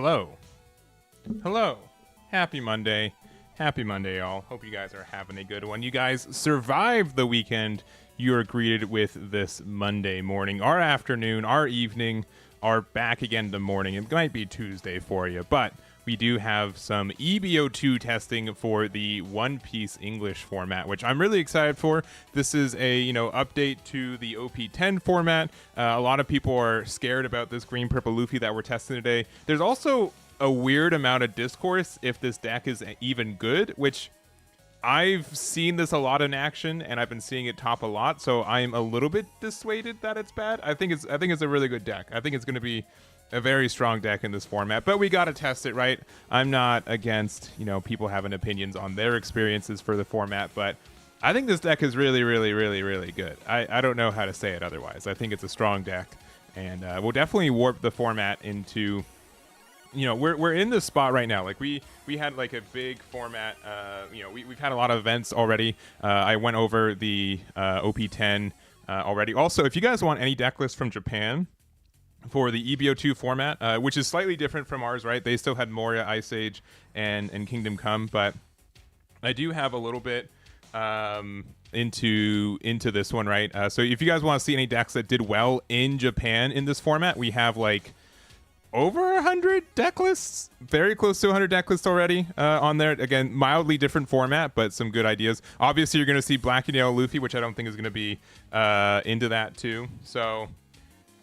Hello. Hello. Happy Monday. Happy Monday, y'all. Hope you guys are having a good one. You guys survived the weekend. You are greeted with this Monday morning, our afternoon, our evening, our back again the morning. It might be Tuesday for you, but we do have some EB02 testing for the One Piece English format, which I'm really excited for. This is a update to the OP10 format. A lot of people are scared about this green purple Luffy that we're testing today. There's also a weird amount of discourse if this deck is even good, which I've seen this a lot in action and I've been seeing it top a lot, so I'm a little bit dissuaded that it's bad. I think it's a really good deck. I think it's going to be a very strong deck in this format, but we got to test it, right? I'm not against, people having opinions on their experiences for the format, but I think this deck is really, really, really, really good. I don't know how to say it otherwise. I think it's a strong deck, and we'll definitely warp the format into, we're in this spot right now. Like we had like a big format, we've had a lot of events already. I went over the OP10 already. Also, if you guys want any deck list from Japan for the EB02 format, which is slightly different from ours, right? They still had Moria, Ice Age, and Kingdom Come, but I do have a little bit into this one, right? So if you guys want to see any decks that did well in Japan in this format, we have like over 100 deck lists, very close to 100 deck lists already on there. Again, mildly different format, but some good ideas. Obviously, you're going to see Black and Yellow Luffy, which I don't think is going to be into that too. So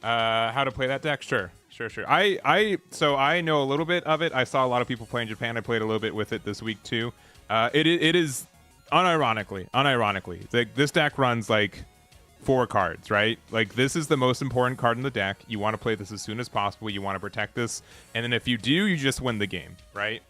how to play that deck? Sure. So I know a little bit of it. I saw a lot of people play in Japan. I played a little bit with it this week too. It is unironically, this deck runs like 4 cards, right? Like this is the most important card in the deck. You want to play this as soon as possible. You want to protect this, and then if you do, you just win the game, right?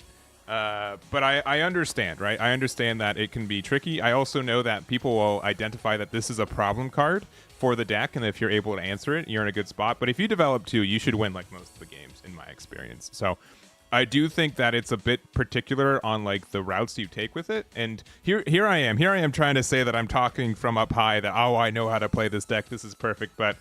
But I understand, right? I understand that it can be tricky. I also know that people will identify that this is a problem card for the deck, and if you're able to answer it, you're in a good spot. But if you develop 2, you should win like most of the games, in my experience. So I do think that it's a bit particular on like the routes you take with it. And here I am trying to say that I'm talking from up high, that I know how to play this deck, this is perfect. But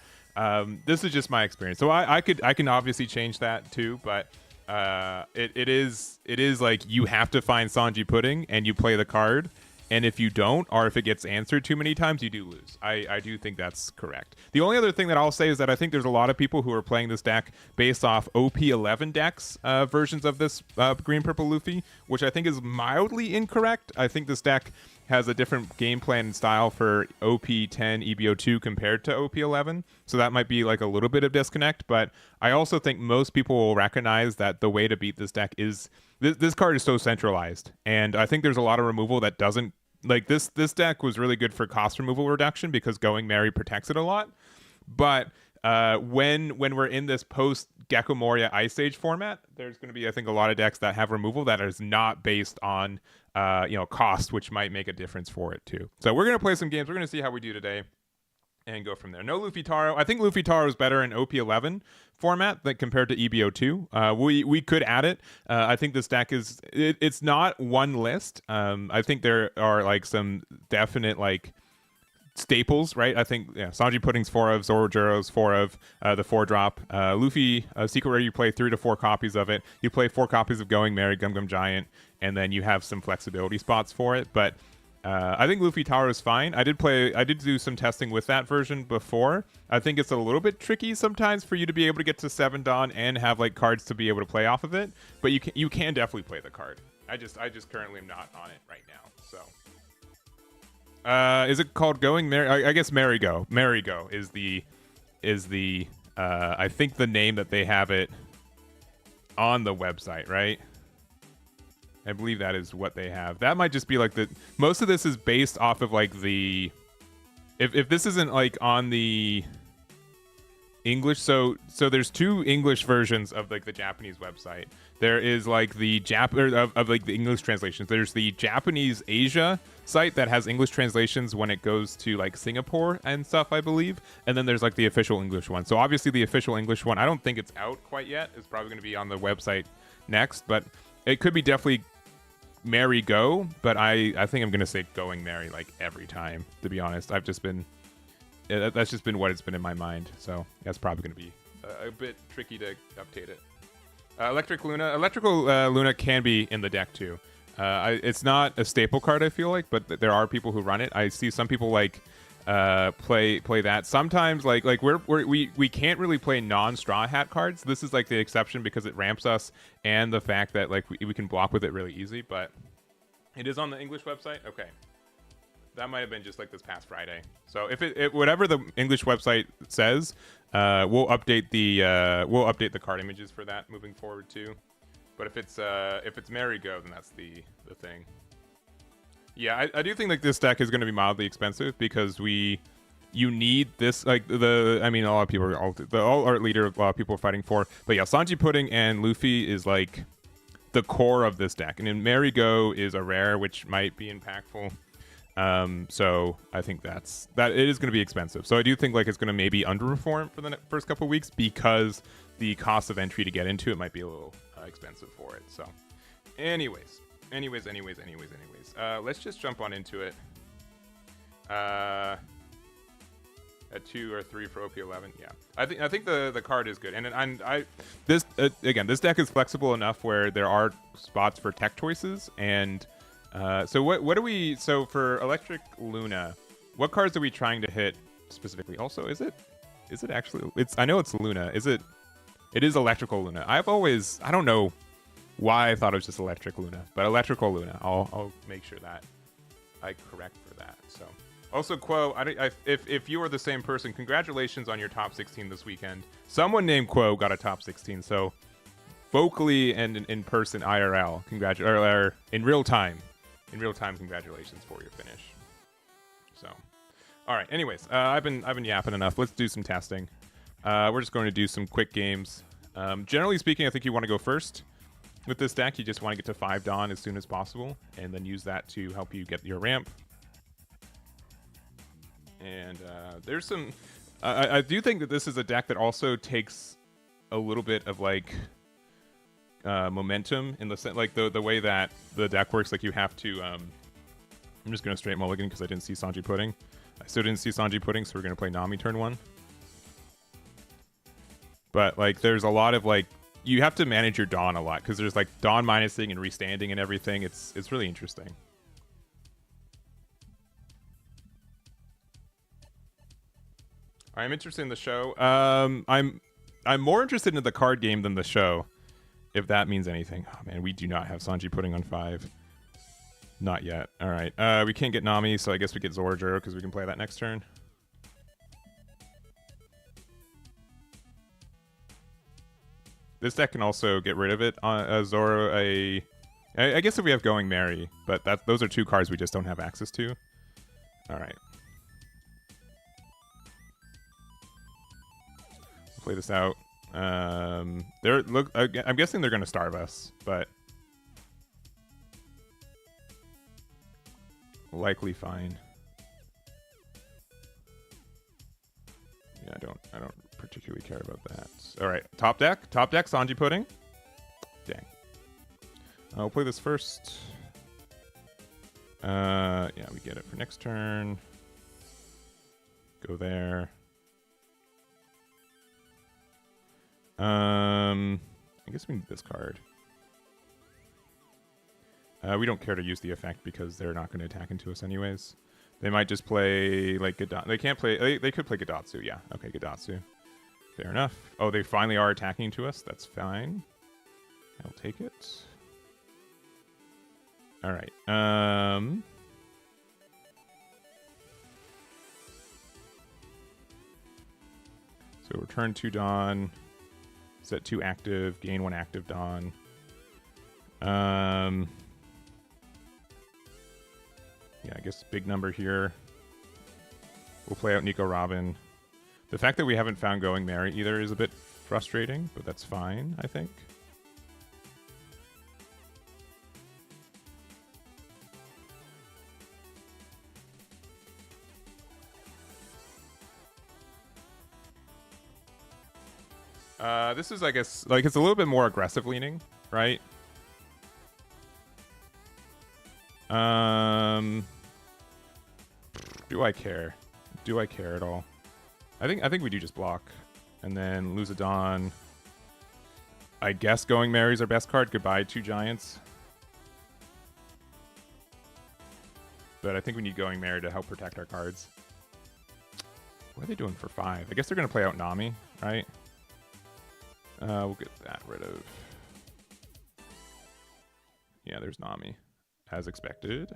this is just my experience. So I can obviously change that too, but it is like you have to find Sanji Pudding and you play the card, and if you don't, or if it gets answered too many times, you do lose. I do think that's correct. The only other thing that I'll say is that I think there's a lot of people who are playing this deck based off OP11 decks versions of this green purple Luffy, which I think is mildly incorrect. I think this deck has a different game plan and style for OP10 EB02 compared to OP11, so that might be like a little bit of disconnect. But I also think most people will recognize that the way to beat this deck is this card is so centralized, and I think there's a lot of removal that doesn't, like this deck was really good for cost removal reduction because Going Merry protects it a lot. But when we're in this post Gecko Moria Ice Age format, there's going to be, I think, a lot of decks that have removal that is not based on cost, which might make a difference for it too. So we're going to play some games. We're going to see how we do today and go from there. No Luffy Taro. I think Luffy Taro is better in OP11 format than compared to EB02. We could add it. I think this deck is it's not one list. I think there are like some definite like staples, right? I think Sanji Pudding's 4 of, Zorojuro's 4 of, the 4-drop. Luffy Secret Rare, you play 3 to 4 copies of it. You play 4 copies of Going Merry, Gum Gum Giant, and then you have some flexibility spots for it. But I think Luffy Taro is fine. I did do some testing with that version before. I think it's a little bit tricky sometimes for you to be able to get to 7 Dawn and have like cards to be able to play off of it. But you can definitely play the card. I just currently am not on it right now. So is it called Going Merry? I guess Merry Go. Merry Go is the I think the name that they have it on the website, right? I believe that is what they have. That might just be like most of this is based off of like the, if this isn't like on the English, so there's 2 English versions of like the Japanese website. There is like the of like the English translations. There's the Japanese Asia site that has English translations when it goes to like Singapore and stuff, I believe. And then there's like the official English one. So obviously the official English one, I don't think it's out quite yet. It's probably going to be on the website next, but it could be definitely Merry Go, but I think I'm gonna say Going Merry like every time, to be honest. That's just been what it's been in my mind, so that's probably gonna be a bit tricky to update it. Electrical Luna can be in the deck too. It's not a staple card, I feel like, but there are people who run it. I see some people like play that. Sometimes like we can't really play non-straw hat cards. This is like the exception because it ramps us, and the fact that like we can block with it really easy. But it is on the English website. Okay, that might have been just like this past Friday. So if it whatever the English website says, we'll update the card images for that moving forward too. But if it's Merry Go, then that's the thing. Yeah, I do think like this deck is going to be mildly expensive because you need this, like I mean, a lot of people are the all art leader, a lot of people are fighting for. But yeah, Sanji Pudding and Luffy is like the core of this deck, and then Merry Go is a rare, which might be impactful. So I think that it is going to be expensive. So I do think like it's going to maybe underperform for the first couple of weeks because the cost of entry to get into it might be a little expensive for it. So, anyways, let's just jump on into it. At 2 or 3 for OP11. Yeah, I think the card is good, and this again, this deck is flexible enough where there are spots for tech choices, and so what do we? So for Electric Luna, what cards are we trying to hit specifically? Also, is it actually? I know it's Luna. Is it? It is Electrical Luna. I don't know why I thought it was just Electric Luna, but Electrical Luna. I'll make sure that I correct for that. So, also, Quo, if you are the same person, congratulations on your top 16 this weekend. Someone named Quo got a top 16, so vocally and in person IRL, or in real time, congratulations for your finish. So, all right. Anyways, I've been yapping enough. Let's do some testing. We're just going to do some quick games. Generally speaking, I think you want to go first. With this deck, you just want to get to 5 Dawn as soon as possible, and then use that to help you get your ramp. And there's some... I do think that this is a deck that also takes a little bit of, like, momentum in the sense, like, the way that the deck works. Like, you have to... I'm just going to straight mulligan because I didn't see Sanji Pudding. I still didn't see Sanji Pudding, so we're going to play Nami turn 1. But, like, there's a lot of, like, you have to manage your Dawn a lot because there's, like, Dawn minusing and restanding and everything. It's really interesting. I'm interested in the show. I'm more interested in the card game than the show, if that means anything. Oh, man, we do not have Sanji Pudding on 5. Not yet. All right. We can't get Nami, so I guess we get Zoro because we can play that next turn. This deck can also get rid of it on Zoro. I guess if we have Going Merry, but those are 2 cards we just don't have access to. All right. Play this out. I'm guessing they're going to starve us, but likely fine. Yeah, I don't particularly care about that. All right, top deck, Sanji Pudding. Dang. I'll play this first. Yeah, we get it for next turn. Go there. I guess we need this card. We don't care to use the effect because they're not going to attack into us anyways. They might just play like they can't play. They could play Gadatsu. Yeah. Okay, Gadatsu. Fair enough. Oh, they finally are attacking to us. That's fine. I'll take it. All right. So return 2 Dawn. Set 2 active. Gain 1 active Dawn. Yeah, I guess big number here. We'll play out Nico Robin. The fact that we haven't found Going Merry either is a bit frustrating, but that's fine, I think. This is, I guess, like, it's a little bit more aggressive leaning, right? Do I care? Do I care at all? I think we do just block and then lose a Dawn. I guess Going Merry's our best card. Goodbye, 2 Giants. But I think we need Going Merry to help protect our cards. What are they doing for 5? I guess they're going to play out Nami, right? We'll get that rid of. Yeah, there's Nami, as expected.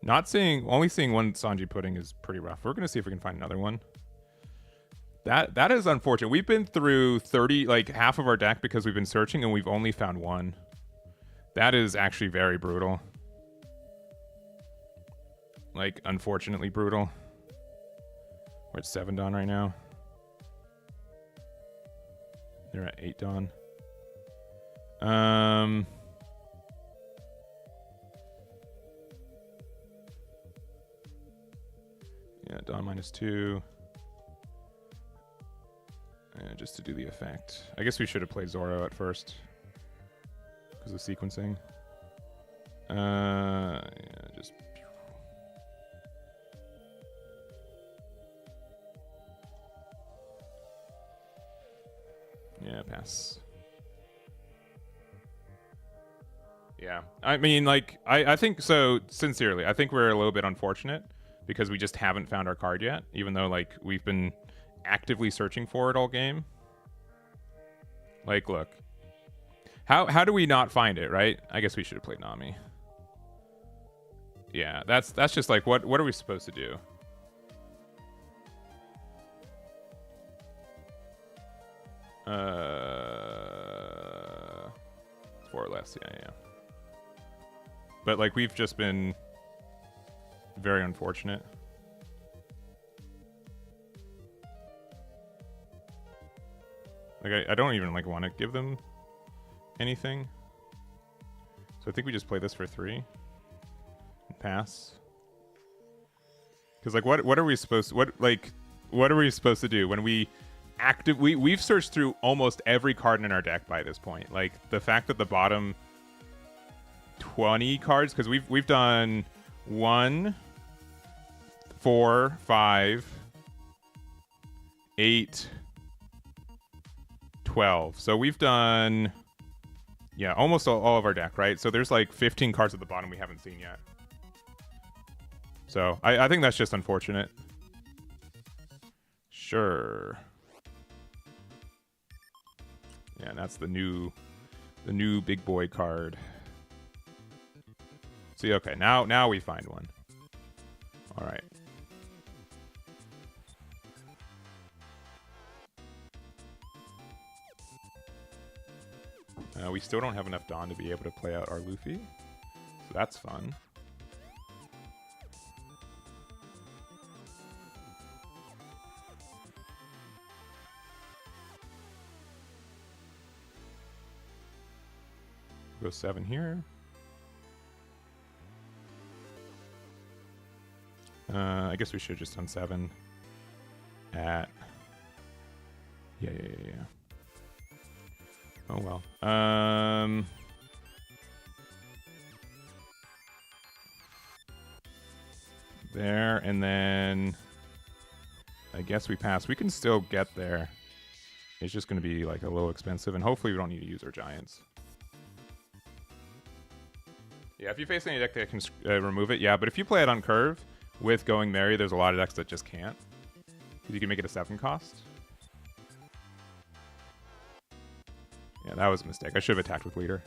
Only seeing one Sanji Pudding is pretty rough. We're gonna see if we can find another one. That is unfortunate. We've been through 30, like half of our deck because we've been searching, and we've only found one. That is actually very brutal. Like, unfortunately brutal. We're at 7 Dawn right now. They're at 8 Dawn. Yeah, Dawn -2. Just to do the effect. I guess we should have played Zoro at first. Because of sequencing. Yeah, just... Yeah, pass. Yeah. I mean, like, I think so, sincerely, I think we're a little bit unfortunate because we just haven't found our card yet, even though, like, we've been actively searching for it all game. Like, look. How do we not find it, right? I guess we should have played Nami. Yeah, that's just like, what are we supposed to do? It's 4 or less, yeah. But, like, we've just been very unfortunate. Like, I don't even, like, want to give them anything. So I think we just play this for 3. And pass. Because, like, what are we supposed to... What are we supposed to do when we... We've searched through almost every card in our deck by this point. Like, the fact that the bottom 20 cards, because we've done 1, 4, 5, 8, 12. So we've done, yeah, almost all of our deck, right? So there's like 15 cards at the bottom we haven't seen yet. So I think that's just unfortunate. Sure. Yeah, and that's the new big boy card. See, okay, now we find one. All right. We still don't have enough Dawn to be able to play out our Luffy, so that's fun. Go 7 here. I guess we should have just done 7 at... Yeah. Oh, well. There, and then... I guess we pass. We can still get there. It's just going to be, like, a little expensive, and hopefully we don't need to use our Giants. Yeah, if you face any deck that can remove it, yeah. But if you play it on curve with Going Merry, there's a lot of decks that just can't. Because you can make it a 7 cost. Yeah, that was a mistake. I should have attacked with Leader.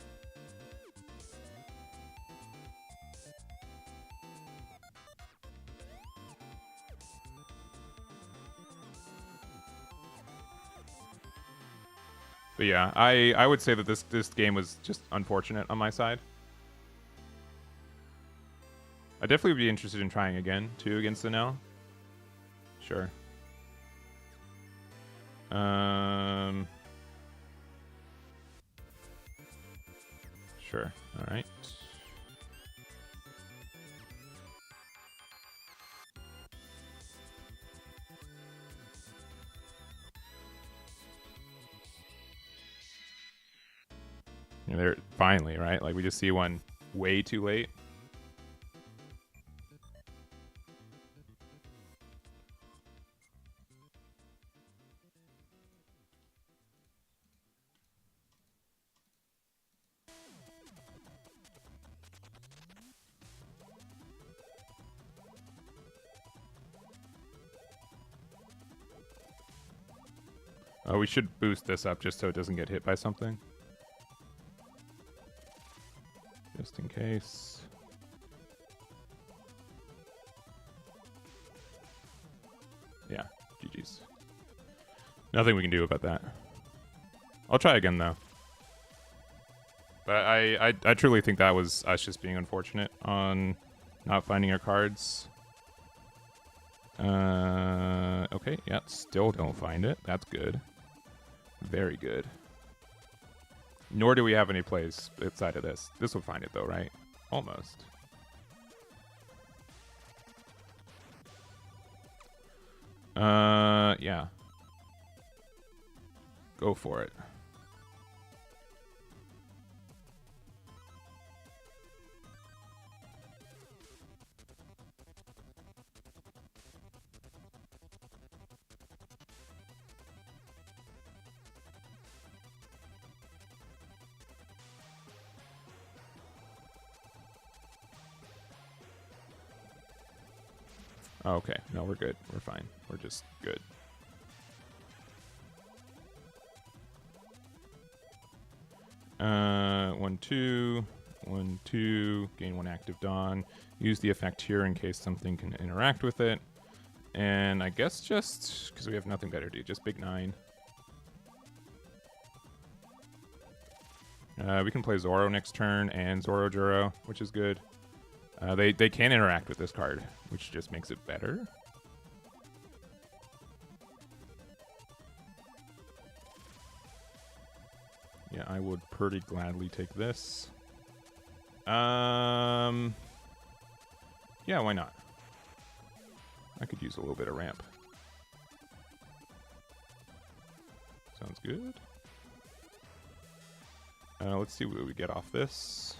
But yeah, I would say that this game was just unfortunate on my side. I definitely would be interested in trying again, too, against Enel. Sure. Sure. All right. You know, they're finally, right? Like, we just see one way too late. Oh, we should boost this up just so it doesn't get hit by something. Just in case. Yeah, GG's. Nothing we can do about that. I'll try again, though. But I truly think that was us just being unfortunate on not finding our cards. Okay, yeah, still don't find it. That's good. Very good. Nor do we have any plays outside of this. This will find it, though, right? Almost. Yeah. Go for it. Oh, okay. No, we're good. We're fine. We're just good. One, two. 1, 2. Gain 1 active Dawn. Use the effect here in case something can interact with it. And I guess just because we have nothing better to do, just big 9. We can play Zoro next turn and Zoro Juro, which is good. They can interact with this card, which just makes it better. Yeah, I would pretty gladly take this. Yeah, why not? I could use a little bit of ramp. Sounds good. Let's see what we get off this.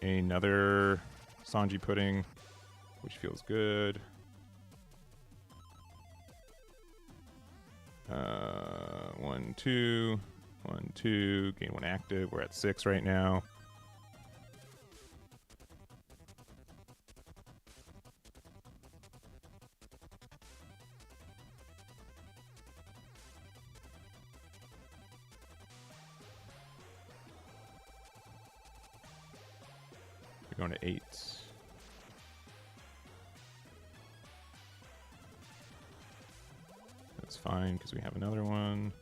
Another Sanji pudding, which feels good. 1, 2. 1, 2. Gain 1 active. We're at 6 right now. We're going to 8. That's fine because we have another one.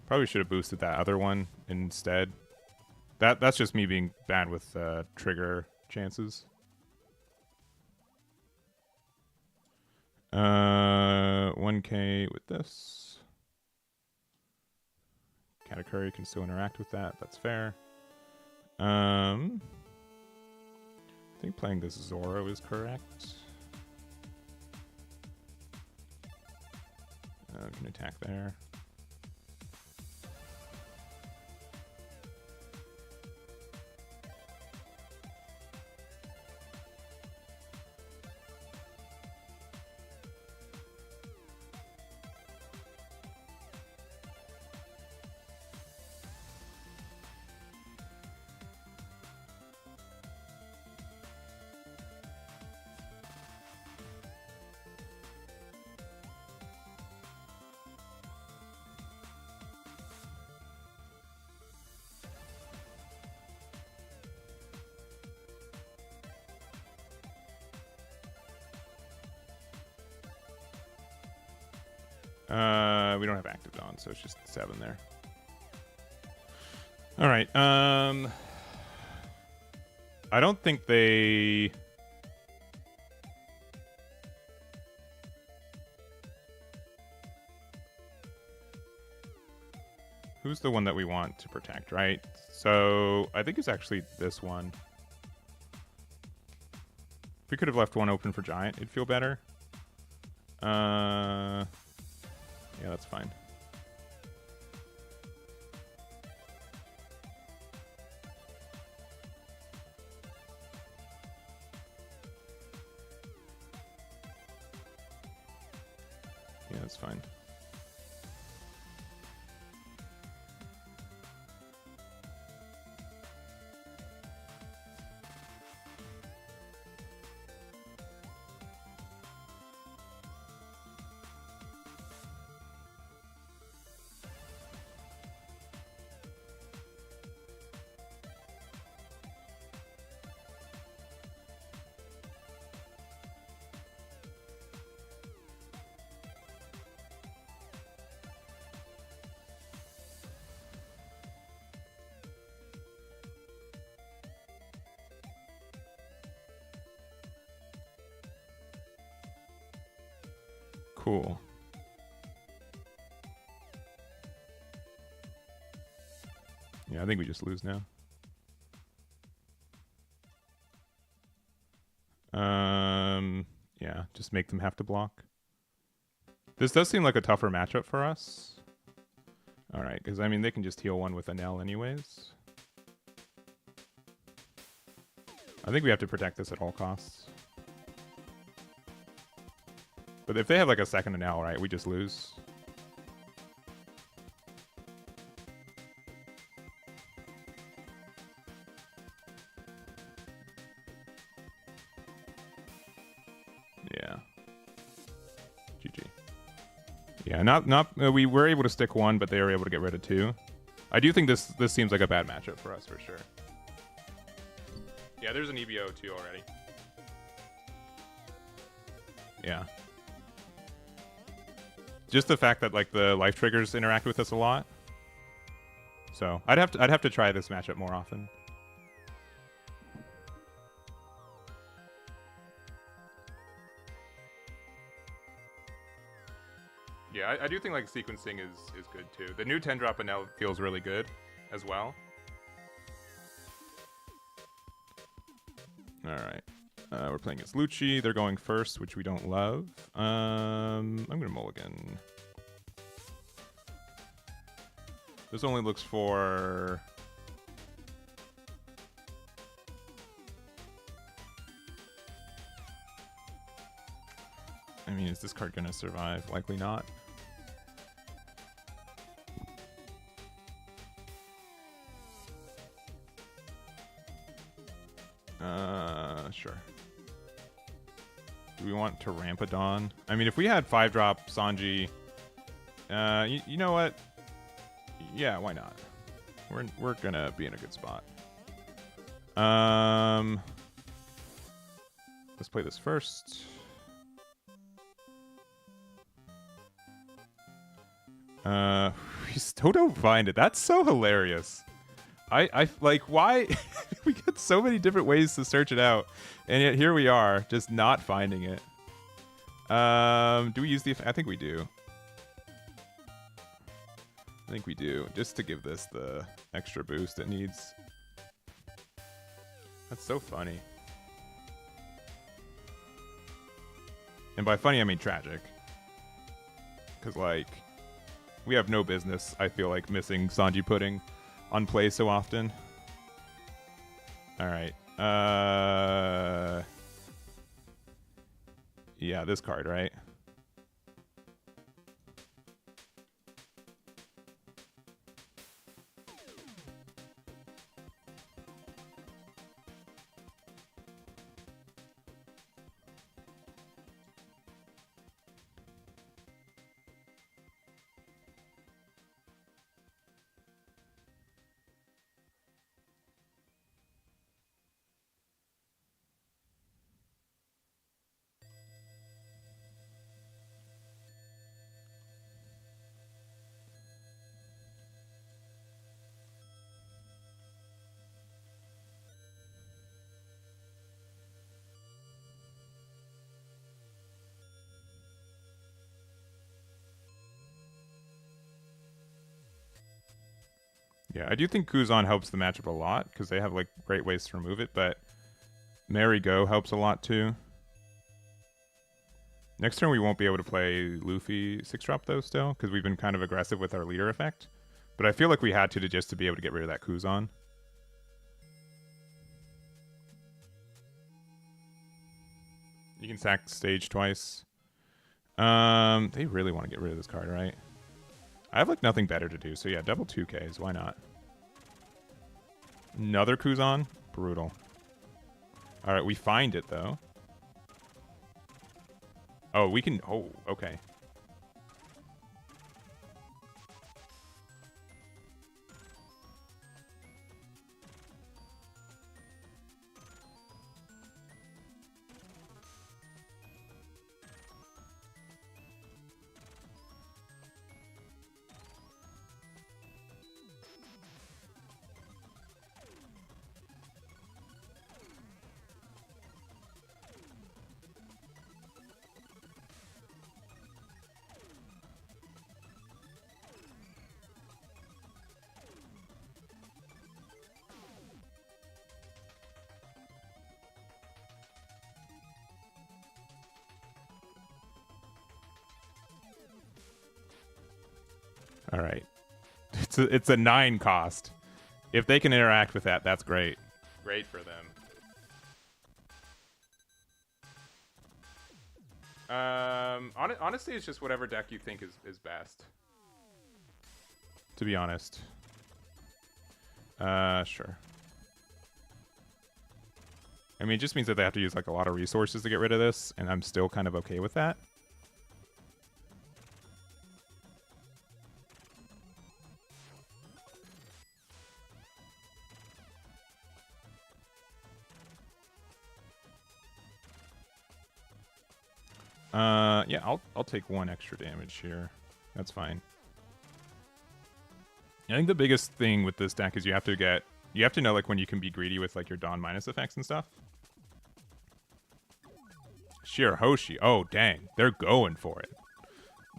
Probably should have boosted that other one instead. That's just me being bad with trigger chances. 1K with this. Katakuri can still interact with that. That's fair. I think playing this Zoro is correct. We can attack there. We don't have active Dawn, so it's just 7 there. All right. I don't think they... Who's the one that we want to protect, right? So I think it's actually this one. If we could have left one open for Giant, it'd feel better. Yeah, that's fine. Yeah, that's fine. Cool. Yeah, I think we just lose now. Yeah, just make them have to block. This does seem like a tougher matchup for us. All right, because I mean they can just heal one with Enel anyways. I think we have to protect this at all costs. But if they have like a second Enel, right, we just lose. Yeah. GG. Yeah, we were able to stick one, but they were able to get rid of two. I do think this seems like a bad matchup for us for sure. Yeah, there's an EB02 already. Yeah. Just the fact that like the life triggers interact with us a lot. So I'd have to try this matchup more often. Yeah, I do think like sequencing is good too. The new 10-drop Enel feels really good as well. All right. We're playing against Luchi. They're going first, which we don't love. I'm going to mulligan. This only looks for... I mean, is this card going to survive? Likely not. Sure. Do we want to ramp a Dawn? I mean, if we had 5-drop Sanji, you know what? Yeah, why not? We're gonna be in a good spot. Let's play this first. We still don't find it. That's so hilarious. I like, why? We get so many different ways to search it out, and yet here we are, just not finding it. Do we use the... I think we do. I think we do, just to give this the extra boost it needs. That's so funny. And by funny, I mean tragic. Because, like, we have no business, I feel like, missing Sanji Pudding on play so often. Alright. Yeah, this card, right? Yeah, I do think Kuzan helps the matchup a lot, because they have, like, great ways to remove it, but Merry Go helps a lot, too. Next turn, we won't be able to play Luffy 6-drop, though, still, because we've been kind of aggressive with our leader effect. But I feel like we had to just to be able to get rid of that Kuzan. You can sack stage twice. They really want to get rid of this card, right? I have, like, nothing better to do, so yeah, double 2Ks. Why not? Another Kuzan? Brutal. Alright, we find it, though. Oh, we can... Oh, okay. All right. It's a 9 cost. If they can interact with that, that's great. Great for them. Honestly, it's just whatever deck you think is best. To be honest. Sure. I mean, it just means that they have to use like a lot of resources to get rid of this, and I'm still kind of okay with that. Yeah, I'll take 1 extra damage here. That's fine. I think the biggest thing with this deck is you have to know like when you can be greedy with like your Dawn minus effects and stuff. Shirahoshi. Oh, dang. They're going for it.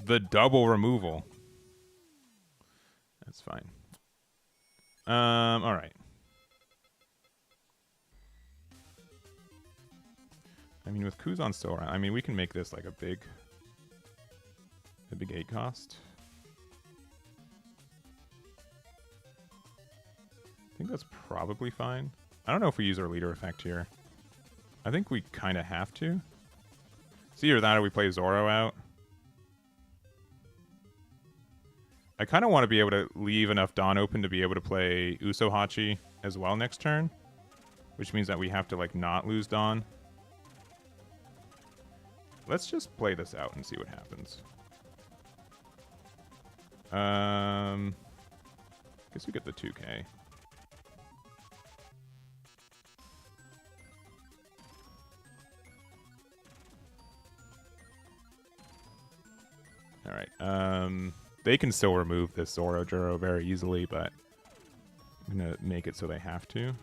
The double removal. That's fine. All right. I mean, with Kuzan still around, I mean, we can make this like a big 8 cost. I think that's probably fine. I don't know if we use our leader effect here. I think we kind of have to. It's either that or we play Zoro out. I kind of want to be able to leave enough Dawn open to be able to play Usohachi as well next turn, which means that we have to like not lose Dawn. Let's just play this out and see what happens. Guess we get the 2K. All right. They can still remove this Zoro Juro very easily, but I'm gonna make it so they have to.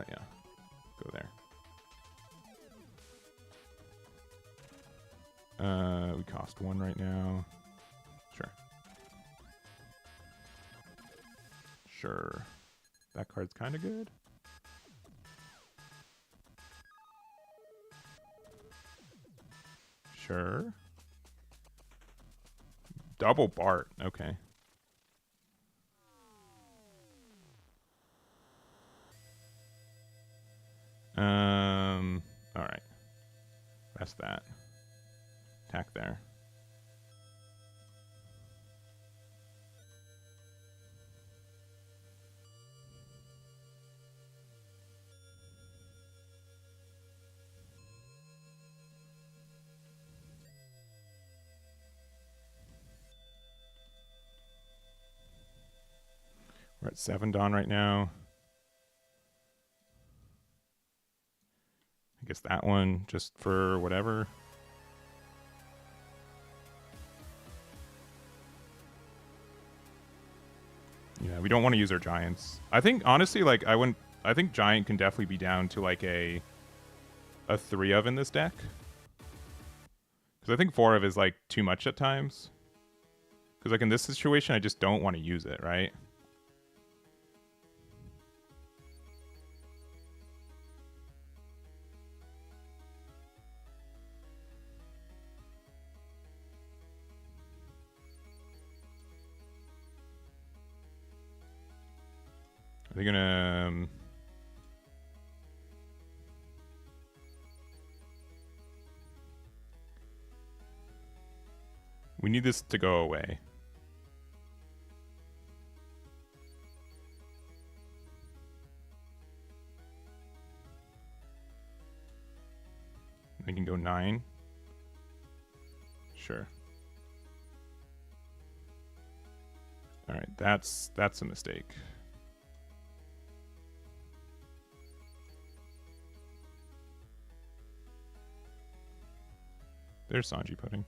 Yeah. Go there. We cost 1 right now. Sure. Sure. That card's kind of good. Sure. Double Bart. Okay. All right. Rest that. Attack there. We're at 7 Dawn right now. I guess that one just for whatever. Yeah, we don't want to use our giants. I think honestly, like I think giant can definitely be down to like a 3 of in this deck. Because I think 4 of is like too much at times. Because like in this situation, I just don't want to use it, right? Are they gonna... We need this to go away. They can go 9. Sure. All right, that's a mistake. There's Sanji pudding.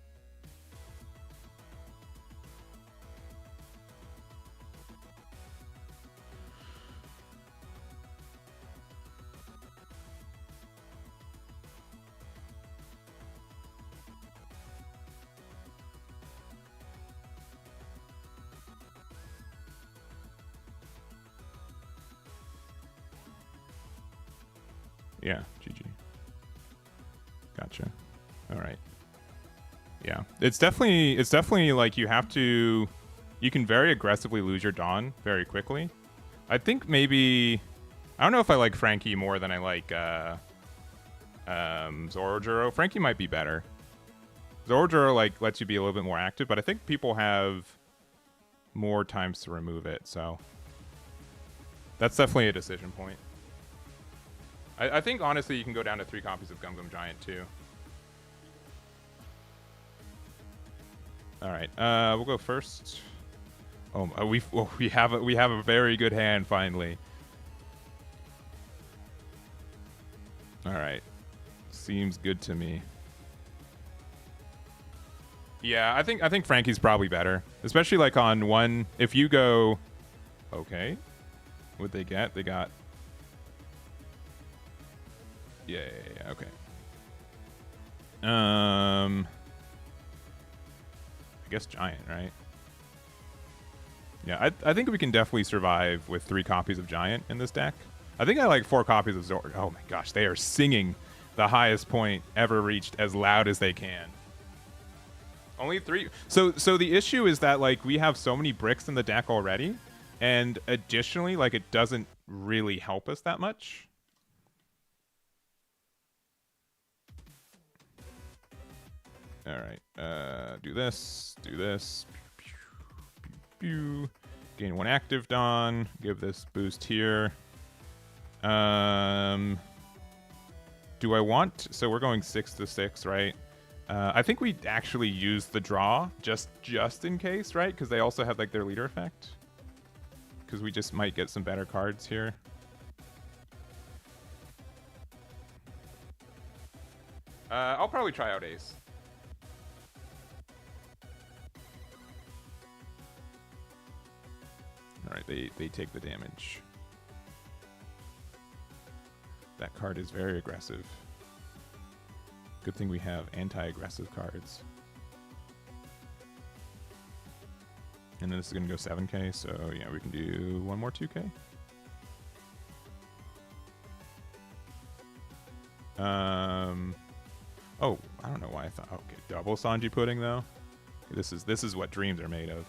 Yeah, GG. Gotcha. All right. Yeah, it's definitely like you have to. You can very aggressively lose your Dawn very quickly. I think maybe I don't know if I like Frankie more than I like Zorojuro. Frankie might be better. Zorojuro like lets you be a little bit more active, but I think people have more times to remove it, so that's definitely a decision point. I think honestly you can go down to 3 copies of Gum Gum Giant too. All right, we'll go first. Oh, we have a very good hand finally. All right, seems good to me. Yeah, I think Frankie's probably better, especially like on one. If you go, okay, what'd they get? They got. Yeah, okay. I guess Giant, right? Yeah, I think we can definitely survive with 3 copies of Giant in this deck. I think I like 4 copies of Zord. Oh my gosh, they are singing the highest point ever reached as loud as they can. Only 3. So the issue is that like we have so many bricks in the deck already, and additionally, like it doesn't really help us that much. All right, do this, gain 1 active Dawn, give this boost here. Do I want, so we're going 6 to 6, right? I think we actually use the draw just in case, right? Because they also have like their leader effect. Because we just might get some better cards here. I'll probably try out Ace. All right, they take the damage. That card is very aggressive. Good thing we have anti-aggressive cards. And then this is going to go 7k, so yeah, we can do 1 more 2k. Oh, I don't know why I thought, okay, double Sanji Pudding though. This is what dreams are made of.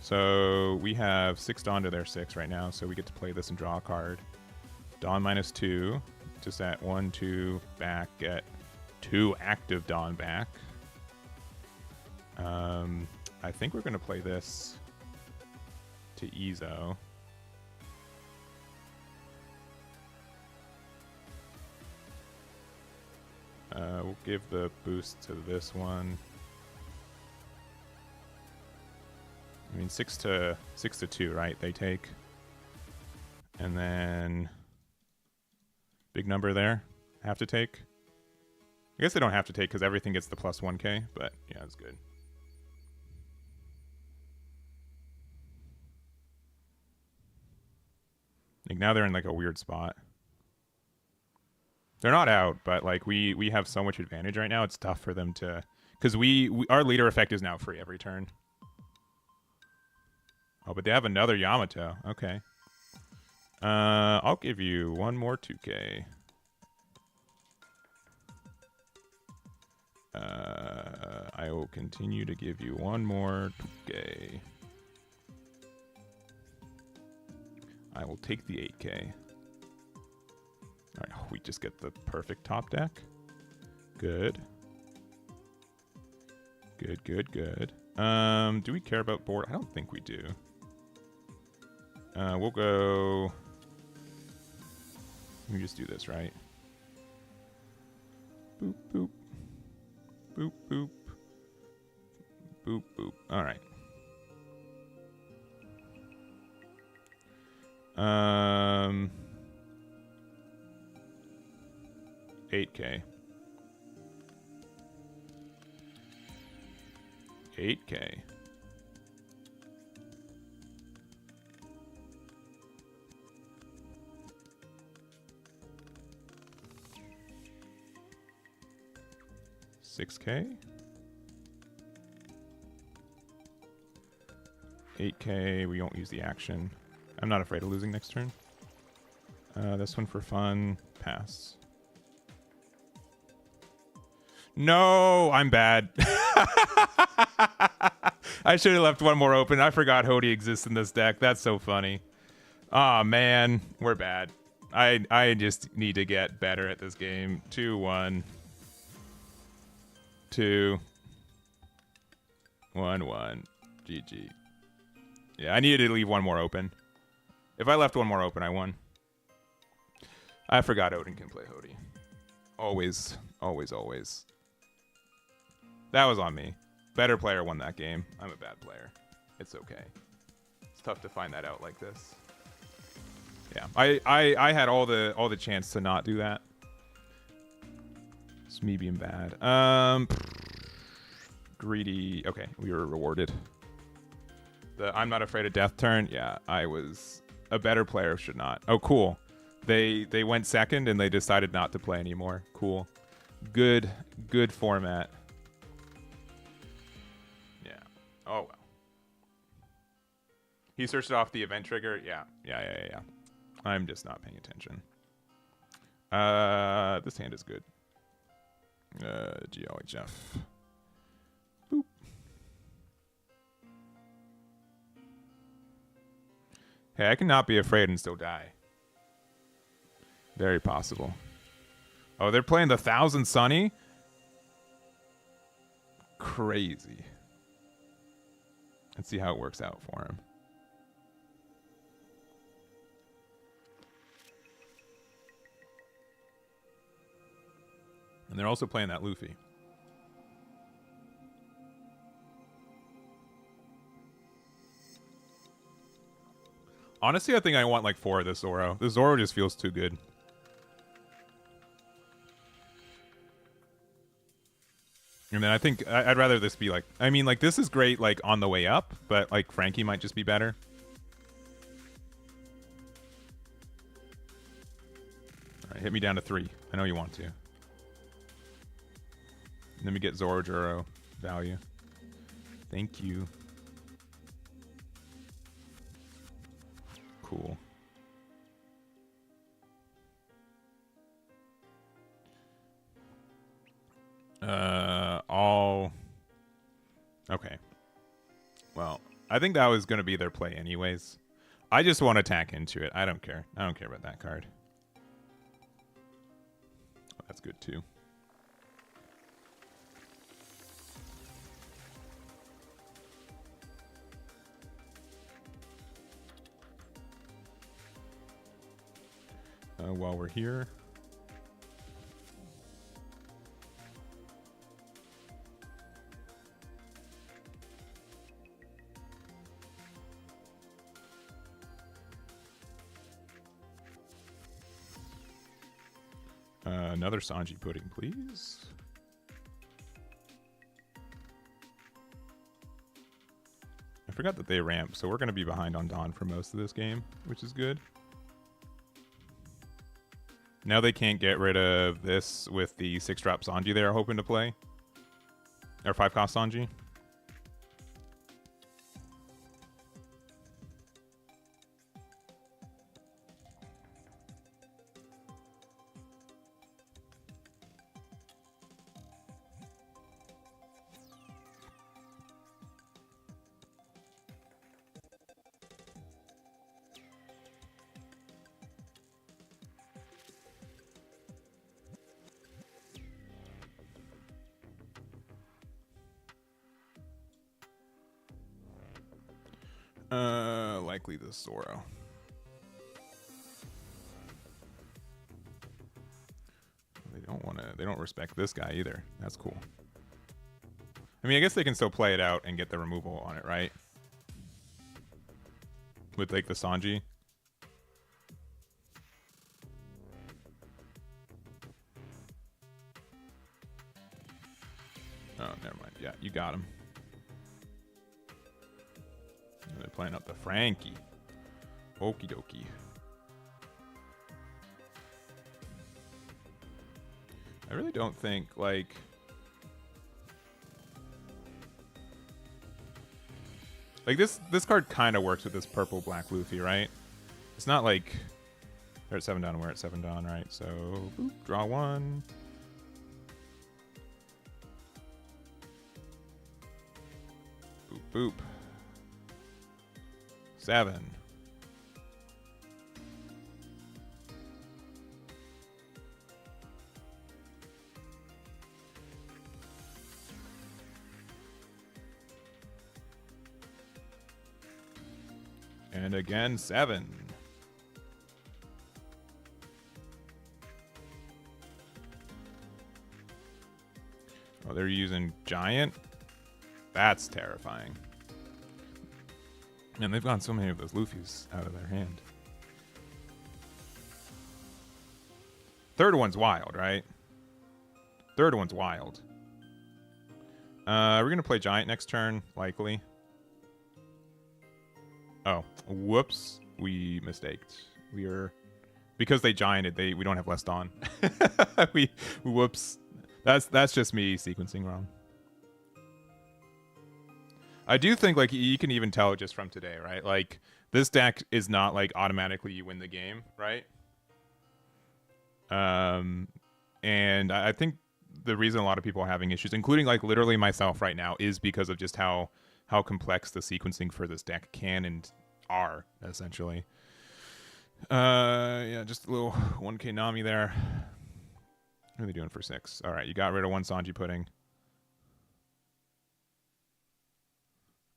So we have 6 Dawn to their 6 right now, so we get to play this and draw a card. Dawn -2, just at 1, 2, back, get 2 active Dawn back. I think we're going to play this to Ezo. We'll give the boost to this one. I mean, 6 to 2, right? They take. And then big number there. Have to take. I guess they don't have to take because everything gets the plus 1k, but yeah, it's good. Like now they're in like a weird spot. They're not out, but like we have so much advantage right now. It's tough for them to, because our leader effect is now free every turn. Oh, but they have another Yamato. Okay. I'll give you 1 more 2k. I will continue to give you 1 more 2k. I will take the 8k. All right, we just get the perfect top deck. Good. Good. Do we care about board? I don't think we do. We'll go. Let me just do this, right? Boop, boop. Boop, boop. Boop, boop. All right. 8k. 8k. $6k. 8k. We won't use the action. I'm not afraid of losing next turn. This one for fun. Pass. No, I'm bad. I should have left one more open. I forgot Hody exists in this deck. That's so funny. Aw, man. We're bad. I just need to get better at this game. 2-1. 2. 1-1. GG. Yeah, I needed to leave one more open. If I left one more open, I won. I forgot Odin can play Hody. Always, always, always. That was on me. Better player won that game. I'm a bad player. It's okay. It's tough to find that out like this. Yeah, I had all the chance to not do that. It's me being bad. Greedy. Okay, we were rewarded. The I'm not afraid of death turn. Yeah, I was a better player. Should not. Oh, cool. They went second and they decided not to play anymore. Cool. Good format. Yeah. Oh well. He searched off the event trigger. Yeah. I'm just not paying attention. This hand is good. GLHF. Boop. Hey, I cannot be afraid and still die. Very possible. Oh, they're playing the 1000 Sunny? Crazy. Let's see how it works out for him. And they're also playing that Luffy. Honestly, I think I want like 4 of this Zoro. The Zoro just feels too good. And then I think I'd rather this be like... I mean, like, this is great, like, on the way up. But, like, Frankie might just be better. Alright, hit me down to 3. I know you want to. Let me get Zorojuro value. Thank you. Cool. All... Okay. Well, I think that was going to be their play anyways. I just want to attack into it. I don't care. I don't care about that card. Oh, that's good too. While we're here. Another Sanji pudding, please. I forgot that they ramp, so we're going to be behind on Dawn for most of this game, which is good. Now they can't get rid of this with the 6-drop Sanji they are hoping to play. Or 5-cost Sanji. Likely the Zoro. They don't respect this guy either. That's cool. I mean, I guess they can still play it out and get the removal on it, right? With like the Sanji. Oh, never mind. Yeah, you got him. They're playing up the Frankie. Okie dokie. I really don't think, like... Like, this card kind of works with this purple-black Luffy, right? It's not like... They're at 7 down and we're at 7 down, right? So, boop, draw 1. Boop, boop. 7. And again, 7. Oh, they're using giant? That's terrifying. Man, they've gotten so many of those Luffys out of their hand. Third one's wild, right? Third one's wild. We're going to play giant next turn, likely. Oh, whoops. We mistaked. We are... Because they gianted, we don't have less Dawn. Whoops. That's just me sequencing wrong. I do think, like, you can even tell just from today, right? Like, this deck is not, like, automatically you win the game, right? And I think the reason a lot of people are having issues, including, like, literally myself right now, is because of just how complex the sequencing for this deck can and are, essentially. Yeah, just a little 1k Nami there. What are they doing for 6? All right, you got rid of one Sanji Pudding.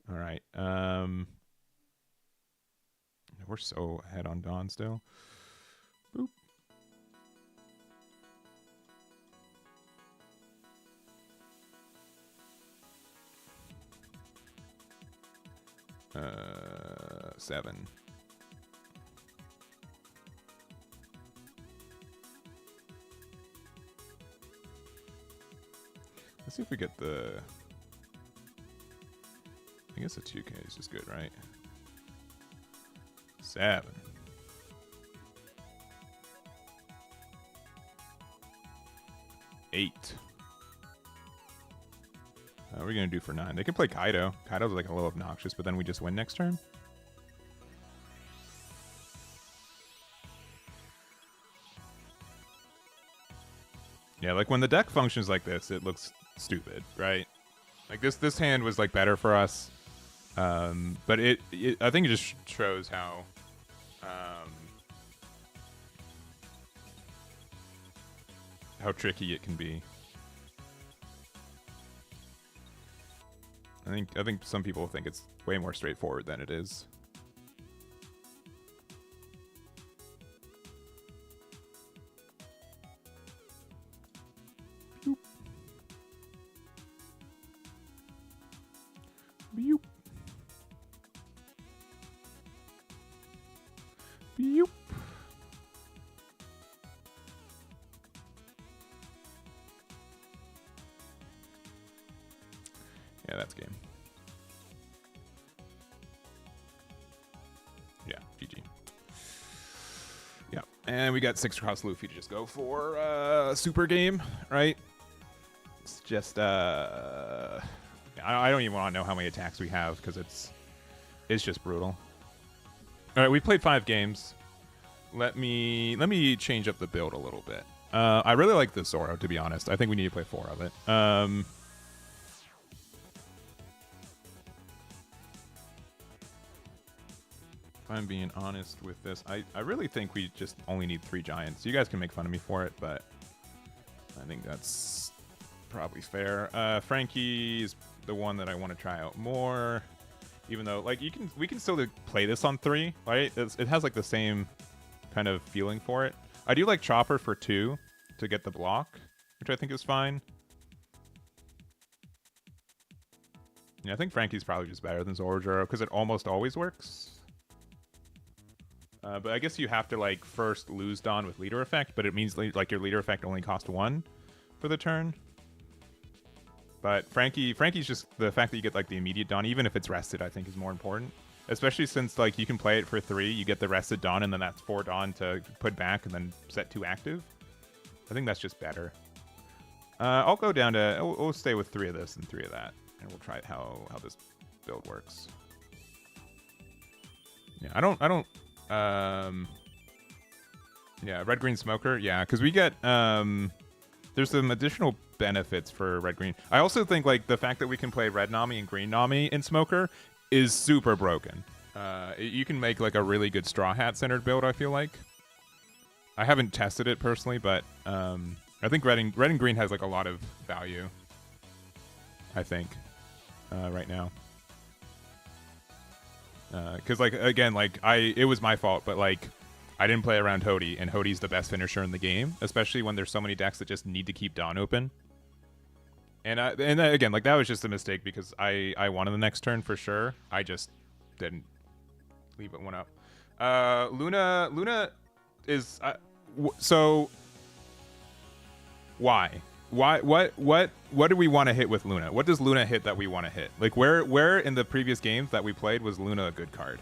All right. We're so ahead on Dawn still. Boop. Uh, 7. Let's see if we get the... I guess the 2k is just good, right? 7. 8. What are we going to do for 9? They can play Kaido. Kaido's like a little obnoxious, but then we just win next turn. Yeah, like when the deck functions like this, it looks stupid, right? Like this hand was like better for us. But I think it just shows how tricky it can be. I think some people think it's way more straightforward than it is. Boop. Boop. Boop. Yeah, that's game. Yeah, GG. Yeah, and we got 6 across Luffy to just go for super game, right? It's just I don't even want to know how many attacks we have because it's just brutal. All right, we played 5 games. Let me change up the build a little bit. I really like the Zoro, to be honest. I think we need to play 4 of it. If I'm being honest with this, I really think we just only need 3 giants. You guys can make fun of me for it, but I think that's probably fair. Frankie is the one that I want to try out more, even though like we can still play this on 3, right? It has like the same kind of feeling for it. I do like Chopper for 2 to get the block, which I think is fine. Yeah, I think Frankie's probably just better than Zoro because it almost always works. But I guess you have to like first lose Dawn with leader effect, but it means like your leader effect only cost 1 for the turn. But Frankie's just the fact that you get like the immediate Dawn, even if it's rested, I think is more important. Especially since like you can play it for 3, you get the rested Dawn, and then that's 4 Dawn to put back and then set 2 active. I think that's just better. I'll go down to we'll stay with 3 of this and 3 of that, and we'll try how this build works. Yeah, I don't. Yeah, red green smoker. Yeah, because we get there's some additional benefits for red green. I also think like the fact that we can play red Nami and green Nami in Smoker is super broken. You can make like a really good Straw Hat centered build, I feel like. I haven't tested it personally, but I think red and green has like a lot of value, I think, right now. Because like again, like it was my fault, but like I didn't play around Hody, and Hody's the best finisher in the game, especially when there's so many decks that just need to keep Dawn open. And again, like that was just a mistake because I won on the next turn for sure. I just didn't leave it one up. Luna is so why? What do we want to hit with Luna? What does Luna hit that we want to hit? Like where in the previous games that we played was Luna a good card?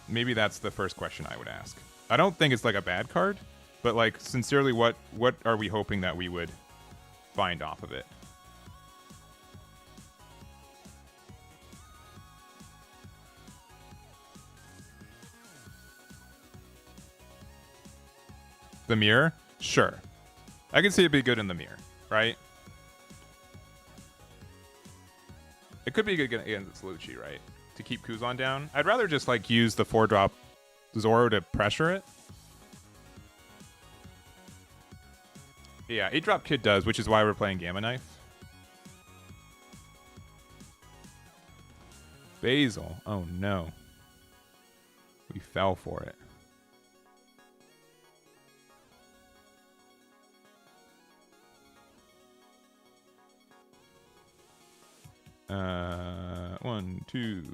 Maybe that's the first question I would ask. I don't think it's like a bad card, but like sincerely, what are we hoping that we would find off of it? The mirror? Sure. I can see it be good in the mirror, right? It could be good against Luchi, right? To keep Kuzan down. I'd rather just like use the 4-drop Zoro to pressure it. Yeah, 8-drop Kid does, which is why we're playing Gamma Knife. Basil. Oh no. We fell for it.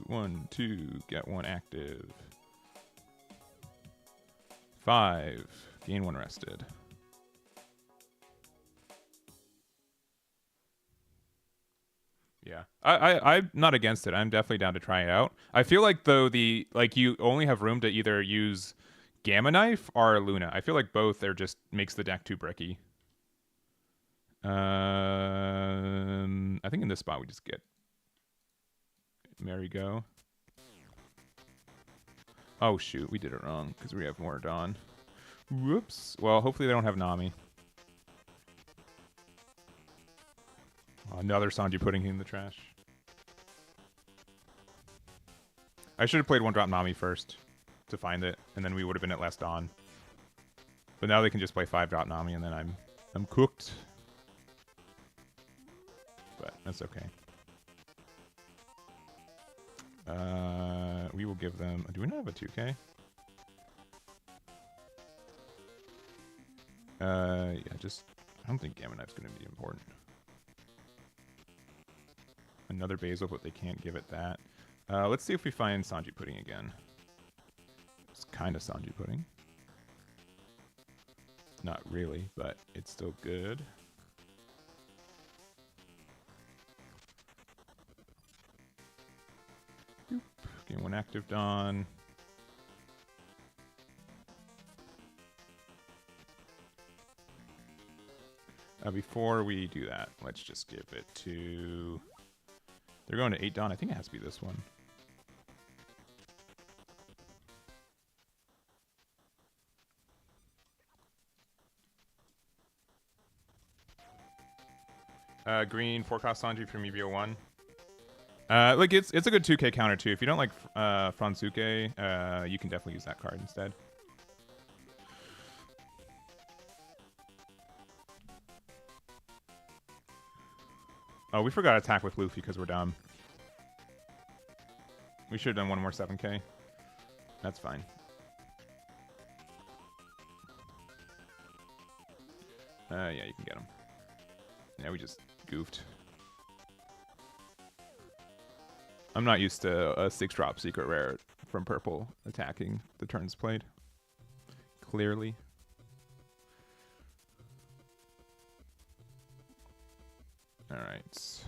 One, two, get one active. 5, gain 1 rested. Yeah, I'm not against it. I'm definitely down to try it out. I feel like though you only have room to either use Gamma Knife or Luna. I feel like both are just makes the deck too bricky. I think in this spot we just get Mary Go. Oh shoot, we did it wrong because we have more Dawn. Whoops. Well, hopefully they don't have Nami. Another Sanji pudding in the trash. I should have played 1-drop Nami first to find it, and then we would have been at last Dawn. But now they can just play 5-drop Nami, and then I'm cooked. But that's okay. We will give them... Do we not have a 2K? Yeah, just... I don't think Gamma Knife's going to be important. Another Basil, but they can't give it that. Let's see if we find Sanji Pudding again. It's kind of Sanji Pudding. Not really, but it's still good. Boop. Gain 1 active Dawn. Before we do that, let's just give it to... They're going to 8 Dawn. I think it has to be this one. Green, 4-cost Sanji from EB01. Like it's a good 2K counter too. If you don't like Fransuke, you can definitely use that card instead. Oh, we forgot attack with Luffy because we're dumb. We should have done 1 more 7K. That's fine. Yeah, you can get him. Yeah, we just goofed. I'm not used to a 6-drop secret rare from purple attacking the turns played. Clearly. Alright.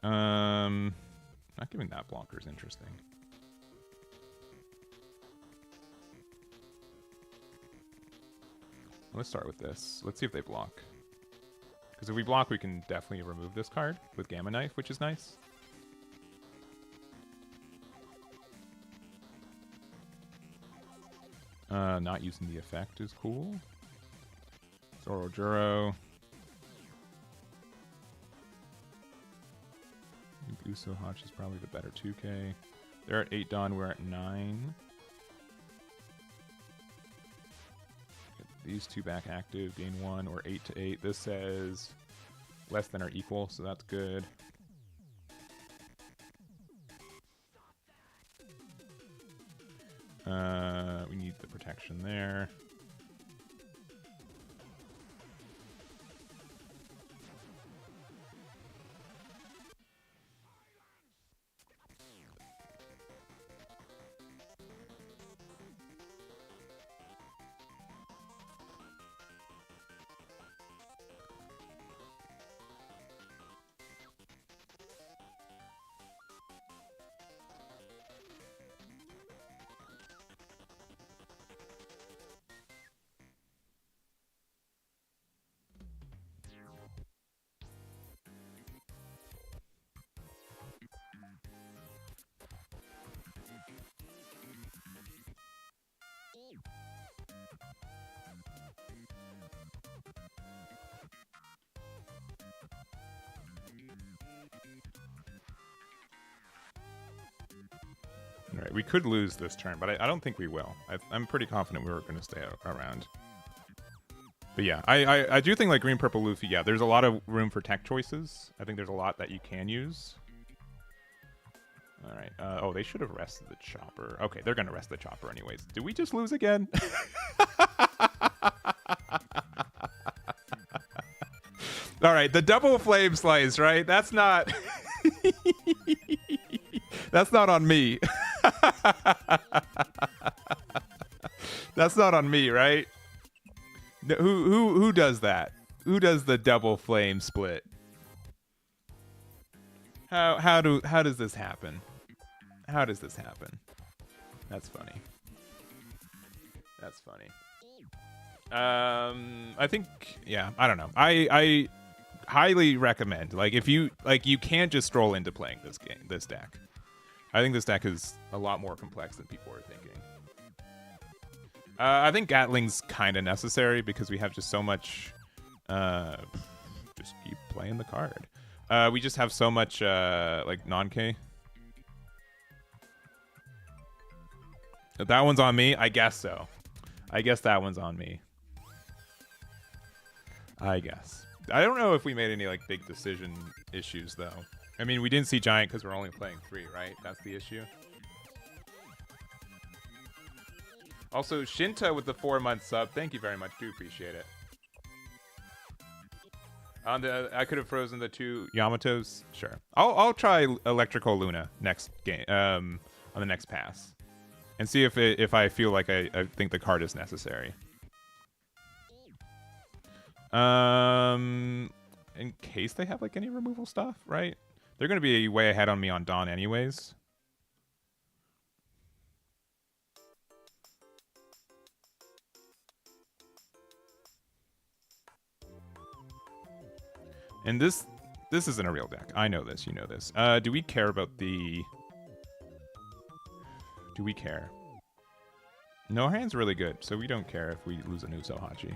Not giving that blocker is interesting. Let's start with this. Let's see if they block. Because if we block, we can definitely remove this card with Gamma Knife, which is nice. Not using the effect is cool. Zoro Juro. I think Uso Hachi's probably the better 2K. They're at 8 Dawn, we're at 9. Get these two back active, gain 1, or 8 to 8. This says less than or equal, so that's good. We need the protection there. All right, we could lose this turn, but I don't think we will. I'm pretty confident we're going to stay around. But yeah, I do think like green, purple, Luffy, yeah, there's a lot of room for tech choices. I think there's a lot that you can use. All right. Oh, they should have rested the chopper. Okay, they're going to rest the chopper anyways. Did we just lose again? All right, the double flame slice, right? That's not... That's not on me. That's not on me, right? Who does that? Who does the double flame split? How does this happen? How does this happen? That's funny. That's funny. I think, yeah, I don't know. I highly recommend, like, if you you can't just stroll into playing this deck. I think this deck is a lot more complex than people are thinking. I think Gatling's kind of necessary because we have just so much. Just keep playing the card. We just have so much like non-K. That one's on me? I guess so. I guess that one's on me. I guess. I don't know if we made any like big decision issues though. I mean, we didn't see Giant because we're only playing 3, right? That's the issue. Also, Shinta with the 4-month sub. Thank you very much. Do appreciate it. I could have frozen the 2 Yamatos. Sure. I'll try Electrical Luna next game. On the next pass, and see if I feel like I think the card is necessary. In case they have like any removal stuff, right? They're gonna be way ahead on me on Dawn anyways. And this isn't a real deck. I know this. You know this. Do we care about the... Do we care? No, our hand's really good, so we don't care if we lose a Uso Hachi.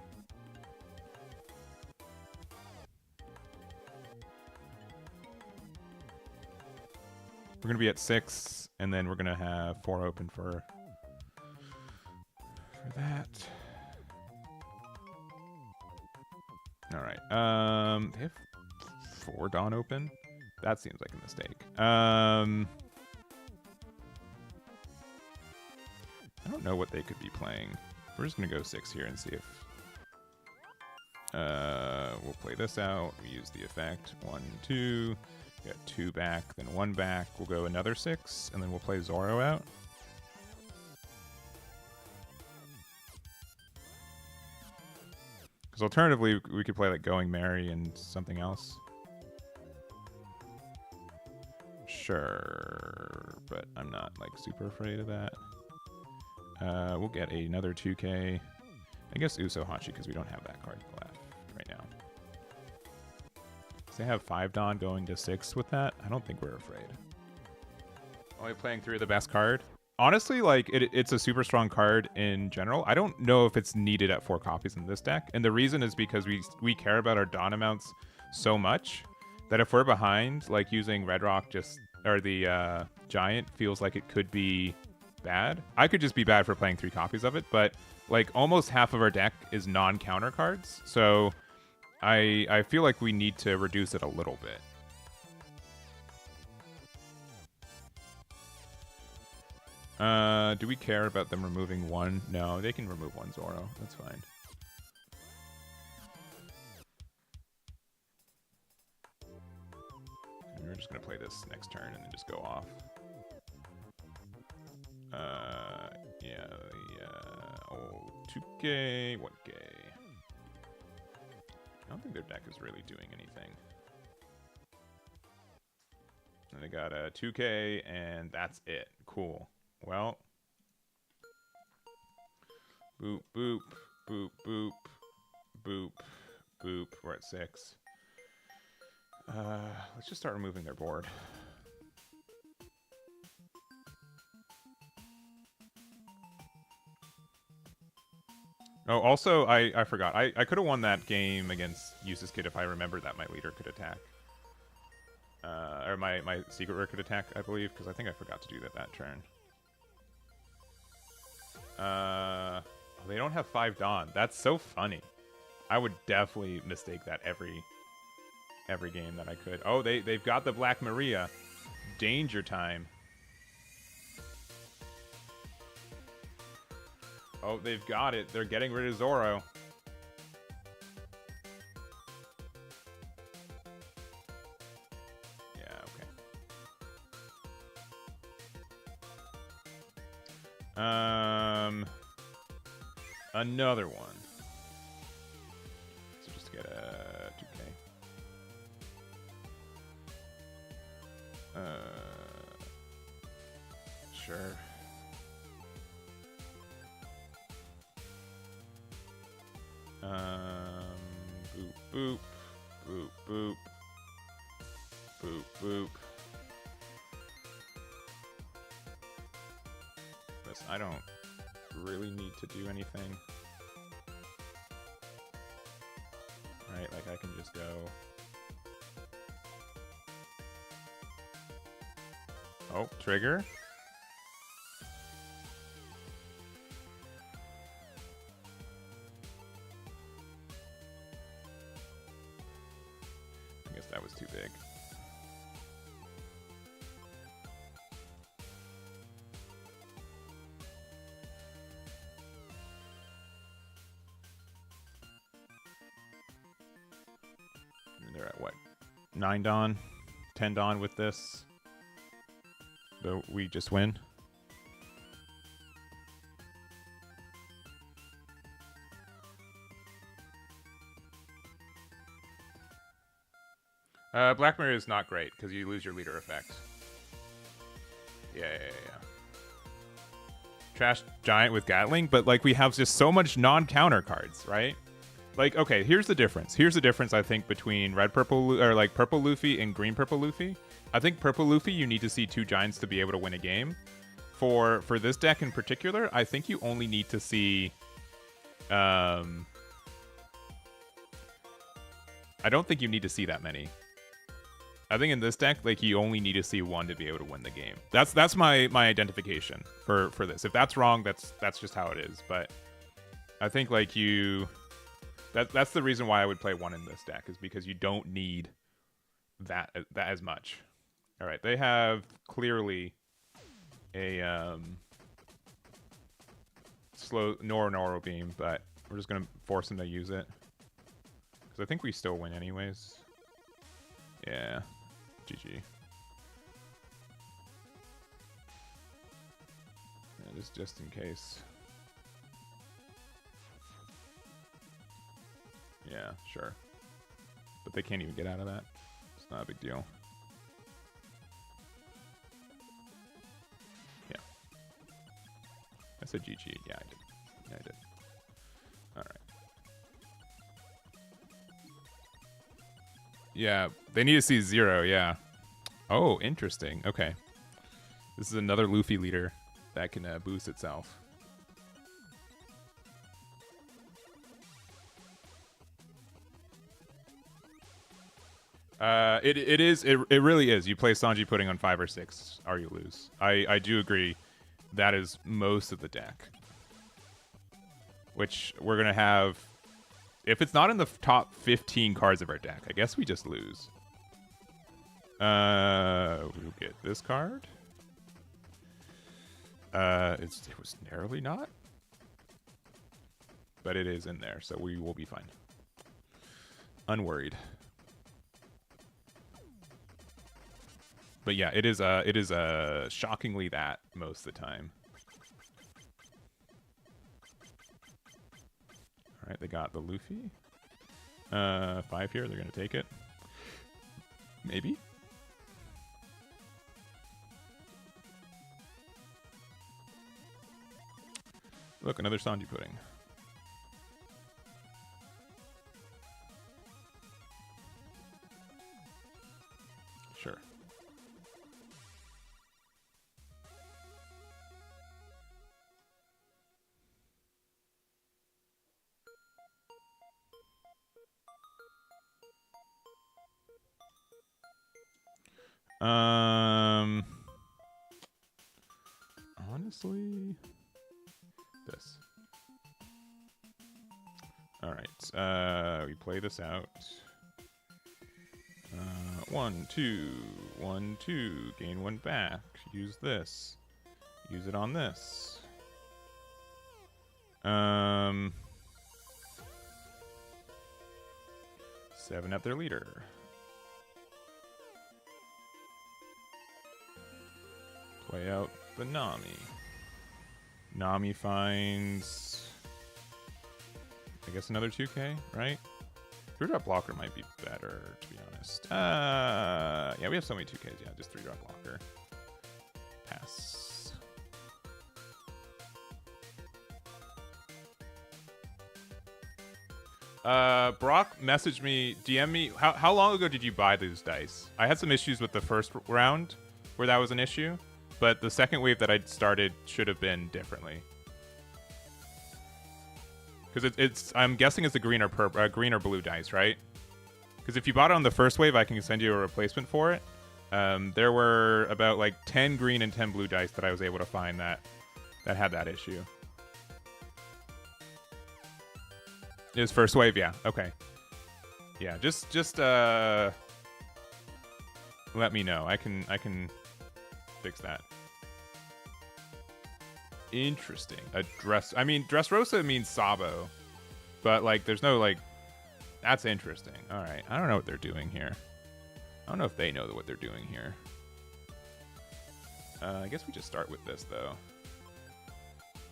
We're going to be at 6, and then we're going to have 4 open for that. All right. They have 4 Dawn open? That seems like a mistake. I don't know what they could be playing. We're just going to go 6 here and see if... we'll play this out. We use the effect. 1, 2... Got 2 back, then 1 back. We'll go another 6, and then we'll play Zoro out. Because alternatively, we could play like Going Merry and something else. Sure, but I'm not like super afraid of that. We'll get another 2K. I guess Uso Hachi because we don't have that card left right now. They have 5 Dawn going to 6 with that. I don't think we're afraid. Only playing through the best card. honestly, like it's a super strong card in general. I don't know if it's needed at 4 copies in this deck, and the reason is because we care about our Dawn amounts so much that if we're behind, like using Red Rock just or the Giant feels like it could be bad. I could just be bad for playing 3 copies of it, but like almost half of our deck is non-counter cards, so I feel like we need to reduce it a little bit. Do we care about them removing 1? No, they can remove 1 Zoro. That's fine. And we're just gonna play this next turn and then just go off. Yeah. Oh, 2K, 1K. I don't think their deck is really doing anything. And they got a 2K, and that's it. Cool. Well, boop, boop, boop, boop, boop, boop. We're at 6. Let's just start removing their board. Oh, also, I forgot. I could have won that game against Use's Kid if I remembered that my leader could attack. Or my secret rare could attack, I believe, because I think I forgot to do that turn. They don't have 5 Dawn. That's so funny. I would definitely mistake that every game that I could. Oh, they've got the Black Maria. Danger time. Oh, they've got it. They're getting rid of Zoro. Yeah, okay. Another one. So just get a 2K. Sure. Boop, boop, boop, boop, boop, boop. Listen, I don't really need to do anything. Right, like I can just go. Oh, trigger. I guess that was too big. And they're at what? 9 Dawn? 10 Dawn with this? So we just win? Black Mirror is not great because you lose your leader effect. Yeah. Trash Giant with Gatling, but like we have just so much non-counter cards, right? Like, okay, here's the difference. Here's the difference, I think, between red-purple, or like purple Luffy and green-purple Luffy. I think purple Luffy, you need to see 2 Giants to be able to win a game. For this deck in particular, I think you only need to see... I don't think you need to see that many. I think in this deck, like, you only need to see 1 to be able to win the game. That's my identification for this. If that's wrong, that's just how it is. But I think, like, that's the reason why I would play 1 in this deck, is because you don't need that as much. All right, they have clearly a slow Noro beam, but we're just gonna force them to use it because I think we still win anyways. Yeah, GG. Yeah, just in case. Yeah, sure. But they can't even get out of that. It's not a big deal. Yeah. I said GG. Yeah, I did. Yeah, I did. Alright. Yeah, they need to see 0, yeah. Oh, interesting. Okay. This is another Luffy leader. that can boost itself. It really is. You play Sanji Pudding on 5 or 6, or you lose. I do agree. That is most of the deck. Which we're gonna have. If it's not in the top 15 cards of our deck, I guess we just lose. We'll get this card. It was narrowly not, but it is in there, so we will be fine. Unworried. But yeah, it is shockingly that most of the time. All right, they got the Luffy. 5 here, they're gonna take it. Maybe. Look, another Sanji Pudding. Sure. Honestly, this. All right, we play this out. 1, 2, 1, 2. Gain 1 back. Use this. Use it on this. 7 at their leader. Play out the Nami. Nami finds, I guess, another 2K, right? 3-drop blocker might be better, to be honest. Yeah, we have so many 2Ks. Yeah, just 3-drop blocker. Pass. Brock messaged me, DM me. How long ago did you buy those dice? I had some issues with the first round where that was an issue. But the second wave that I started should have been differently. Because it's I'm guessing it's a green or blue dice, right? Because if you bought it on the first wave, I can send you a replacement for it. There were about like 10 green and 10 blue dice that I was able to find that had that issue. It was first wave, yeah. Okay. Yeah, just let me know. I can fix that. Interesting. A dress. I mean, Dressrosa means Sabo, but like, there's no like. That's interesting. All right. I don't know what they're doing here. I don't know if they know what they're doing here. I guess we just start with this though.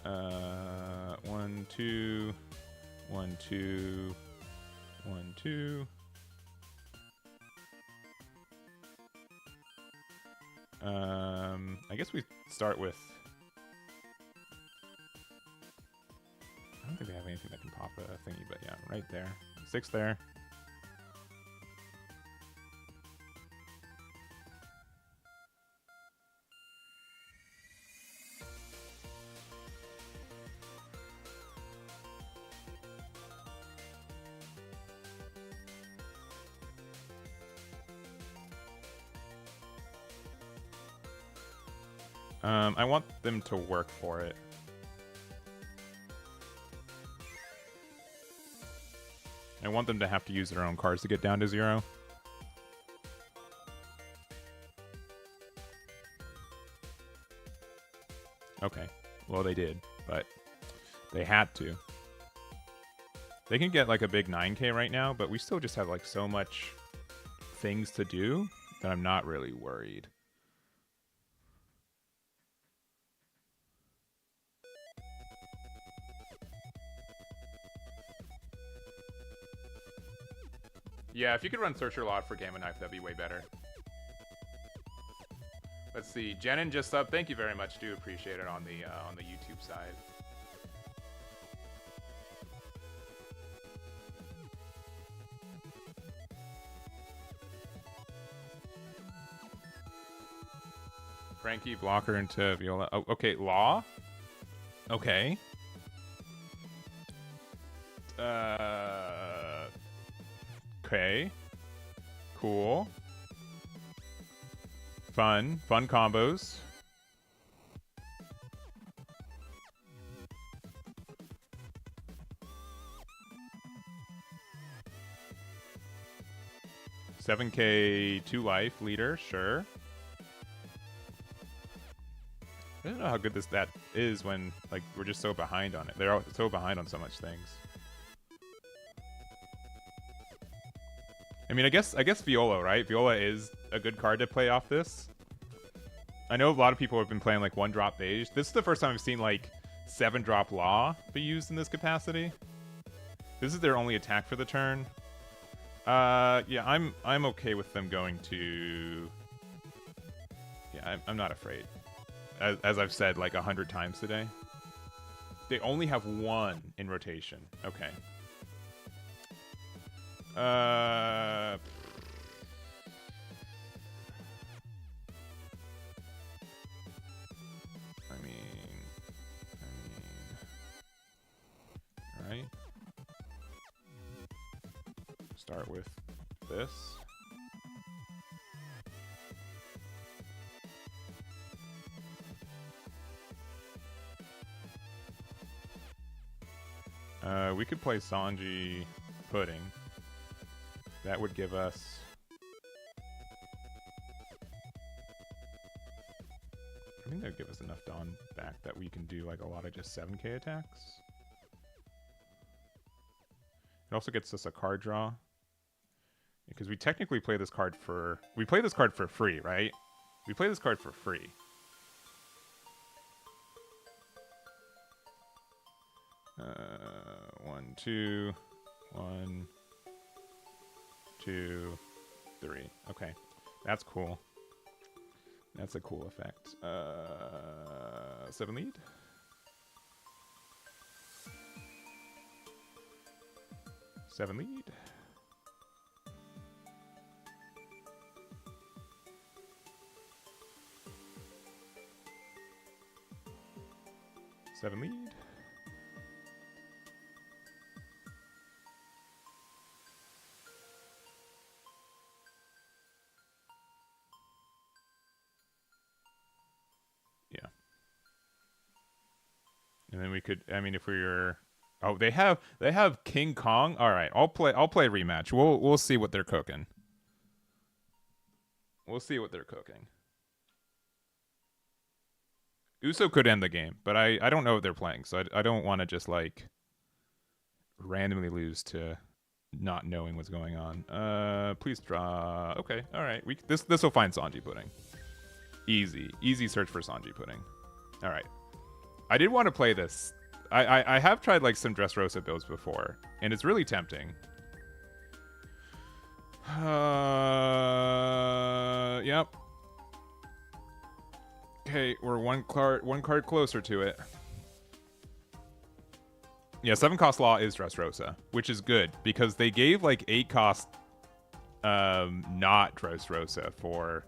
1, 2, 1, 2, 1, 2. I guess we start with. I don't think we have anything that can pop a thingy, but yeah, right there. 6 there. I want them to work for it. I want them to have to use their own cards to get down to 0. Okay. Well, they did, but they had to. They can get like a big 9K right now, but we still just have like so much things to do that I'm not really worried. Yeah, if you could run Searcher Lot for Gamma Knife, that'd be way better. Let's see. Jenin just subbed. Thank you very much. Do appreciate it on the YouTube side. Cranky blocker into Viola. Oh, okay, Law. Okay. Okay. Cool. Fun combos. $7K 2 life leader, sure. I don't know how good that is when like we're just so behind on it. They're all so behind on so much things. I mean, I guess Viola, right? Viola is a good card to play off this. I know a lot of people have been playing like 1-drop beige. This is the first time I've seen like 7-drop Law be used in this capacity. This is their only attack for the turn. Yeah, I'm okay with them going to. Yeah, I'm not afraid. As I've said like 100 times today. They only have 1 in rotation. Okay. I mean, all right. Start with this. We could play Sanji Pudding. That would give us... I think that would give us enough Dawn back that we can do like a lot of just 7K attacks. It also gets us a card draw. Because we technically play this card for... We play this card for free, right? We play this card for free. One, two, 1, 2, 3. Okay, that's cool. That's a cool effect. 7 lead. Seven lead. Seven lead. Yeah. And then we could, I mean, if we were, oh, they have King Kong. All right, I'll play rematch. We'll see what they're cooking. We'll see what they're cooking. Uso could end the game, but I don't know what they're playing, so I don't want to just like randomly lose to not knowing what's going on. Please draw. Okay, all right. This will find Sanji Pudding. Easy search for Sanji Pudding. All right. I did want to play this. I have tried like some Dressrosa builds before, and it's really tempting. Yep. Okay, we're one card closer to it. Yeah, 7-cost Law is Dressrosa, which is good because they gave like 8-cost not Dressrosa for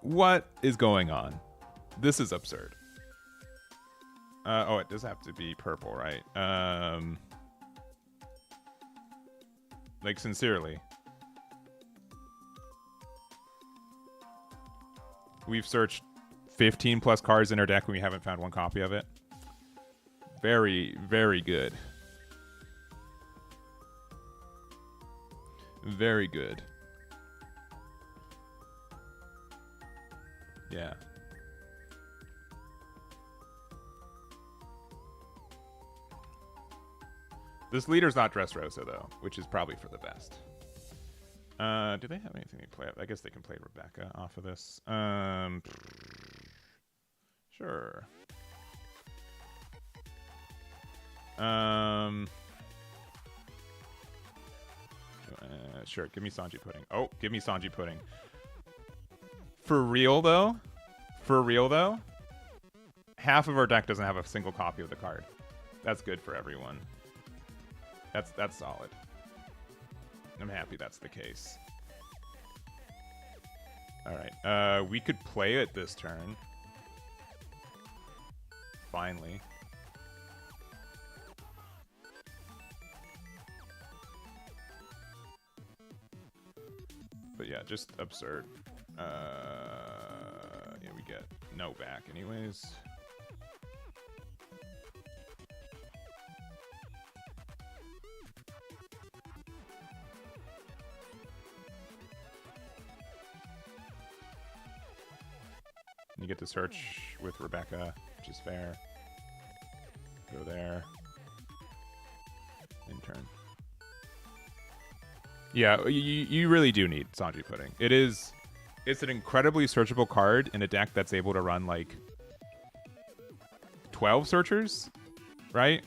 what is going on? This is absurd. Oh, it does have to be purple, right? Like, sincerely. We've searched 15 plus cards in our deck and we haven't found one copy of it. Very, very good. Very good. Yeah. This leader's not Dressrosa, though, which is probably for the best. Do they have anything to play? I guess they can play Rebecca off of this. Sure. Sure, give me Sanji Pudding. Oh, give me Sanji Pudding. For real, though? Half of our deck doesn't have a single copy of the card. That's good for everyone. That's solid. I'm happy that's the case. Alright, we could play it this turn. Finally. But yeah, just absurd. Yeah, we get no back anyways. You get to search with Rebecca, which is fair. Go there. In turn. Yeah, you really do need Sanji Pudding. It's an incredibly searchable card in a deck that's able to run like 12 searchers, right?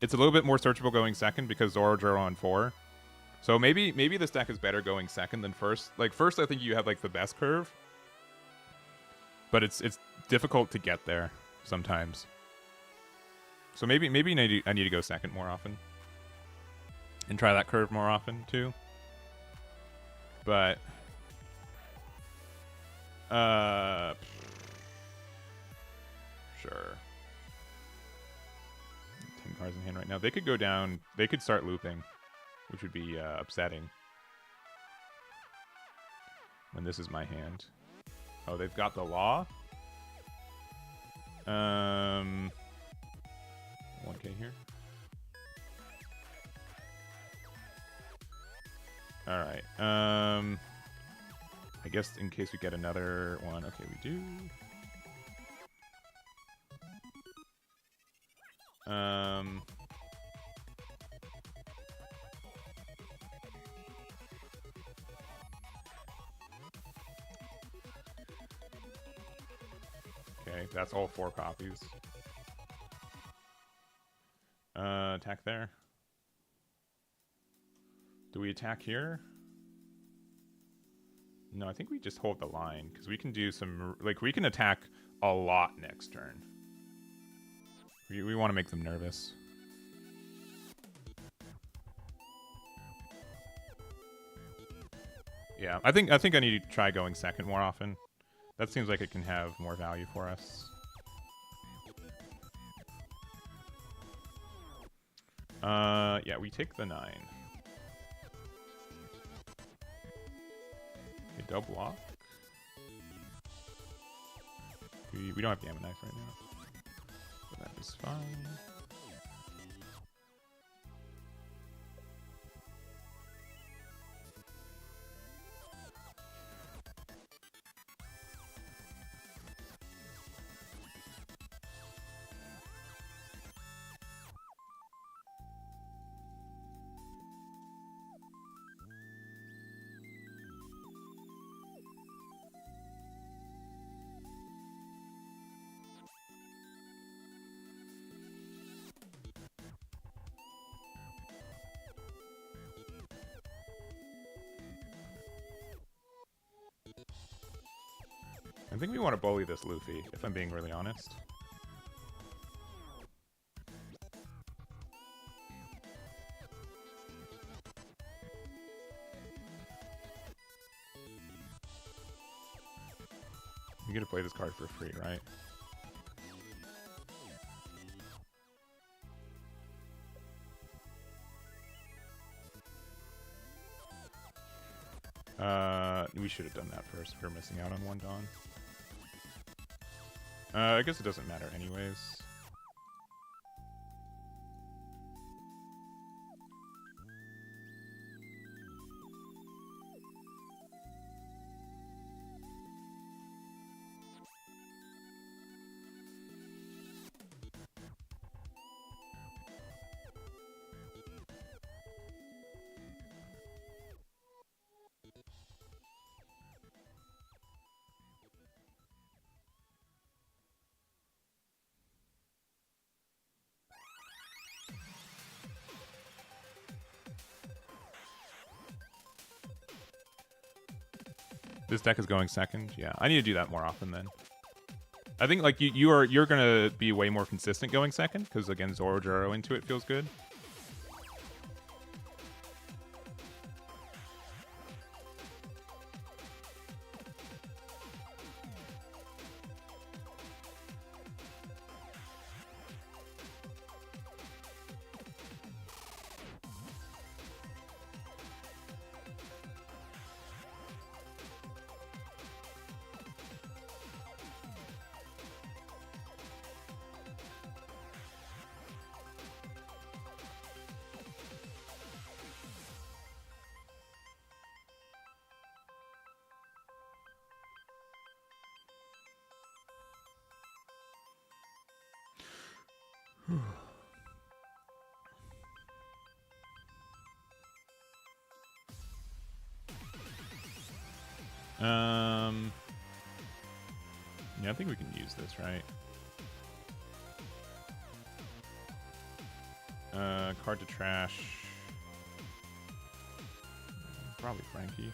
It's a little bit more searchable going second because Zoro on 4. So maybe this deck is better going second than first. Like first, I think you have like the best curve, but it's difficult to get there sometimes. So maybe I need to go second more often. And try that curve more often, too. But... sure. 10 cards in hand right now. They could go down... They could start looping, which would be upsetting. When this is my hand. Oh, they've got the law? 1k here. Alright, I guess in case we get another one. Okay, we do. Okay, that's all 4 copies. Attack there. Do we attack here? No, I think we just hold the line, because we can do some... Like, we can attack a lot next turn. We want to make them nervous. Yeah, I think I need to try going second more often. That seems like it can have more value for us. Yeah, we take the 9. Double block. We don't have Gamma Knife right now. So that is fine. I think we want to bully this Luffy, if I'm being really honest. You get to play this card for free, right? We should have done that first. We're missing out on 1 Dawn. I guess it doesn't matter anyways. This deck is going second. Yeah, I need to do that more often then. I think like you're gonna be way more consistent going second because again Zoro into it feels good. Yeah, I think we can use this, right? Card to trash. Probably Frankie.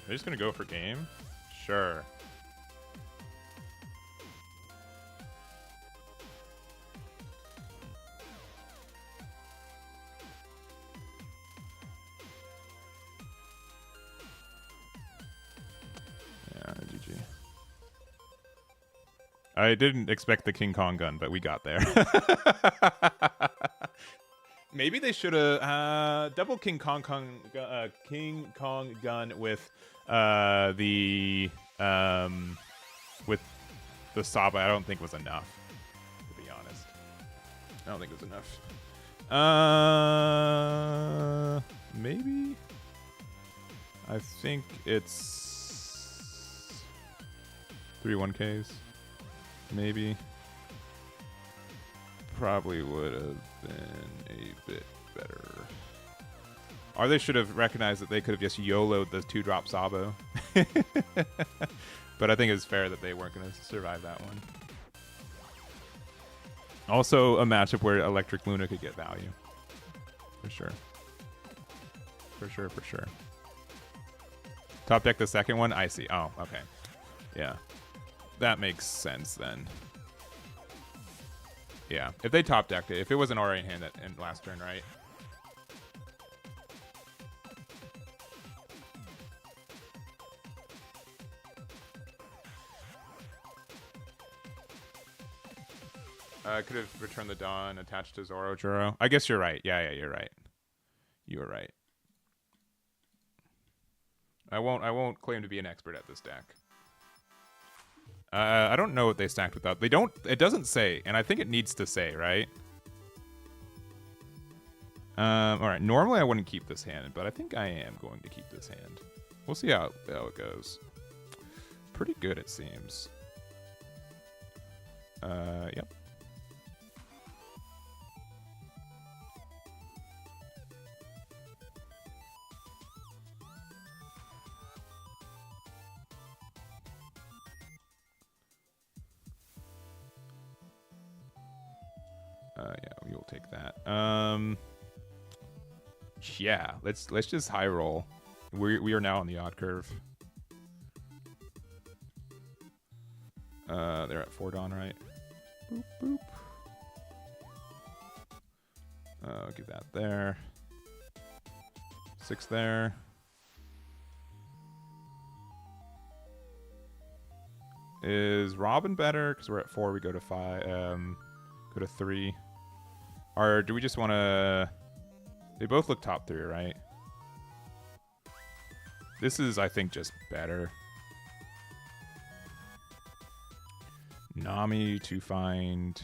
They're just gonna go for game? Sure. Yeah, GG. I didn't expect the King Kong gun, but we got there. Maybe they should have double King Kong gun with the Saba. I don't think was enough, to be honest. I don't think it was enough. Maybe. I think it's 3 1Ks. Maybe. Probably would have been a bit better. Or they should have recognized that they could have just YOLO'd the 2-drop Sabo. But I think it's fair that they weren't going to survive that one. Also a matchup where Electric Luna could get value. For sure. For sure, for sure. Top deck the second one? I see. Oh, okay. Yeah. That makes sense then. Yeah, if they top decked it, if it was an already in hand in last turn, right? Could have returned the Dawn attached to Zoro Juro. I guess you're right. Yeah, you're right. You were right. I won't claim to be an expert at this deck. I don't know what they stacked without. They don't. It doesn't say, and I think it needs to say, right? All right. Normally, I wouldn't keep this hand, but I think I am going to keep this hand. We'll see how it goes. Pretty good, it seems. Yep. Yeah, we will take that. Yeah, let's just high roll. We are now on the odd curve. They're at 4 Dawn, right? Boop boop. I'll give that there. 6 there. Is Robin better? Because we're at 4, we go to 5. Go to 3. Or do we just want to... They both look top 3, right? This is, I think, just better. Nami to find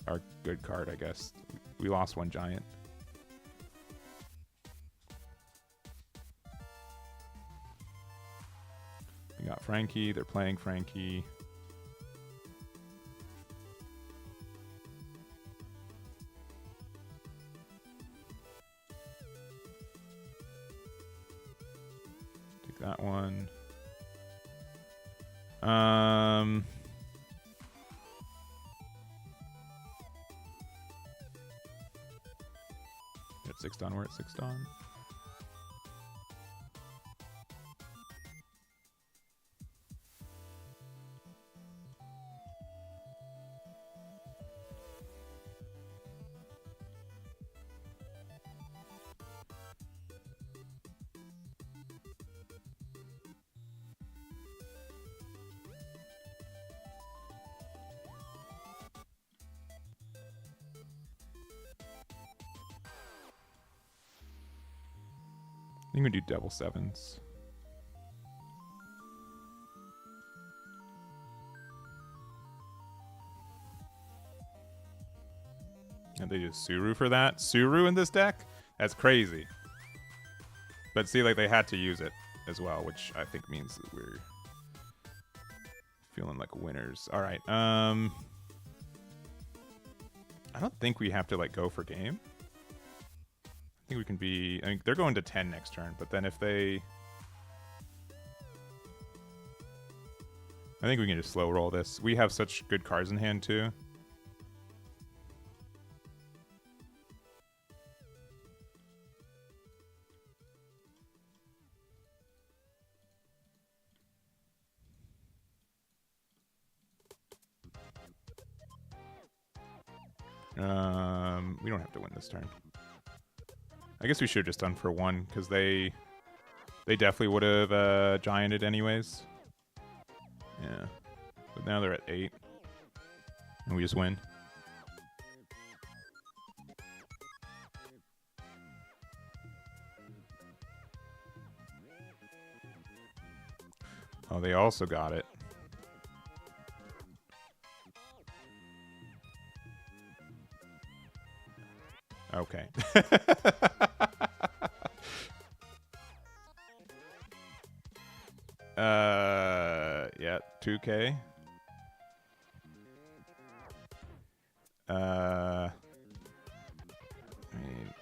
our good card, I guess. We lost 1 giant. We got Frankie. They're playing Frankie. Take that one. At 6 Dawn, we're at 6 Dawn. I think we do double 7s. And they just Suru for that. Suru in this deck? That's crazy. But see, like, they had to use it as well, which I think means that we're feeling like winners. All right. I don't think we have to, like, go for game. I think we can be... I mean, they're going to 10 next turn, but then if they... I think we can just slow roll this. We have such good cards in hand, too. We don't have to win this turn. I guess we should have just done for 1, because they definitely would have gianted anyways. Yeah. But now they're at 8. And we just win. Oh, they also got it. Okay. Yeah, 2K. I mean,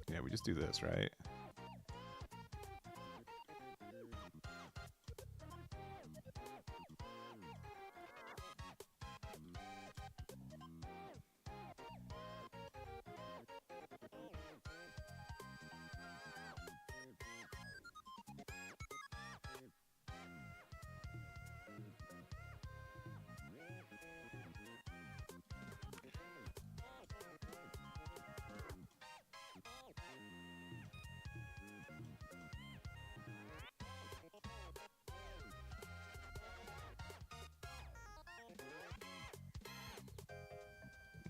yeah, we just do this, right?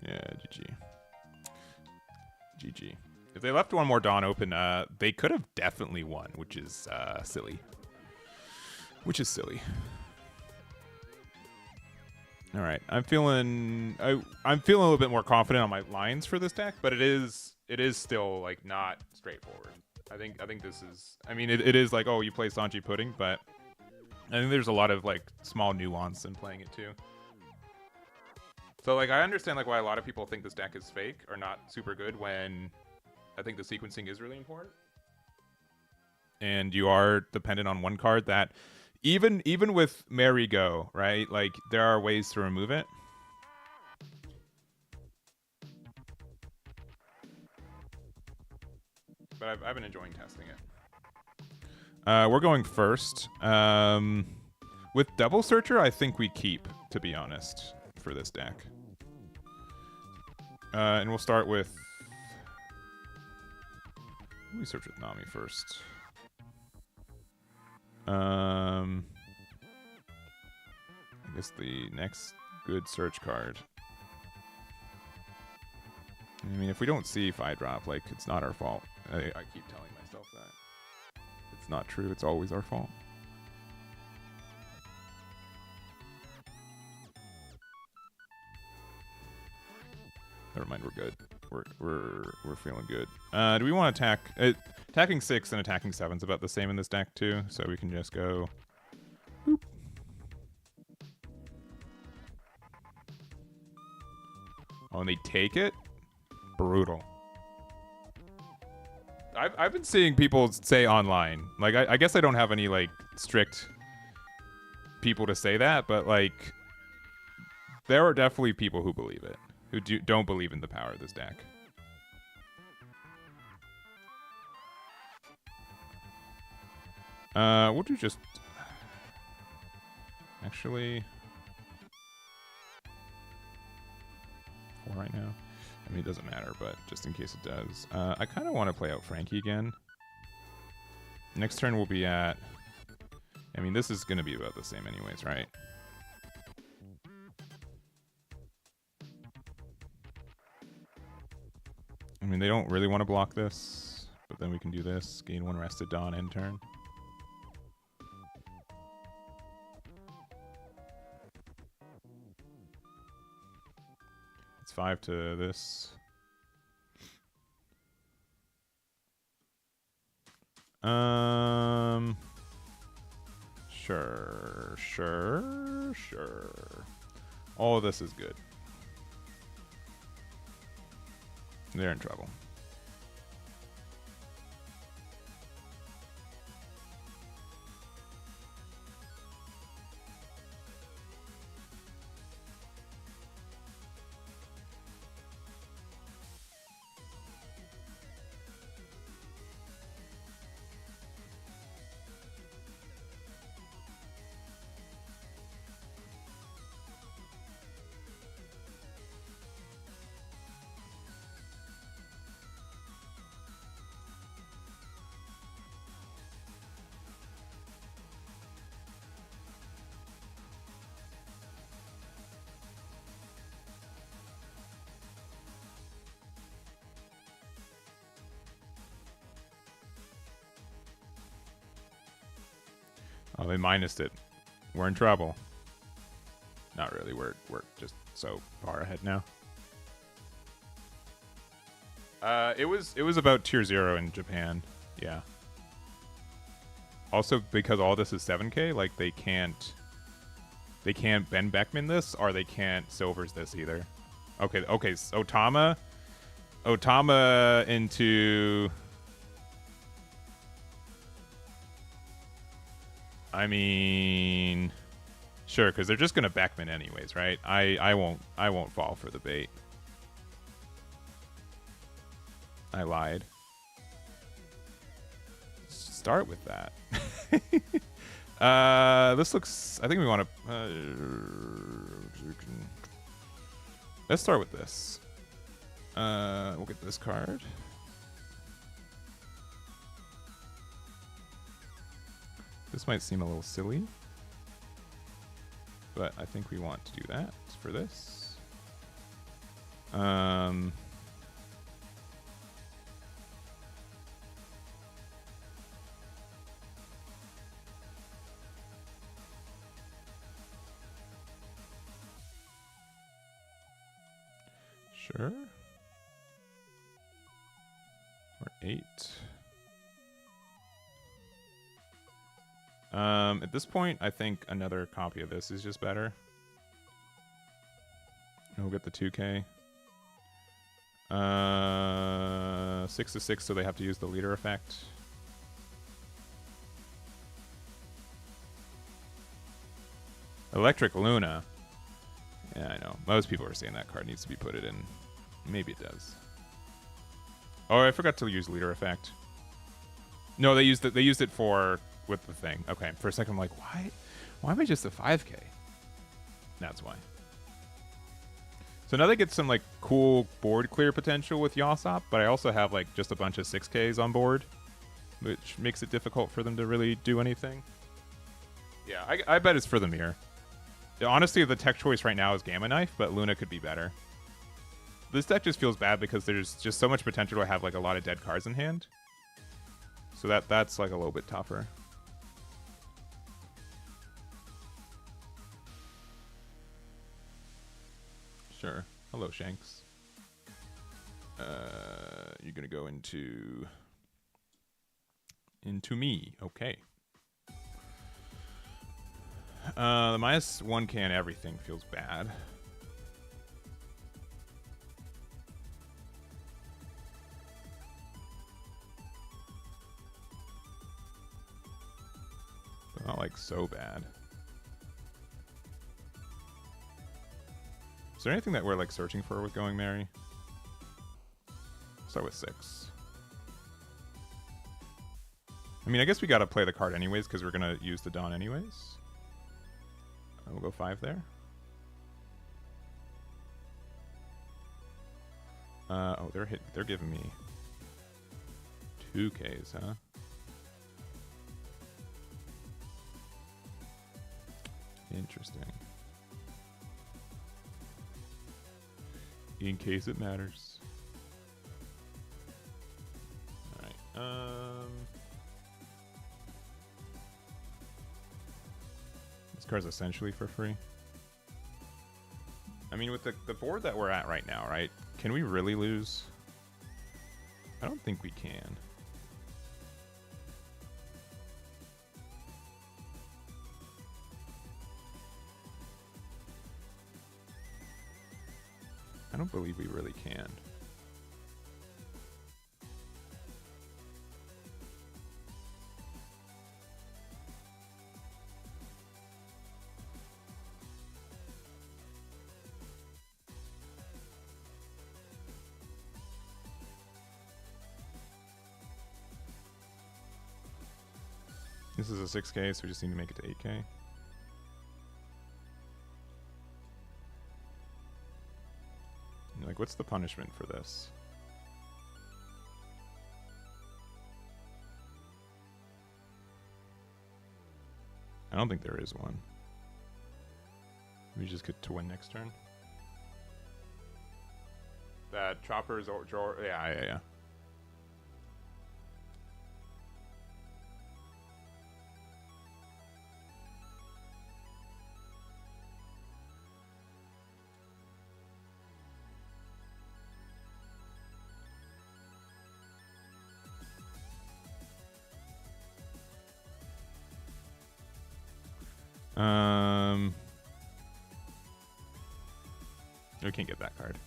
Yeah, GG. GG. If they left one more Dawn open, they could have definitely won, which is silly. Which is silly. All right, I'm feeling I'm feeling a little bit more confident on my lines for this deck, but it is still like not straightforward. I think this is. I mean, it is like, oh, you play Sanji Pudding, but I think there's a lot of like small nuance in playing it too. So, like, I understand, like, why a lot of people think this deck is fake or not super good when I think the sequencing is really important. And you are dependent on one card that, even with Merry Go, right? Like, there are ways to remove it. But I've been enjoying testing it. We're going first. With Double Searcher, I think we keep, to be honest, for this deck. And we'll start with... Let me search with Nami first. I guess the next good search card. I mean, if we don't see 5-drop, like, it's not our fault. I keep telling myself that. It's not true. It's always our fault. Never mind, we're good. We're feeling good. Do we want to attack? Attacking 6 and attacking 7 is about the same in this deck too, so we can just go. Boop. Oh, and they take it? Brutal. I've been seeing people say online, like I guess I don't have any like strict people to say that, but like there are definitely people who believe it, who don't believe in the power of this deck. We'll do just actually 4 right now. I mean, it doesn't matter, but just in case it does. I kind of want to play out Frankie again. Next turn we'll be at... I mean, this is going to be about the same anyways, right? I mean, they don't really want to block this, But then we can do this. Gain 1 rested Dawn end turn. It's 5 to this. Sure. All of this is good. They're in trouble. Oh, they minused it. We're in trouble. Not really. We're just so far ahead now. It was about tier 0 in Japan. Yeah. Also, because all this is 7K, like they can't Ben Beckman this, or they can't Silvers this either. Okay. So Otama into. I mean, sure, because they're just gonna Beckman anyways, right? I won't fall for the bait. I lied. Start with that. This looks. I think we want to. Let's start with this. We'll get this card. This might seem a little silly, but I think we want to do that for this. Sure. Or 8. At this point, I think another copy of this is just better. And we'll get the 2K. 6 to 6, so they have to use the leader effect. Electric Luna. Yeah, I know. Most people are saying that card needs to be put in. Maybe it does. Oh, I forgot to use leader effect. No, they used it. They used it for with the thing. Okay, for a second I'm like, why am I just a 5K? That's why. So now they get some like cool board clear potential with Yasop, but I also have like just a bunch of 6Ks on board, which makes it difficult for them to really do anything. Yeah, I bet it's for the mirror. Honestly, the tech choice right now is Gamma Knife, but Luna could be better. This deck just feels bad because there's just so much potential to have like a lot of dead cards in hand. So that's like a little bit tougher. Sure. Hello, Shanks. You're gonna go into me. Okay. The minus 1K and everything feels bad. But not like so bad. Is there anything that we're like searching for with Going Merry? Start with 6. I mean, I guess we gotta play the card anyways because we're gonna use the Dawn anyways. We'll go 5 there. Oh, they're giving me 2Ks, huh? Interesting. In case it matters. Alright. This card's essentially for free. I mean, with the board that we're at right now, right? Can we really lose? I don't think we can. I don't believe we really can. This is a 6K, so we just need to make it to 8K. Like, what's the punishment for this? I don't think there is one. We just get to win next turn. That choppers or yeah. We can't get that card.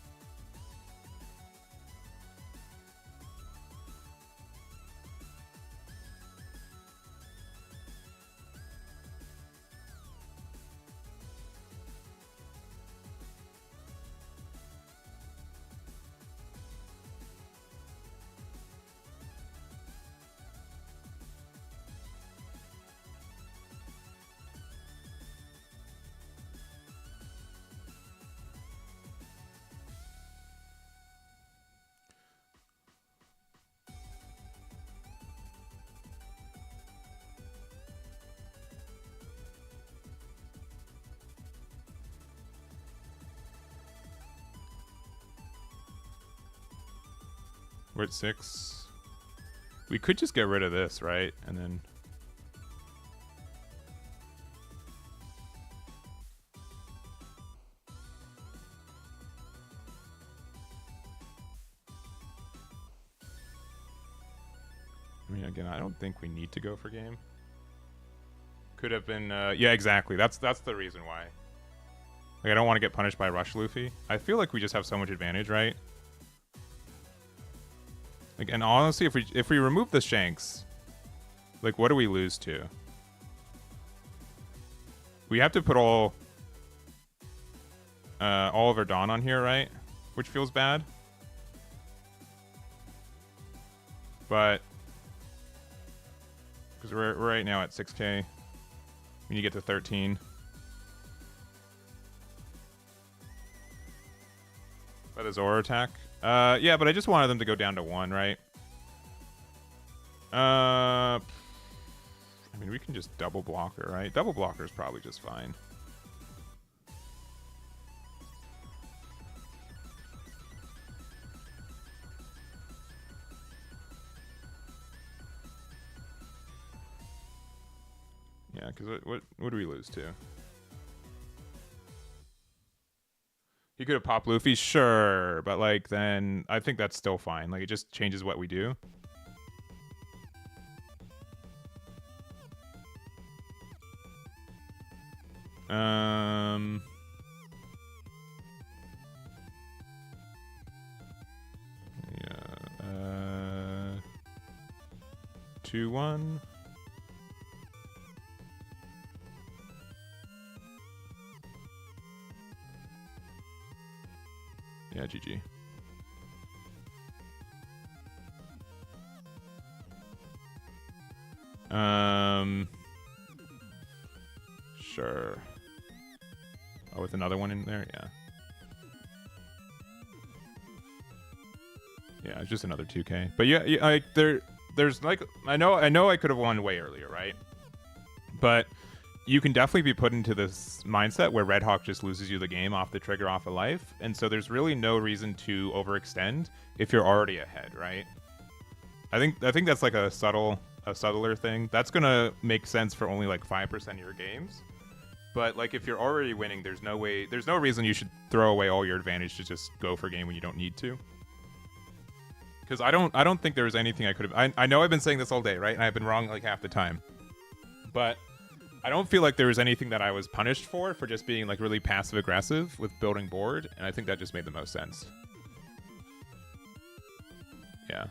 We're at 6. We could just get rid of this, right? And then... I mean, again, I don't think we need to go for game. Could have been... yeah, exactly. That's the reason why. Like, I don't want to get punished by Rush Luffy. I feel like we just have so much advantage, right? Like, and honestly, if we remove the Shanks, like, what do we lose to? We have to put all of our Dawn on here, right? Which feels bad. But because we're right now at 6K, we need to get to 13. By the Zoro attack. Yeah, but I just wanted them to go down to 1, right? I mean, we can just double blocker, right? Double blocker is probably just fine. Yeah, because what do we lose to? He could have popped Luffy, sure, but like then I think that's still fine. Like it just changes what we do. Yeah. 2-1. Yeah, GG. Sure. Oh, with another one in there, yeah. Yeah, it's just another 2K. But yeah, like there's like I know I could have won way earlier, right? But you can definitely be put into this mindset where Red Hawk just loses you the game off the trigger, off a life. And so there's really no reason to overextend if you're already ahead, right? I think that's like a subtler thing. That's gonna make sense for only like 5% of your games. But like if you're already winning, there's no reason you should throw away all your advantage to just go for game when you don't need to. Because I don't think there was anything I could have. I know I've been saying this all day, right? And I've been wrong like half the time. But I don't feel like there was anything that I was punished for just being like really passive aggressive with building board, and I think that just made the most sense. Yeah.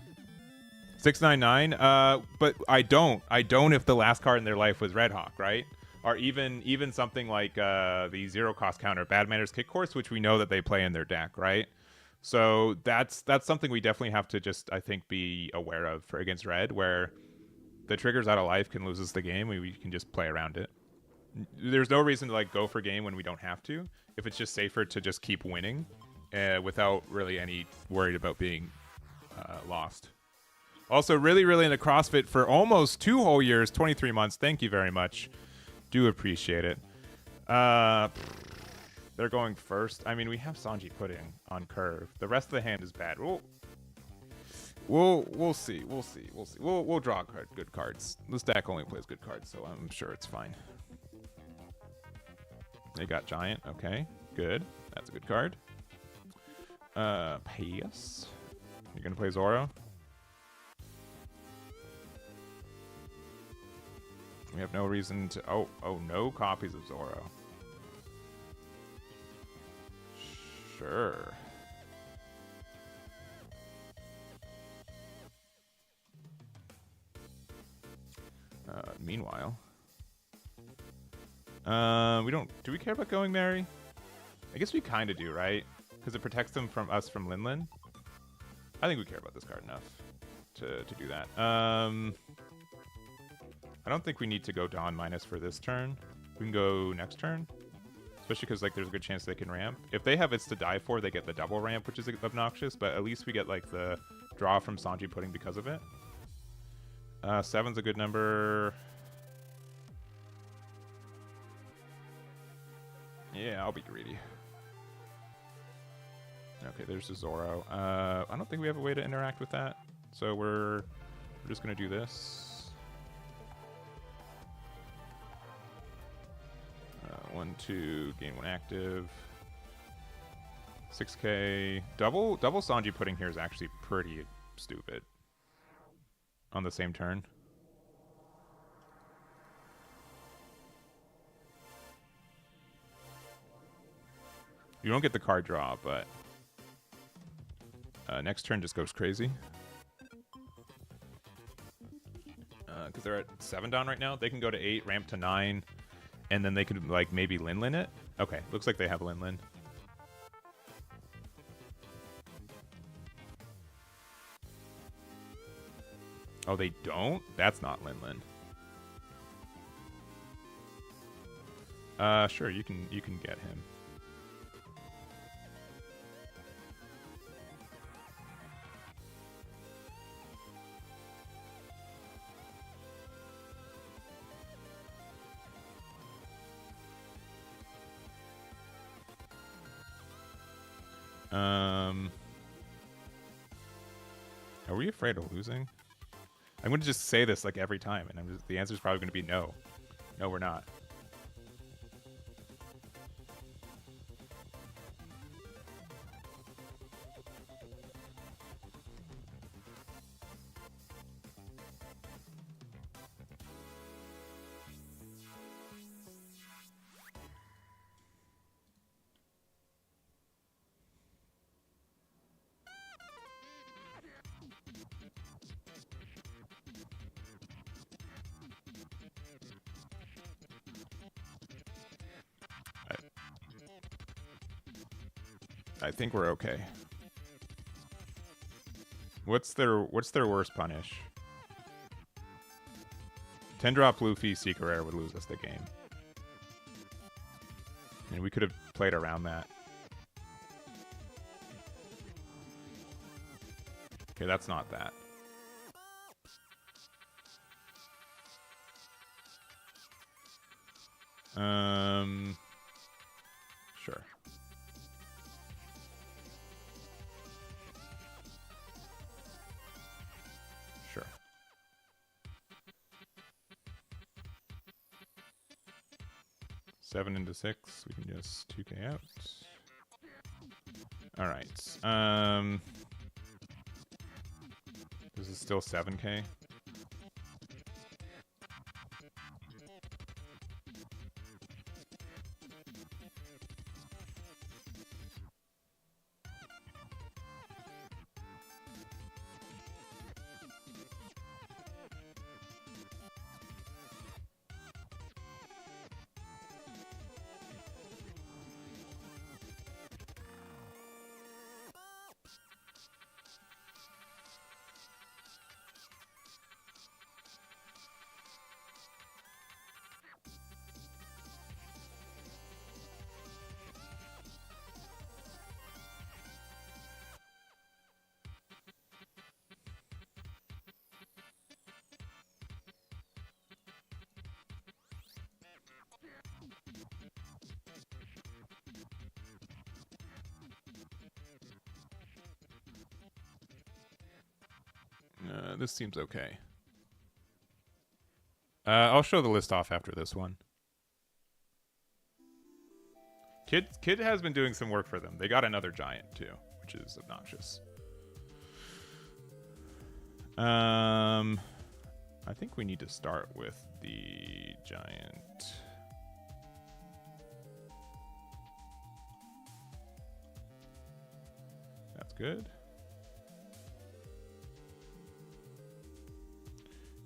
699. But I don't if the last card in their life was Red Hawk, right? Or even something like the zero cost counter, Bad Manners Kick Course, which we know that they play in their deck, right? So that's something we definitely have to just, I think, be aware of for against Red, where the triggers out of life can lose us the game. We can just play around it. There's no reason to like go for game when we don't have to. If it's just safer to just keep winning without really any worried about being lost. Also, really into CrossFit for almost 2 whole years, 23 months. Thank you very much. Do appreciate it. They're going first. I mean, we have Sanji Pudding on curve. The rest of the hand is bad. We'll see. We'll draw good cards. This deck only plays good cards, so I'm sure it's fine. They got Giant. Okay, good. That's a good card. Pass. You're gonna play Zoro? We have no reason to... Oh, no copies of Zoro. Sure. Meanwhile... we don't... Do we care about going Mary? I guess we kind of do, right? Because it protects them from us from Linlin. I think we care about this card enough to do that. I don't think we need to go Dawn minus for this turn. We can go next turn. Especially because like there's a good chance they can ramp. If they have It's to Die For, they get the double ramp, which is obnoxious, but at least we get like the draw from Sanji Pudding because of it. 7's a good number. Yeah, I'll be greedy. Okay, there's the Zoro. I don't think we have a way to interact with that. So we're just going to do this. 1, 2, gain 1 active. 6k. Double Sanji Pudding here is actually pretty stupid. On the same turn. You don't get the card draw, but next turn just goes crazy. Because they're at 7 down right now. They can go to 8, ramp to 9, and then they could like maybe Linlin it. Okay, looks like they have Linlin. Oh, they don't? That's not Linlin. Sure, you can get him. Are we afraid of losing? I'm going to just say this like every time, and the answer is probably going to be no. No, we're not. I think we're okay. What's their worst punish? 10-drop Luffy Secret Rare would lose us the game. And we could have played around that. Okay, that's not that. Sure. Sure. 7 into 6. We can just 2k out. All right. This is still 7k. This seems okay. I'll show the list off after this one. Kid has been doing some work for them. They got another giant too, which is obnoxious. I think we need to start with the giant. That's good.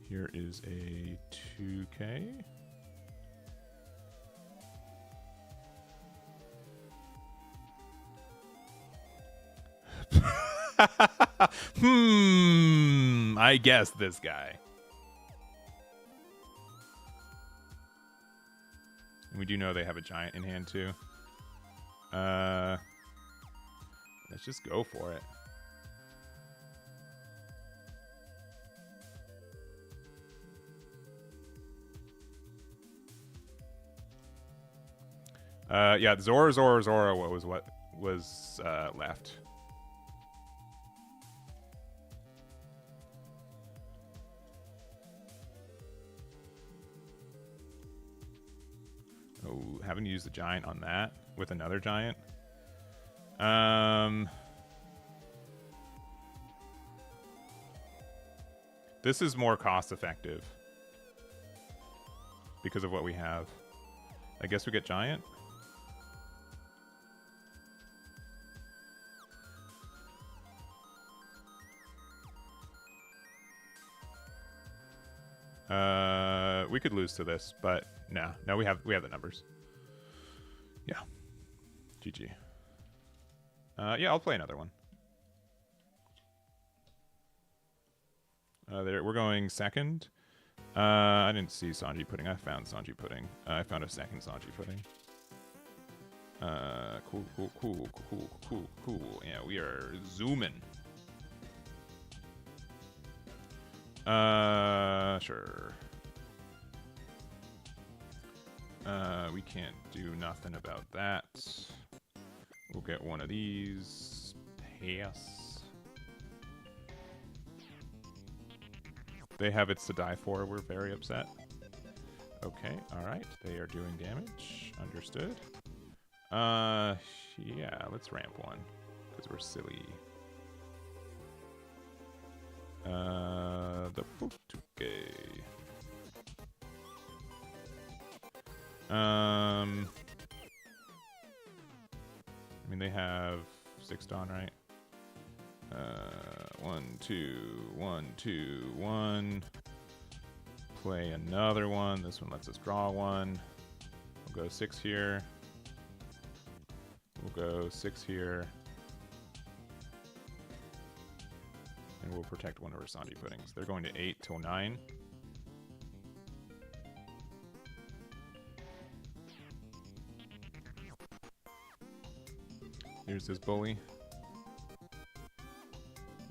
Here is a 2K. I guess this guy. And we do know they have a giant in hand too. Let's just go for it. Yeah, Zora was what was left. Oh, haven't used the giant on that with another giant. This is more cost effective because of what we have. I guess we get giant. We could lose to this, but no, we have the numbers. Yeah, GG. Yeah, I'll play another one. There, we're going second. I didn't see Sanji Pudding. I found Sanji Pudding. I found a second Sanji Pudding. Cool. Yeah, we are zooming. Sure. We can't do nothing about that. We'll get one of these. Pass. They have It's to Die For. We're very upset. Okay, alright. They are doing damage. Understood. Yeah, let's ramp one. Because we're silly. The Putuke. I mean, they have 6 Dawn, right? 1, 2, 1, 2, 1. Play another one. This one lets us draw one. We'll go 6 here. We'll go 6 here. And we'll protect one of our Sanji Puddings. They're going to 8 till 9. Here's this bully.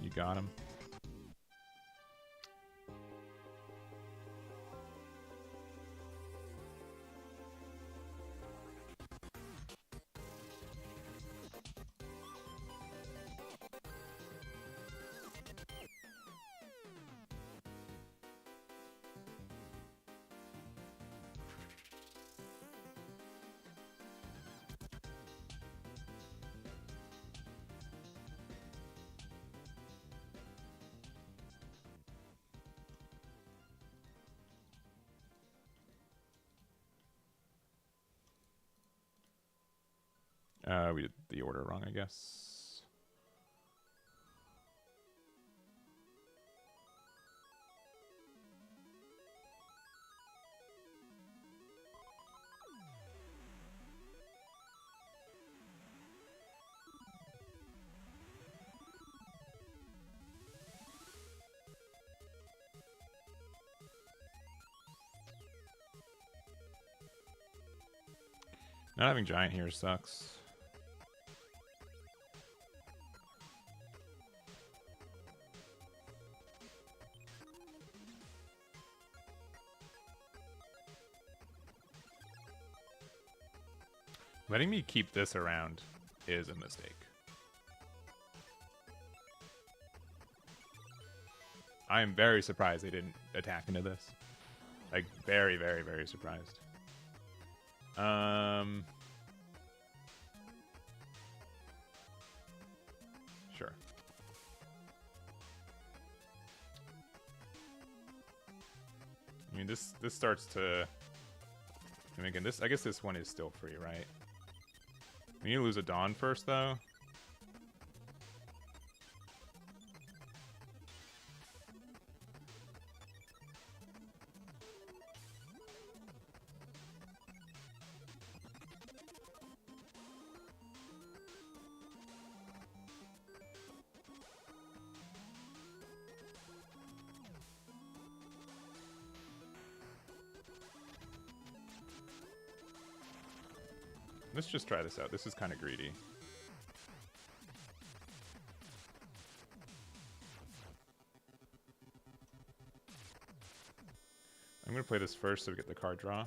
You got him. We did the order wrong, I guess. Not having giant here sucks. Letting me keep this around is a mistake. I am very surprised they didn't attack into this. Like, very, very, very surprised. Sure. I mean, this starts to... I mean, again, I guess this one is still free, right? We need to lose a Dawn first, though. Let's just try this out. This is kind of greedy. I'm going to play this first so we get the card draw.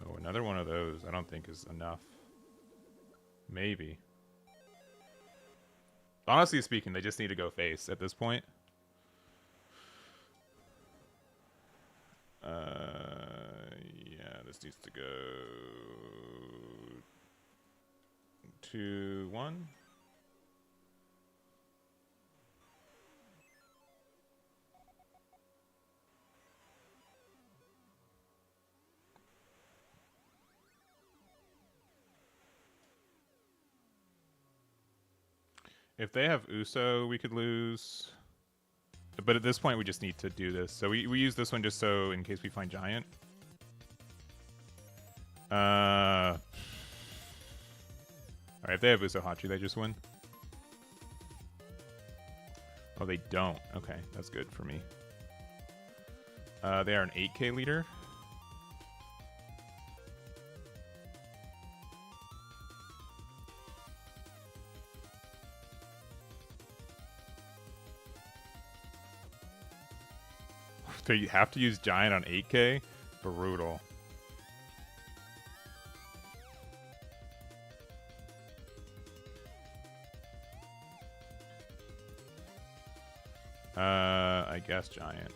Oh, another one of those I don't think is enough. Maybe. Honestly speaking, they just need to go face at this point. Yeah, this needs to go 2-1. If they have Uso, we could lose. But at this point, we just need to do this. So we use this one just so in case we find Giant. Alright, if they have Uso Hachi, they just win. Oh, they don't. Okay, that's good for me. They are an 8K leader. So you have to use Giant on 8K? Brutal. I guess Giant.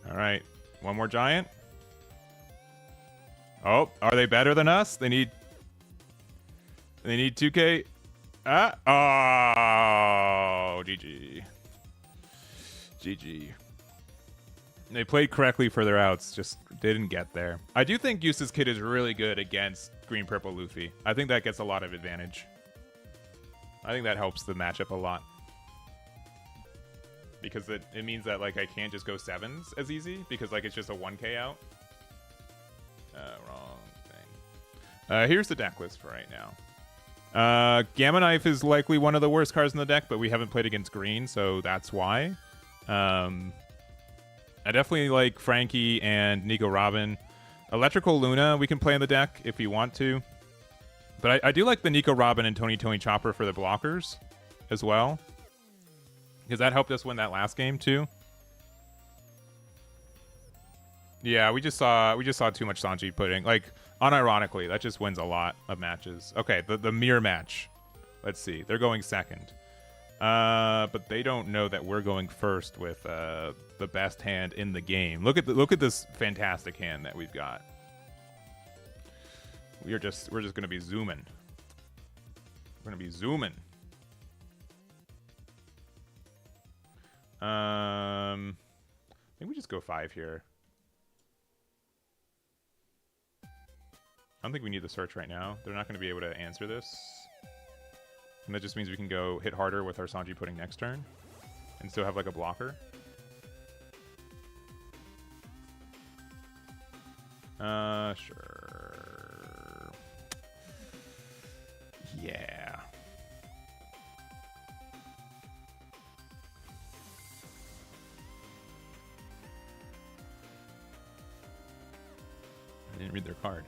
All right, one more Giant. Oh, are they better than us? They need 2K. Ah, oh, GG. GG. They played correctly for their outs, just didn't get there. I do think Eustace Kid is really good against green-purple Luffy. I think that gets a lot of advantage. I think that helps the matchup a lot. Because it means that, like, I can't just go 7s as easy, because, like, it's just a 1k out. Wrong thing. Here's the deck list for right now. Gamma Knife is likely one of the worst cards in the deck, but we haven't played against green, so that's why. I definitely like Frankie and Nico Robin. Electrical Luna we can play in the deck if you want to. But I do like the Nico Robin and Tony Chopper for the blockers as well. Because that helped us win that last game too. Yeah, we just saw too much Sanji pudding. Like, unironically, that just wins a lot of matches. Okay, the mirror match. Let's see. They're going second. But they don't know that we're going first with the best hand in the game. Look at this fantastic hand that we've got. We're just gonna be zooming. We're gonna be zooming. I think we just go 5 here. I don't think we need the search right now. They're not going to be able to answer this. And that just means we can go hit harder with our Sanji pudding next turn. And still have like a blocker. Sure. Yeah. I didn't read their card.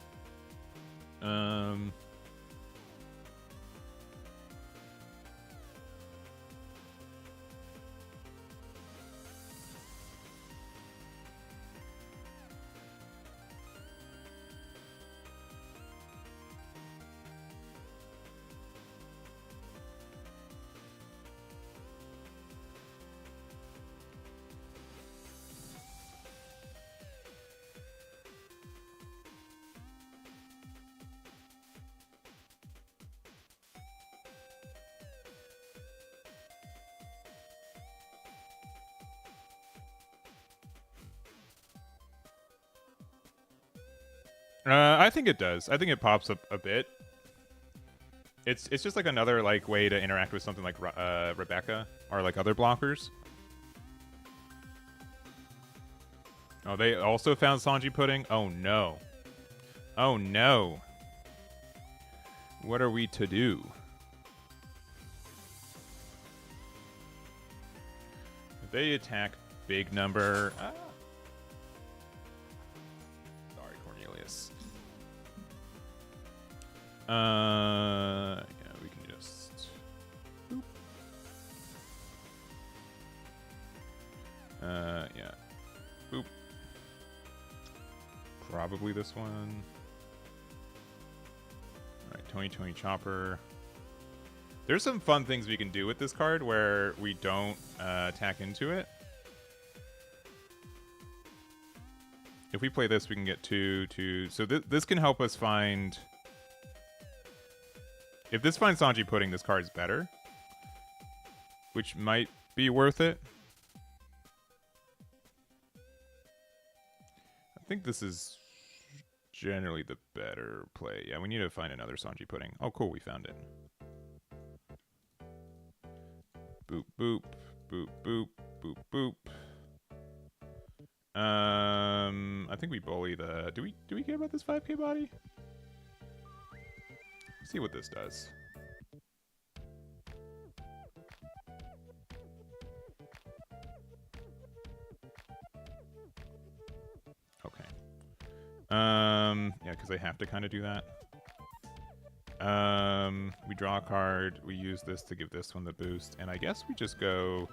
I think it does. I think it pops up a bit. It's just like another like way to interact with something like Rebecca or like other blockers. Oh, they also found Sanji pudding? Oh no. Oh no. What are we to do? If they attack big number... Sorry, Cornelius. Yeah, we can just... Boop. Yeah. Boop. Probably this one. Alright, Tony Chopper. There's some fun things we can do with this card where we don't attack into it. If we play this, we can get 2. So this can help us find... If this finds Sanji pudding, this card is better. Which might be worth it. I think this is generally the better play. Yeah, we need to find another Sanji pudding. Oh, cool, we found it. Boop, boop, boop, boop, boop, boop. I think we bully the... Do we care about this 5k body? Let's see what this does. Okay. Yeah, because they have to kind of do that. We draw a card. We use this to give this one the boost. And I guess we just go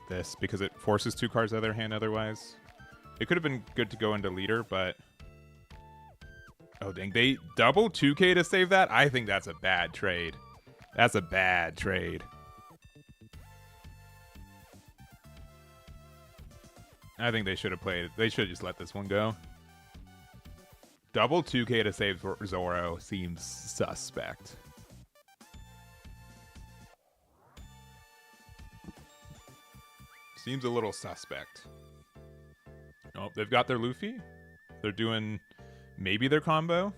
this because it forces 2 cards out of their hand otherwise. It could have been good to go into leader, but... Oh, dang. They double 2k to save that? I think that's a bad trade. That's a bad trade. I think they should have played... They should have just let this one go. Double 2k to save Zoro seems suspect. Seems a little suspect. Oh, they've got their Luffy. They're doing maybe their combo,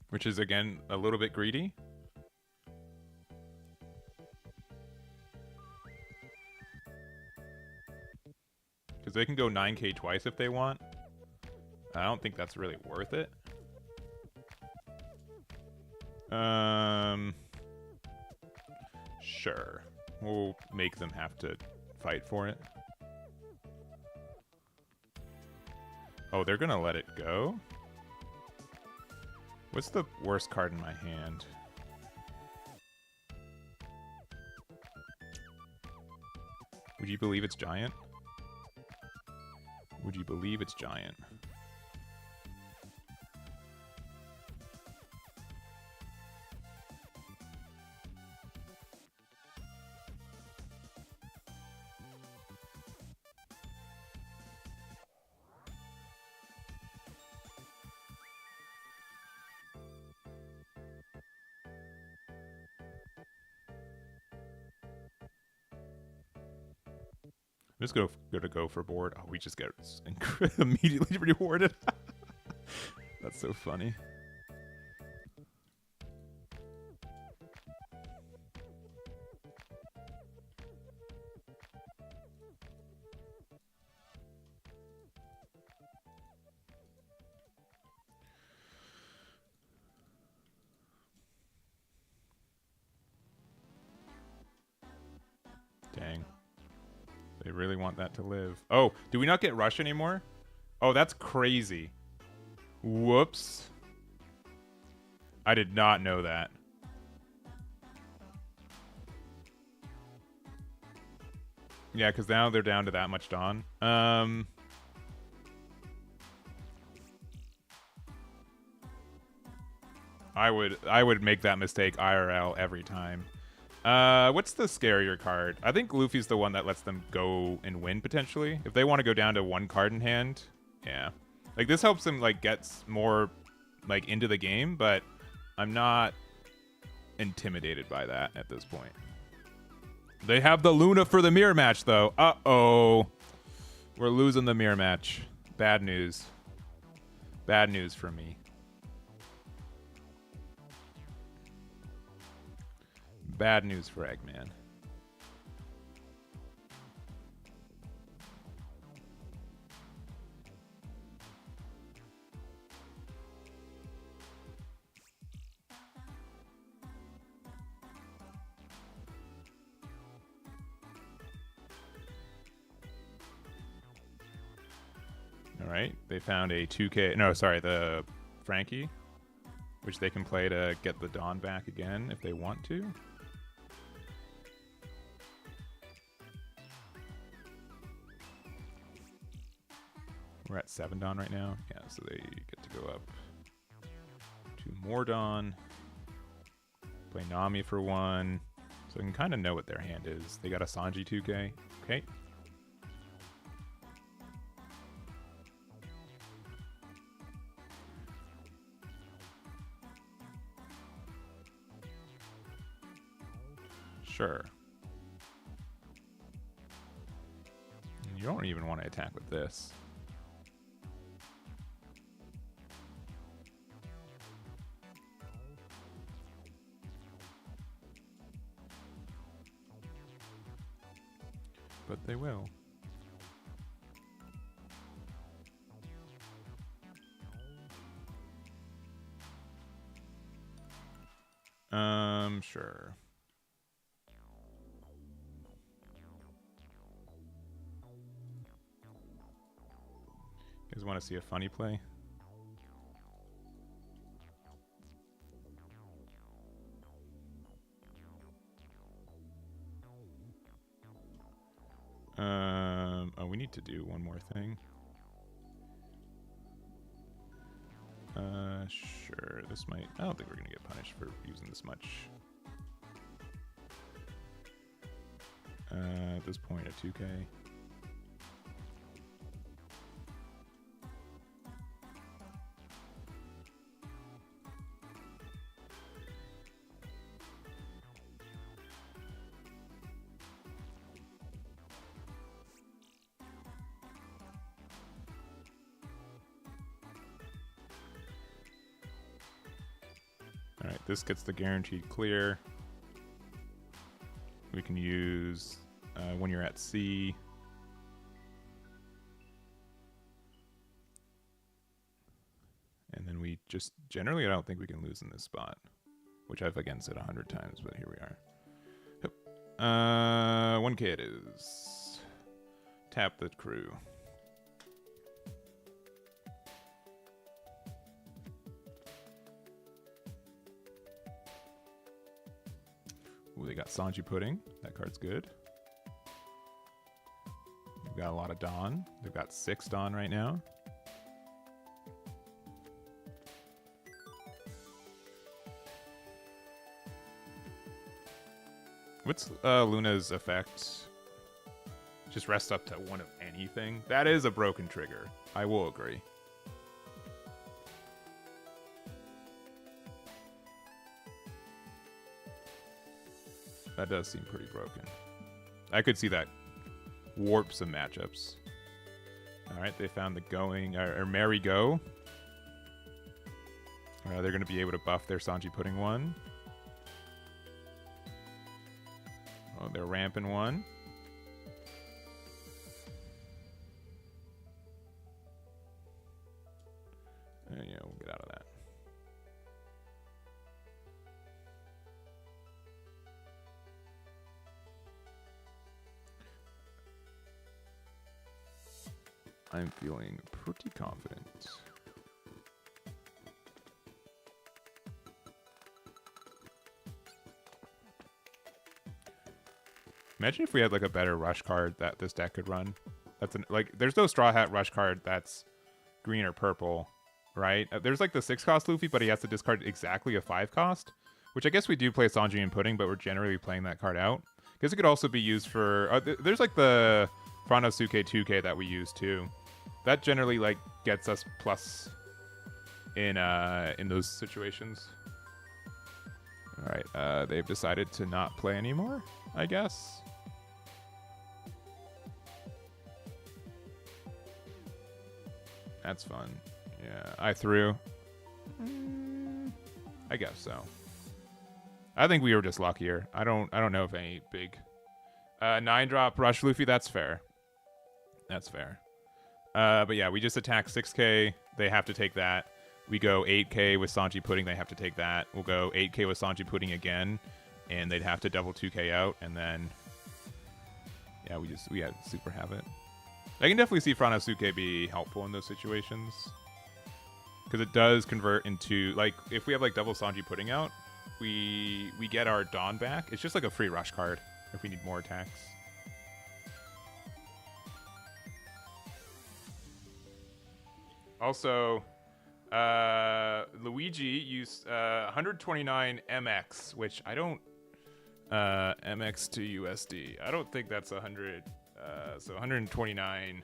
which is, again, a little bit greedy. Because they can go 9k twice if they want. I don't think that's really worth it. Sure. We'll make them have to fight for it. Oh, they're gonna let it go? What's the worst card in my hand? Would you believe it's giant? Would you believe it's giant? I'm just gonna go for board. Oh, we just get immediately rewarded. That's so funny. Dang. They really want that to live. Oh, do we not get rush anymore? Oh, that's crazy. Whoops. I did not know that. Yeah, because now they're down to that much Dawn. I would make that mistake IRL every time. What's the scarier card? I think Luffy's the one that lets them go and win, potentially. If they want to go down to one card in hand, yeah. Like, this helps them, like, get more, like, into the game, but I'm not intimidated by that at this point. They have the Luna for the mirror match, though. Uh-oh. We're losing the mirror match. Bad news. Bad news for me. Bad news for Eggman. All right, they found a 2K. No, sorry, the Frankie, which they can play to get the Dawn back again if they want to. We're at 7 Dawn right now. Yeah, so they get to go up 2 more Dawn. Play Nami for 1. So I can kind of know what their hand is. They got a Sanji 2K. Okay. Sure. You don't even want to attack with this. But they will. Sure. You guys want to see a funny play? Oh, we need to do one more thing. Sure. This might... I don't think we're going to get punished for using this much. At this point, a 2K. All right, this gets the guaranteed clear. We can use when you're at sea. And then we just, generally I don't think we can lose in this spot, which I've again said 100 times, but here we are. Yep. 1K it is. Tap the crew. Ooh, they got Sanji Pudding. That card's good. We've got a lot of Dawn. They've got 6 Dawn right now. What's Luna's effect? Just rest up to 1 of anything? That is a broken trigger. I will agree. That does seem pretty broken. I could see that warp some matchups. Alright, they found the going, or Merry Go. They're going to be able to buff their Sanji Pudding one. Oh, they're ramping one. Yeah, we'll get out of that. I'm feeling pretty confident. Imagine if we had like a better rush card that this deck could run. That's like there's no Straw Hat rush card that's green or purple, right? There's like the 6 cost Luffy, but he has to discard exactly a 5 cost, which I guess we do play Sanji and Pudding, but we're generally playing that card out. Because it could also be used for there's like the Franosuke 2K that we use too. That generally like gets us plus in those situations. All right, they've decided to not play anymore, I guess. That's fun. Yeah, I threw. I guess so. I think we were just luckier. I don't know if any big 9-drop rush Luffy. That's fair. That's fair. But yeah, we just attack 6K. They have to take that. We go 8K with Sanji Pudding. They have to take that. We'll go 8K with Sanji Pudding again, and they'd have to double 2K out, and then yeah, we had super have it. I can definitely see Franosuke be helpful in those situations because it does convert into like if we have like double Sanji Pudding out, we get our Dawn back. It's just like a free rush card if we need more attacks. Also, Luigi used 129 MX, which I don't MX to USD. I don't think that's 100. So 129.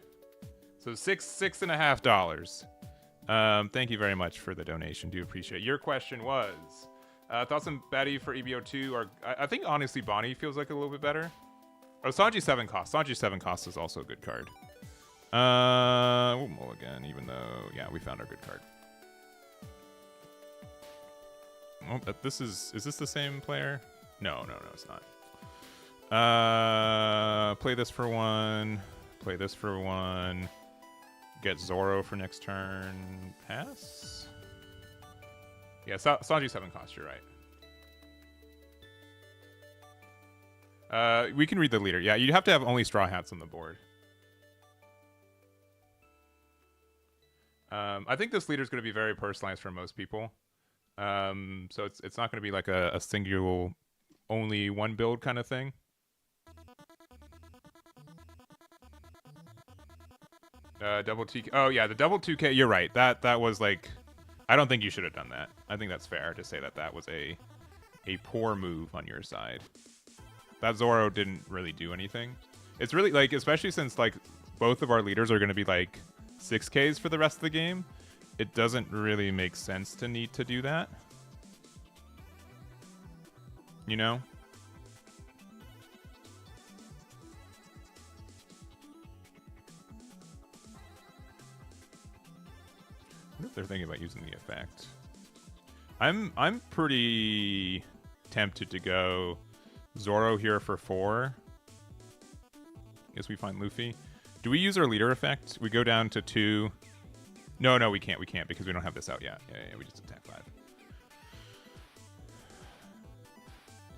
So $6.50. Thank you very much for the donation. Do appreciate it. Your question was thoughts on Betty for EB02 are I think honestly Bonnie feels like a little bit better. Oh, Sanji 7 cost. Sanji 7 cost is also a good card. We'll mulligan, even though yeah, we found our good card. Oh, is this the same player? No, it's not. Play this for 1. Play this for 1. Get Zoro for next turn. Pass? Yeah, Sanji 7 cost, you're right. We can read the leader. Yeah, you'd have to have only Straw Hats on the board. I think this leader is going to be very personalized for most people. So it's not going to be like a singular, only one build kind of thing. Double 2K. Oh yeah, the double 2K. You're right. That was like, I don't think you should have done that. I think that's fair to say that was a poor move on your side. That Zoro didn't really do anything. It's really like, especially since like both of our leaders are going to be like 6Ks for the rest of the game. It doesn't really make sense to need to do that. You know? What if they're thinking about using the effect? I'm pretty tempted to go Zoro here for 4. Guess we find Luffy. Do we use our leader effect? We go down to 2. No, we can't. We can't because we don't have this out yet. Yeah, we just attack 5.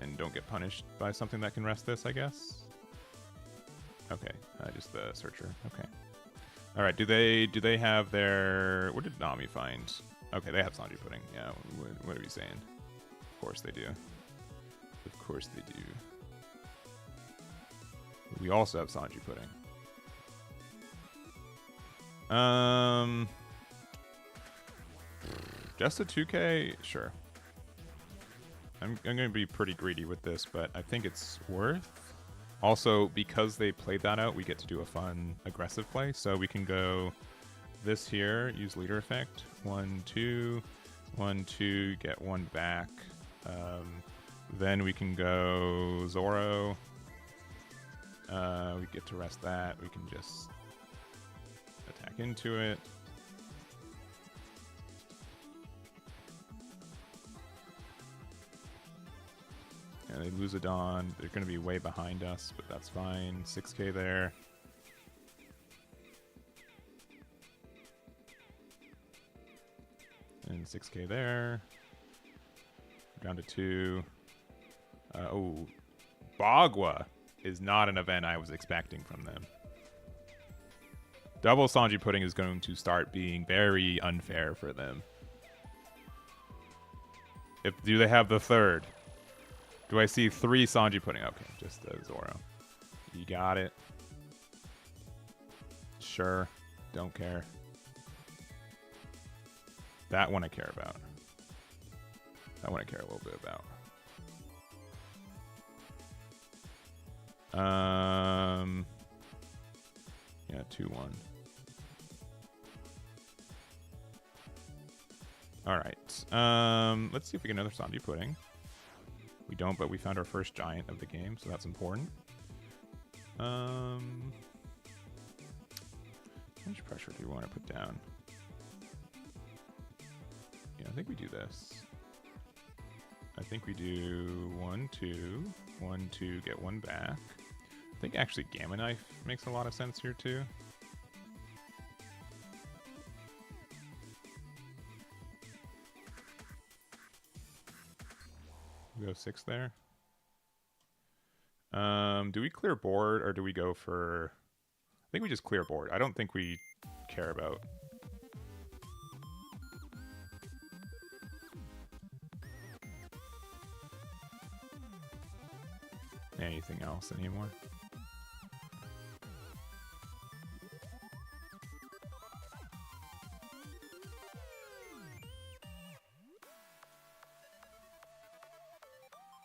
And don't get punished by something that can rest this, I guess. Okay, just the searcher. Okay. All right. Do they have their? What did Nami find? Okay, they have Sanji pudding. Yeah. What are we saying? Of course they do. Of course they do. We also have Sanji pudding. Just a 2K? Sure. I'm going to be pretty greedy with this, but I think it's worth. Also, because they played that out, we get to do a fun aggressive play. So we can go this here, use leader effect. 1, 2, 1, 2, get 1 back. Then we can go Zoro. We get to rest that. We can just attack into it. Yeah, they lose a Dawn. They're going to be way behind us, but that's fine. 6K there. And 6K there. Down to 2. Oh, Bagua is not an event I was expecting from them. Double Sanji pudding is going to start being very unfair for them. Do they have the 3rd? Do I see 3 Sanji pudding? Okay, just Zoro. You got it. Sure. Don't care. That one I care about. That one I care a little bit about. Yeah, 2-1. All right. Let's see if we get another Sanji pudding. We don't, but we found our first giant of the game, so that's important. How much pressure do we want to put down? Yeah, I think we do this. I think we do 1, 2, 1, 2, get 1 back. I think actually Gamma Knife makes a lot of sense here too. We go 6 there. Do we clear board or do we go for... I think we just clear board. I don't think we care about... anything else anymore.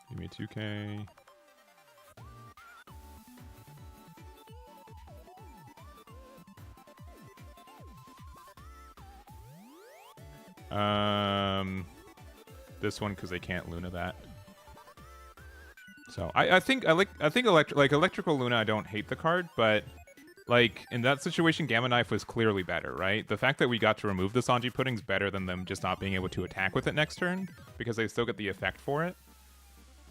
Give me a 2K. This one because they can't Luna that. So I think electrical Luna. I don't hate the card, but like in that situation, Gamma Knife was clearly better, right? The fact that we got to remove the Sanji pudding's better than them just not being able to attack with it next turn because they still get the effect for it.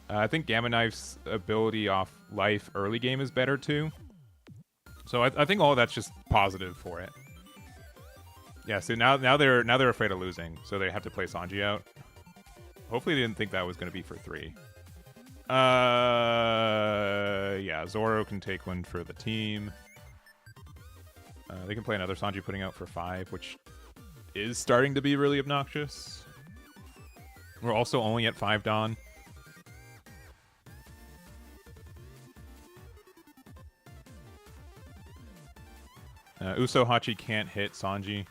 I think Gamma Knife's ability off life early game is better too. So I think all of that's just positive for it. Yeah. So now they're afraid of losing, so they have to play Sanji out. Hopefully they didn't think that was going to be for 3. Yeah, Zoro can take one for the team. They can play another Sanji pudding out for 5, which is starting to be really obnoxious. We're also only at 5 Dawn. Uso Hachi can't hit Sanji.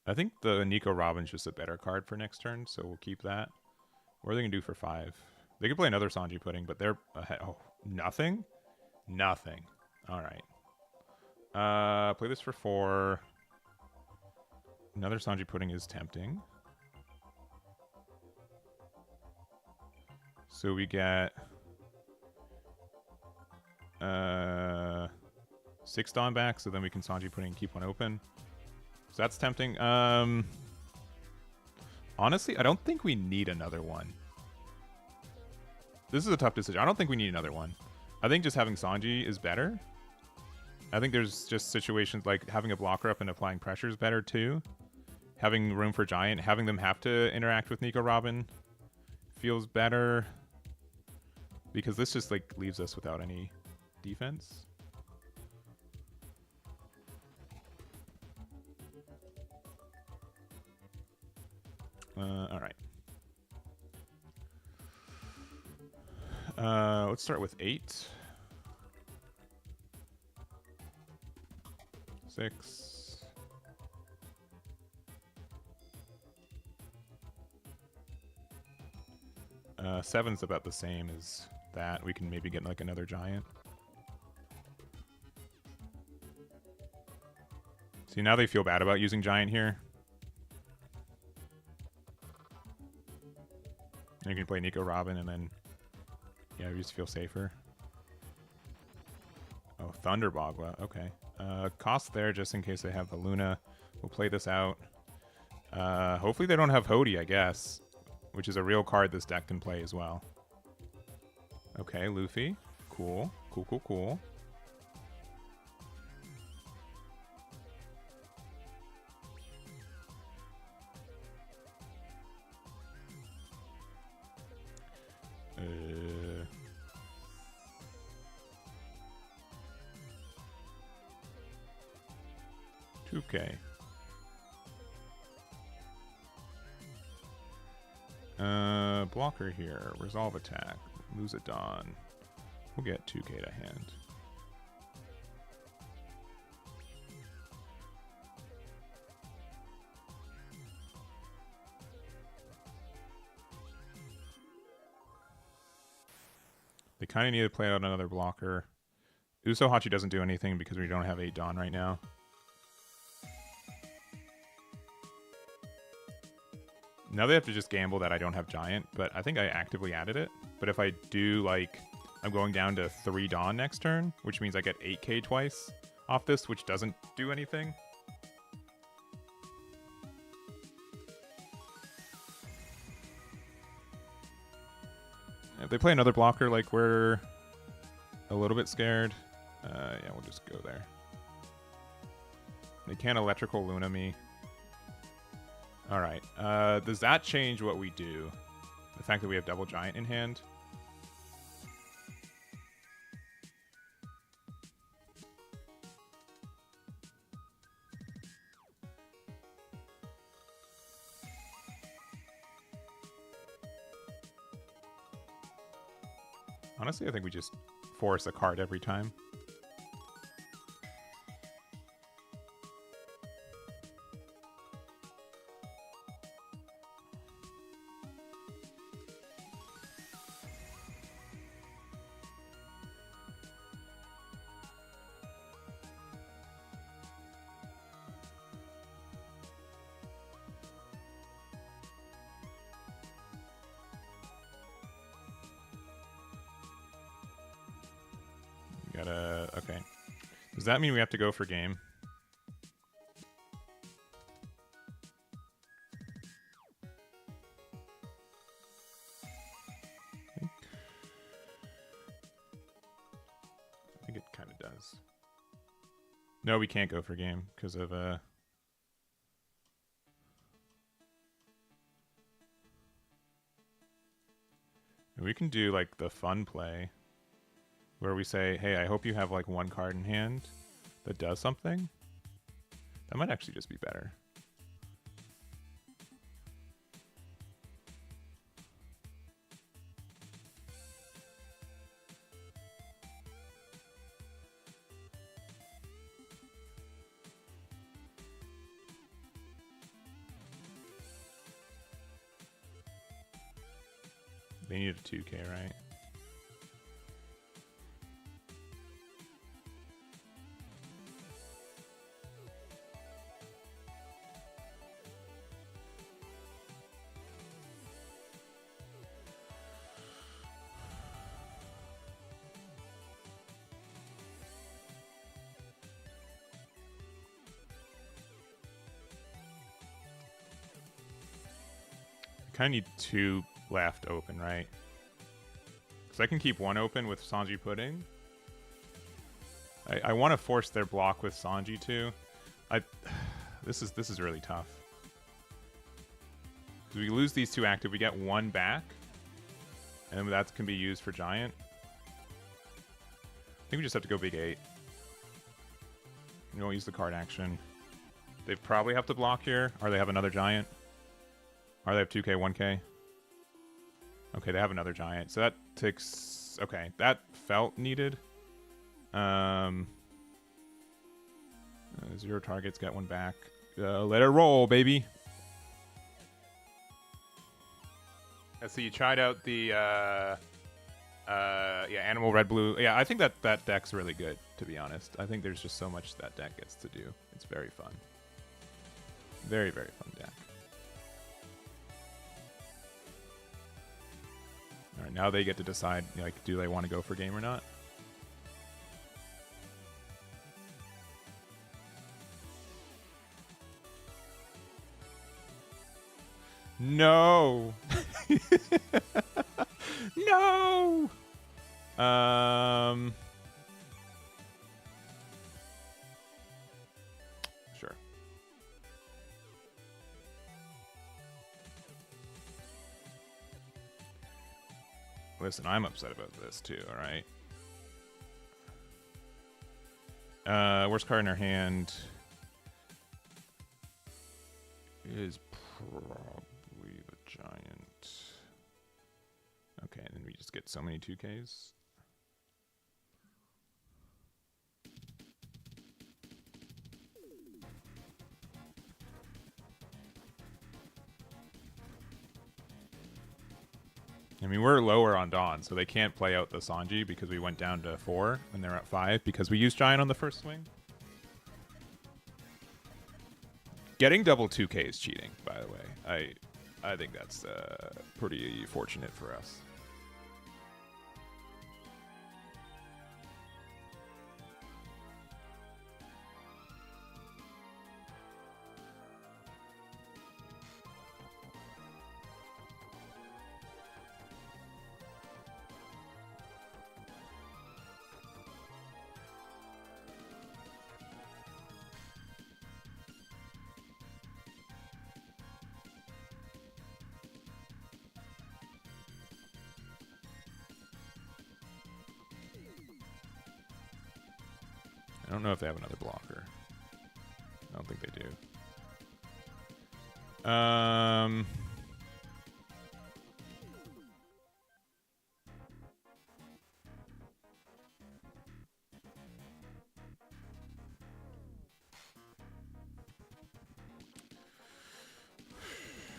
I think the Nico Robin's just a better card for next turn, so we'll keep that. What are they going to do for 5? They could play another Sanji pudding, but they're ahead. Oh, nothing? Nothing. All right. Play this for 4. Another Sanji pudding is tempting. So we get... 6 Dawn back, so then we can Sanji put in keep one open. So that's tempting. Honestly, I don't think we need another one. This is a tough decision. I don't think we need another one. I think just having Sanji is better. I think there's just situations like having a blocker up and applying pressure is better too. Having room for Giant, having them have to interact with Nico Robin feels better. Because this just like leaves us without any defense. All right. Let's start with 8. 6. Seven's about the same as that. We can maybe get like another Giant. See, now they feel bad about using Giant here. You can play Nico Robin and then, yeah, we just feel safer. Oh, Thunder Bagua. Okay. Cost there just in case they have the Luna. We'll play this out. Hopefully they don't have Hody, I guess, which is a real card this deck can play as well. Okay, Luffy. Cool. Cool, cool, cool. Okay. Blocker here. Resolve attack. Lose a Dawn. We'll get 2k to hand. They kind of need to play out another blocker. Uso Hachi doesn't do anything because we don't have 8 Dawn right now. Now they have to just gamble that I don't have Giant, but I think I actively added it. But if I do, like, I'm going down to 3 Dawn next turn, which means I get 8k twice off this, which doesn't do anything. If they play another blocker, like, we're a little bit scared. Yeah, we'll just go there. They can't Electrical Luna me. Alright, does that change what we do? The fact that we have double Giant in hand? Honestly, I think we just force a card every time. Okay. Does that mean we have to go for game? I think it kind of does. No, we can't go for game because of we can do like the fun play where we say, hey, I hope you have like 1 card in hand that does something. That might actually just be better. They need a 2k, right? kind of need 2 left open, right? Because I can keep 1 open with Sanji Pudding. I want to force their block with Sanji too. This is really tough. Because we lose these 2 active, we get 1 back, and that can be used for Giant. I think we just have to go big 8. We won't use the card action. They probably have to block here, or they have another Giant. Or they have 2k, 1k. Okay, they have another Giant. So that takes... Okay, that felt needed. 0 targets, get 1 back. Let it roll, baby. So you tried out the yeah, animal red blue. Yeah, I think that deck's really good, to be honest. I think there's just so much that deck gets to do. It's very fun. Very, very fun deck. All right, now they get to decide, like, do they want to go for game or not? No. No. Sure. Listen, I'm upset about this too, all right? Worst card in our hand is probably the Giant. Okay, and then we just get so many 2Ks. I mean, we're lower on Dawn, so they can't play out the Sanji because we went down to 4 and they're at 5 because we used Giant on the first swing. Getting double 2K is cheating, by the way. I think that's pretty fortunate for us. I don't know if they have another blocker. I don't think they do.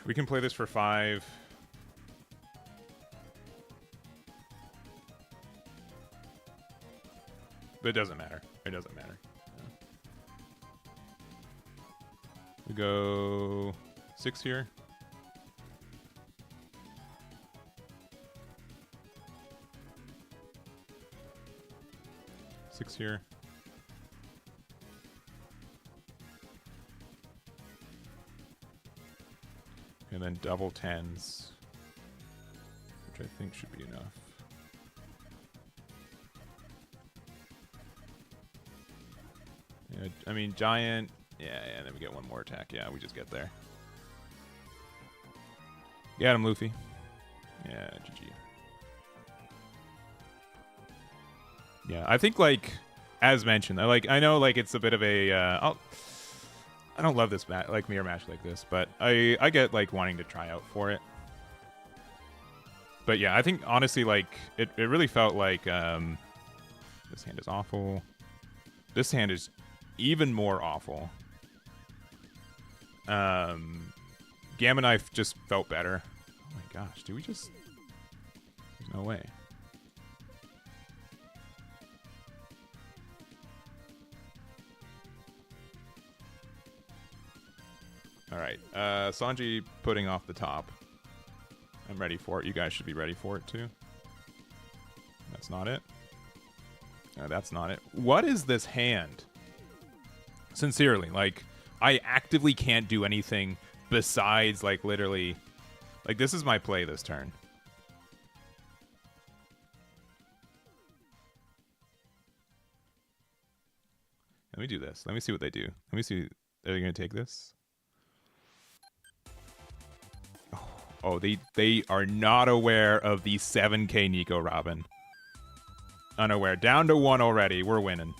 We can play this for 5. But it doesn't matter. It doesn't matter. We go 6 here. Six here. And then double 10s, which I think should be enough. Yeah, I mean, Giant. Yeah, and then we get 1 more attack. Yeah, we just get there. Got him, Luffy. Yeah, GG. Yeah, I think, like, as mentioned, I know, like, it's a bit of a, I don't love this mirror match like this, but I get, like, wanting to try out for it. But yeah, I think, honestly, like, it really felt like, this hand is awful. This hand is even more awful. Gamma Knife just felt better. Oh my gosh, do we just... There's no way. Alright, Sanji putting off the top. I'm ready for it. You guys should be ready for it too. That's not it. No, that's not it. What is this hand? Sincerely, like, I actively can't do anything besides, like, literally Like, this is my play this turn. Let me do this. Let me see what they do. Let me see. Are they going to take this? Oh, they are not aware of the 7k Nico Robin. Unaware. Down to 1 already. We're winning.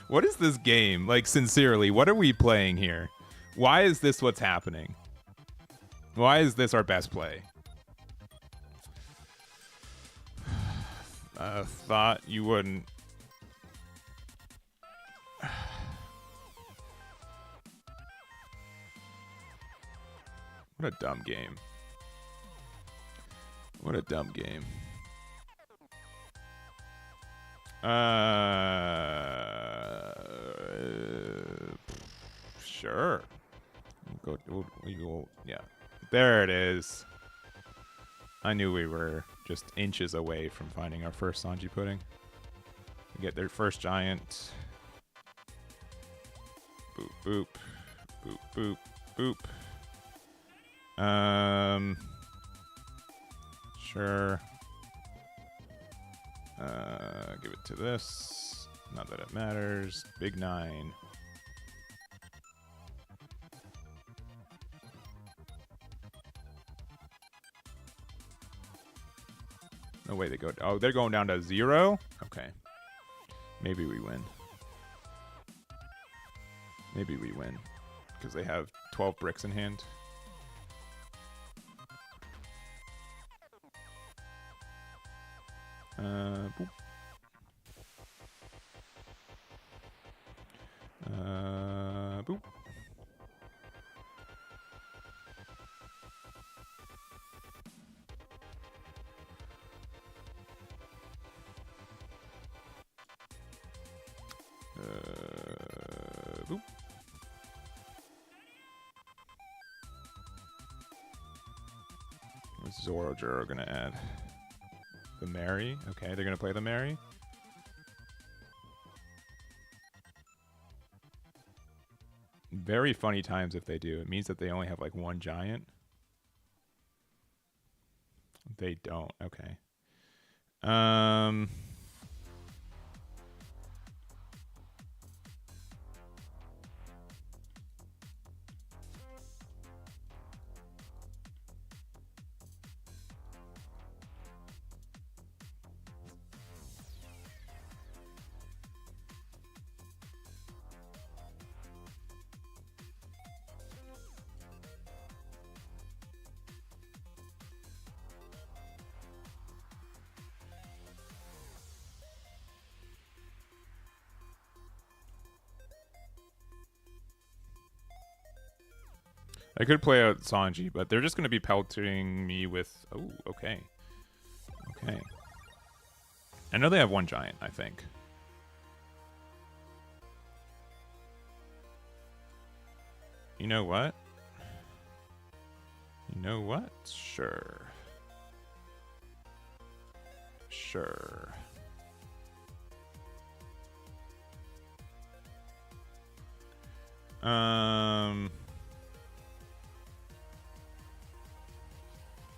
What is this game? Like, sincerely, what are we playing here? Why is this what's happening? Why is this our best play? Thought you wouldn't. What a dumb game. What a dumb game. Sure. Yeah. There it is. I knew we were just inches away from finding our first Sanji pudding. We get their first giant. Boop, boop. Boop, boop, boop. Sure. Give it to this. Not that it matters. Big 9. No way they go. Oh, they're going down to 0? Okay. Maybe we win. Maybe we win. Because they have 12 bricks in hand. Boop. Boop. Boop. What's Zoroger gonna add? The Mary? Okay, they're gonna play the Mary. Very funny times if they do. It means that they only have like 1 giant. They don't. Okay. I could play out Sanji, but they're just going to be pelting me with... Oh, okay. Okay. I know they have 1 giant, I think. You know what? You know what? Sure. Sure.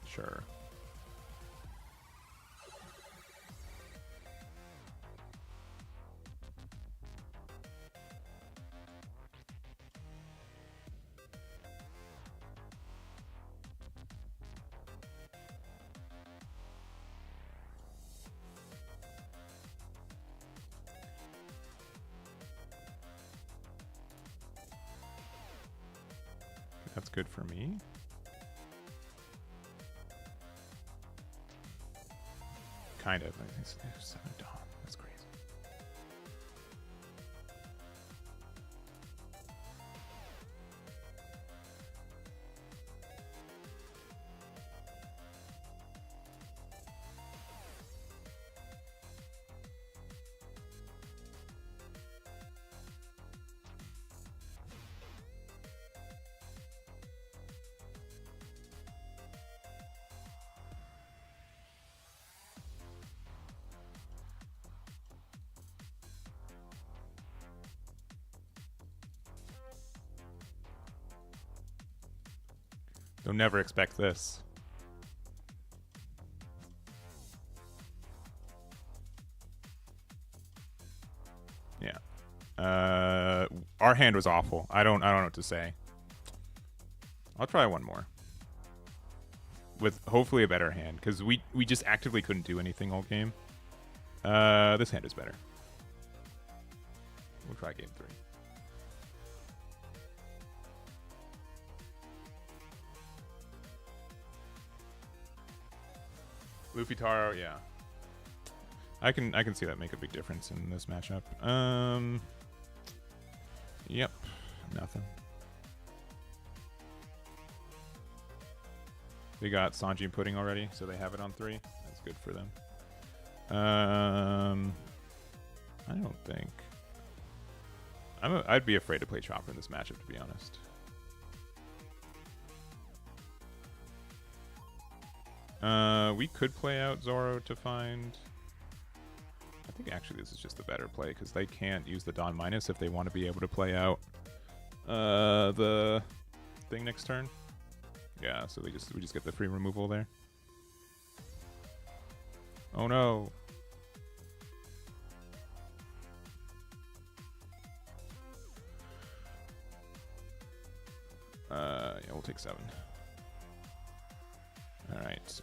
Sure. That's good for me. Kind of. I think it's 7 Dom. That's crazy. They'll never expect this. Yeah. Our hand was awful. I don't know what to say. I'll try one more. With hopefully a better hand, because we just actively couldn't do anything all game. This hand is better. We'll try game 3. Luffy Taro, yeah. I can see that make a big difference in this matchup. Yep, nothing. They got Sanji and Pudding already, so they have it on 3. That's good for them. I don't think. I'd be afraid to play Chopper in this matchup, to be honest. We could play out Zoro to find... I think actually this is just the better play, because they can't use the Dawn Minus if they want to be able to play out the thing next turn. Yeah, so we just get the free removal there. Oh no. Yeah, we'll take 7. All right.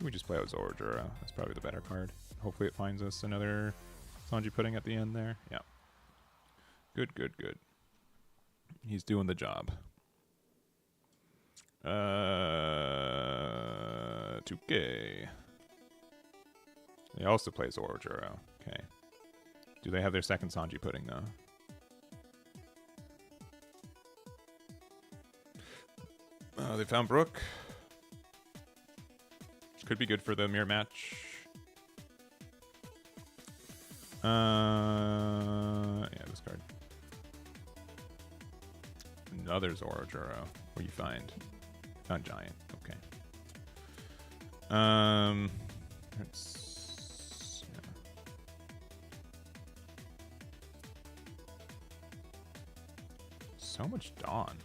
We just play out Zoro. That's probably the better card. Hopefully it finds us another Sanji Pudding at the end there. Yeah. Good, good, good. He's doing the job. 2K. They also play Zoro. Okay. Do they have their second Sanji Pudding, though? They found Brook. Could be good for the mirror match. Yeah, this card. Another Zoro. What do you find? Found Giant. Okay. It's, yeah. So much Dawn.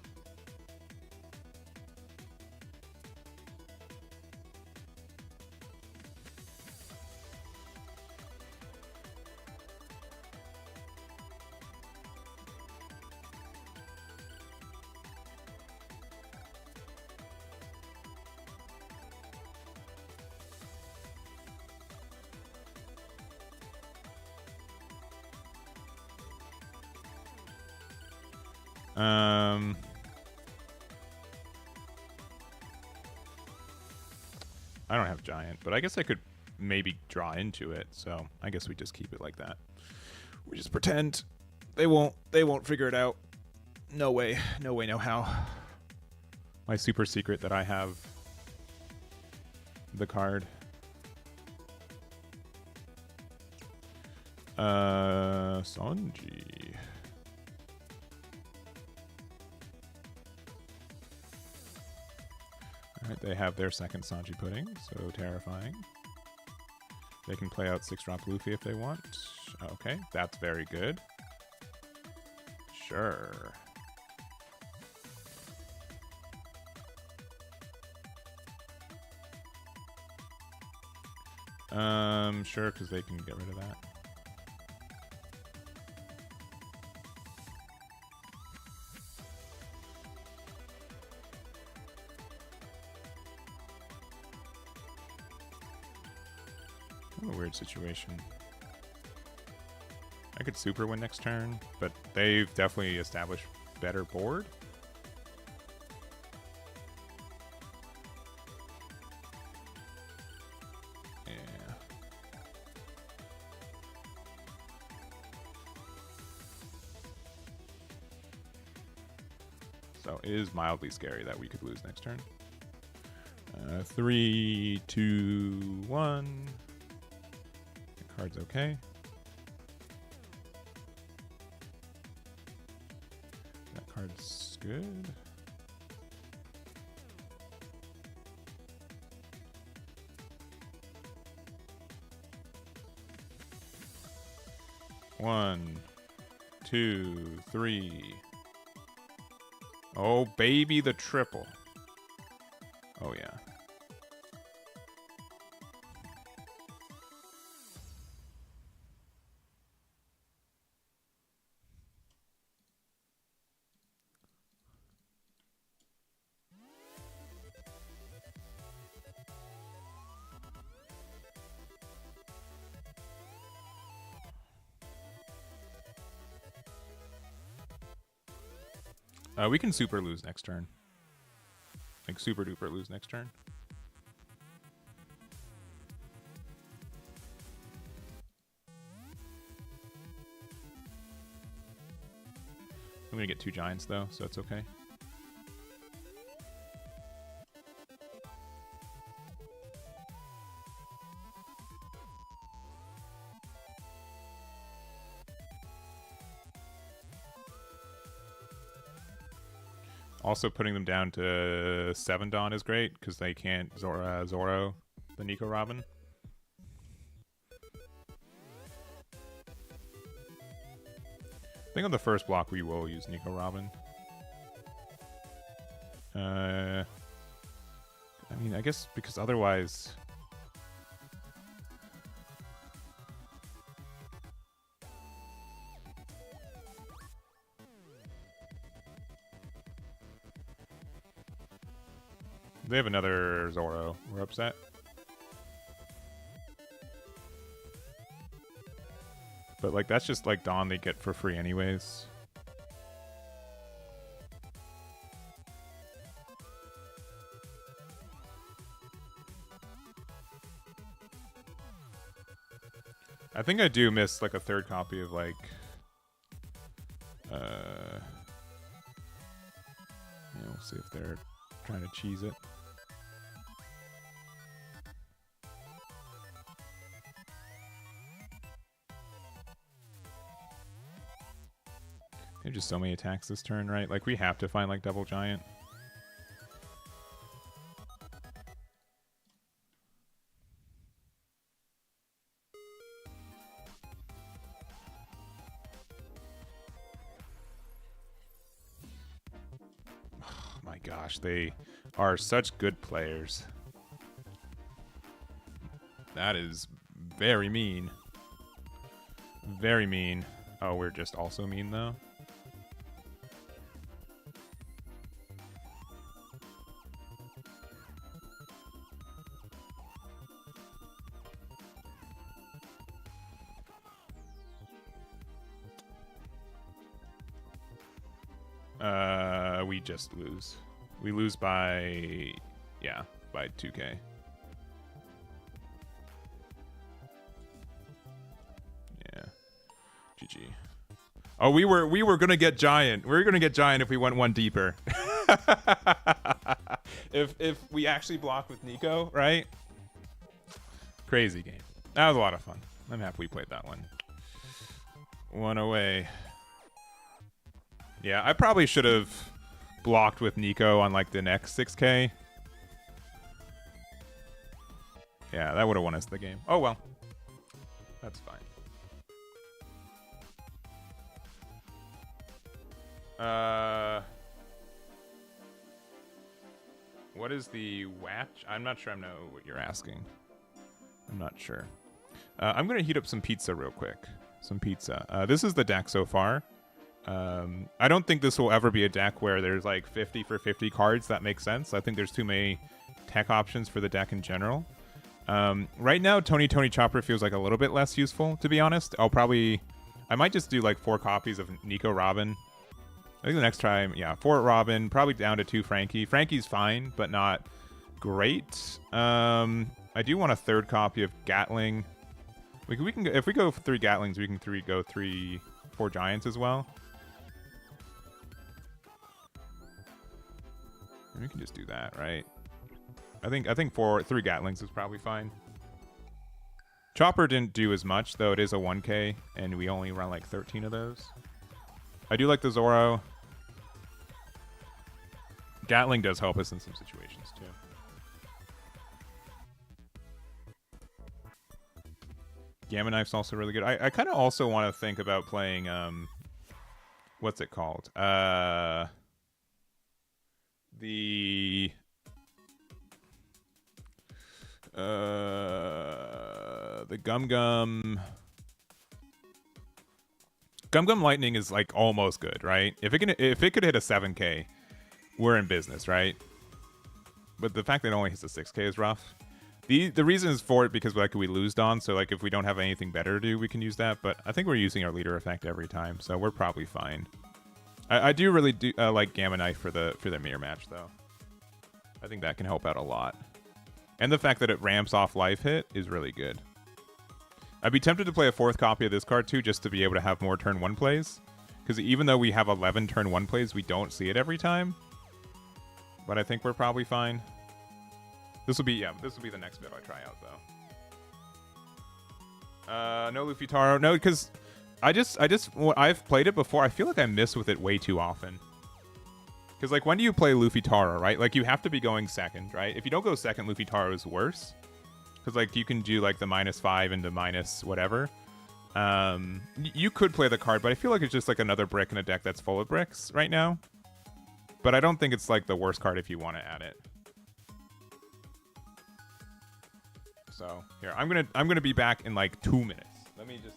I don't have Giant, but I guess I could maybe draw into it, so I guess we just keep it like that. We just pretend they won't figure it out. No way, no how. My super secret that I have the card. Sanji. Alright, they have their second Sanji Pudding, so terrifying. They can play out 6-drop Luffy if they want. Okay, that's very good. Sure. Sure, because they can get rid of that. What a weird situation. I could super win next turn, but they've definitely established better board. Yeah. So it is mildly scary that we could lose next turn. 3, 2, 1. Card's okay. That card's good. 1, 2, 3. Oh, baby, the triple. Oh, yeah. We can super lose next turn. Like super duper lose next turn. I'm gonna get 2 giants though, so it's okay. Also, putting them down to 7 Dawn is great because they can't Zoro the Nico Robin. I think on the first block we will use Nico Robin. I mean, I guess because otherwise... They have another Zoro. We're upset. But, like, that's just, like, Dawn they get for free anyways. I think I do miss, like, a third copy of, like... Yeah, we'll see if they're trying to cheese it. There's just so many attacks this turn, right? Like, we have to find, like, double giant. Oh my gosh, they are such good players. That is very mean. Very mean. Oh, we're just also mean, though. We just lose. We lose by, yeah, by 2K. Yeah. GG. Oh, we were gonna get giant. We were gonna get giant if we went one deeper. if we actually block with Nico, right? Crazy game. That was a lot of fun. I'm happy we played that one. One away. Yeah, I probably should have blocked with Nico on like the next 6K. Yeah, that would have won us the game. Oh well. That's fine. What is the watch? I'm not sure I know what you're asking. I'm not sure. I'm going to heat up some pizza real quick. Some pizza. This is the deck so far. I don't think this will ever be a deck where there's like 50 for 50 cards. That makes sense. I think there's too many tech options for the deck in general. Right now, Tony Chopper feels like a little bit less useful, to be honest. I might just do like 4 copies of Nico Robin. I think the next time, yeah, 4 Robin, probably down to 2 Frankie. Frankie's fine, but not great. I do want a 3rd copy of Gatling. We can if we go 3 Gatlings, we can go 4 Giants as well. And we can just do that, right? I think 3 Gatlings is probably fine. Chopper didn't do as much, though it is a 1K, and we only run like 13 of those. I do like the Zoro. Gatling does help us in some situations, too. Gamma Knife's also really good. I kind of also want to think about playing what's it called? The Gum Gum Lightning is like almost good, right? If it could hit a 7K, we're in business, right? But the fact that it only hits a 6K is rough. The reason is for it because like we lose Dawn, so like if we don't have anything better to do, we can use that. But I think we're using our leader effect every time, so we're probably fine. I do really like Gamma Knife for the mirror match though. I think that can help out a lot. And the fact that it ramps off life hit is really good. I'd be tempted to play a 4th copy of this card too, just to be able to have more turn 1 plays. Because even though we have 11 turn 1 plays, we don't see it every time. But I think we're probably fine. This will be the next bit I try out though. No Luffy Taro. No, because I've played it before. I feel like I miss with it way too often. Because, like, when do you play Luffy Taro, right? Like, you have to be going second, right? If you don't go second, Luffy Taro is worse. Because, like, you can do, like, the -5 into minus whatever. You could play the card, but I feel like it's just, like, another brick in a deck that's full of bricks right now. But I don't think it's, like, the worst card if you want to add it. So, here, I'm gonna be back in, like, 2 minutes. Let me just...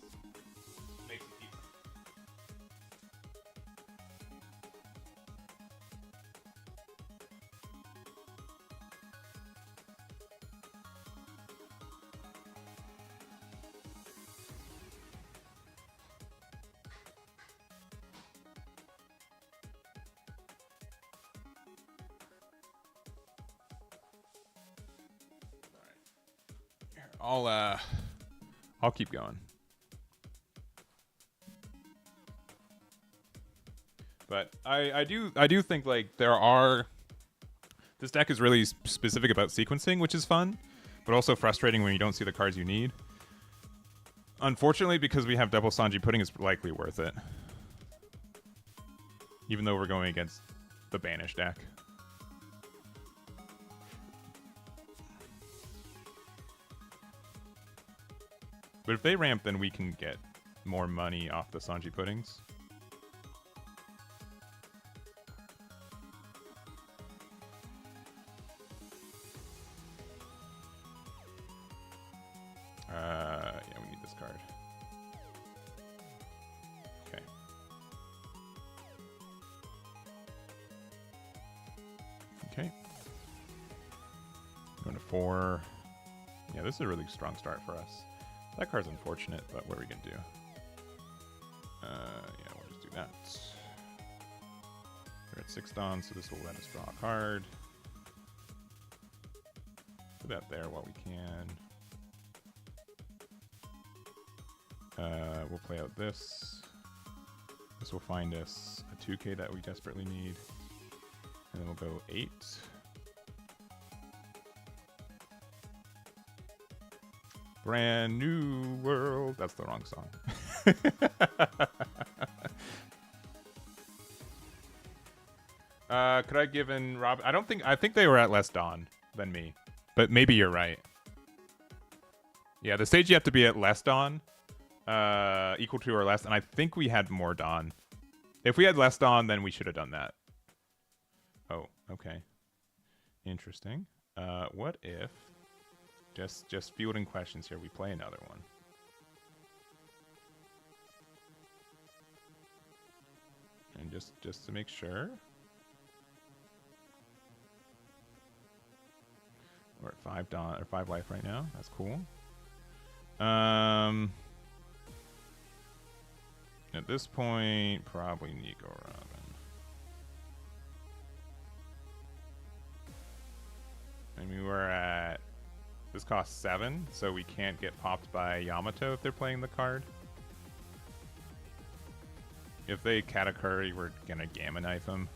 I'll keep going. But I do think like this deck is really specific about sequencing, which is fun, but also frustrating when you don't see the cards you need. Unfortunately, because we have double Sanji Pudding, it's likely worth it. Even though we're going against the Banish deck. But if they ramp, then we can get more money off the Sanji Puddings. Yeah, we need this card. Okay. Okay. Going to 4. Yeah, this is a really strong start for us. That card's unfortunate, but what are we going to do? Yeah, we'll just do that. We're at 6 Dawn, so this will let us draw a card. Put that there while we can. We'll play out this. This will find us a 2K that we desperately need. And then we'll go 8. Brand new world. That's the wrong song. Could I give in Rob? I think they were at less Dawn than me. But maybe you're right. Yeah, the stage you have to be at less Dawn. Equal to or less. And I think we had more Dawn. If we had less Dawn, then we should have done that. Oh, okay. Interesting. What if... Just fielding questions here. We play another one. And just to make sure. We're at 5 Dawn or 5 life right now. That's cool. At this point, probably Nico Robin. I mean, we're at... This costs 7, so we can't get popped by Yamato if they're playing the card. If they Katakuri, we're gonna Gamma Knife them.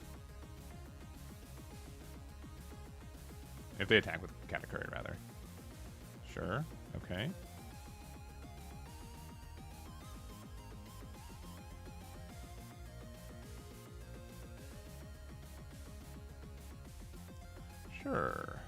If they attack with Katakuri, rather. Sure, okay. Sure.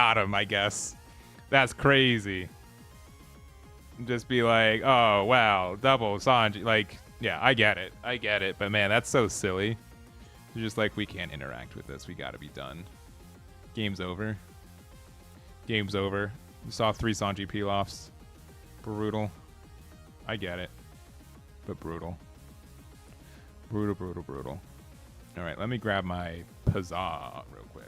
got him, I guess. That's crazy. Just be like, oh, wow, double Sanji. Like, yeah, I get it. I get it. But, man, that's so silly. They're just like, we can't interact with this. We got to be done. Game's over. Game's over. You saw 3 Sanji peel-offs. Brutal. I get it. But brutal. Brutal, brutal, brutal. All right, let me grab my Pazza real quick.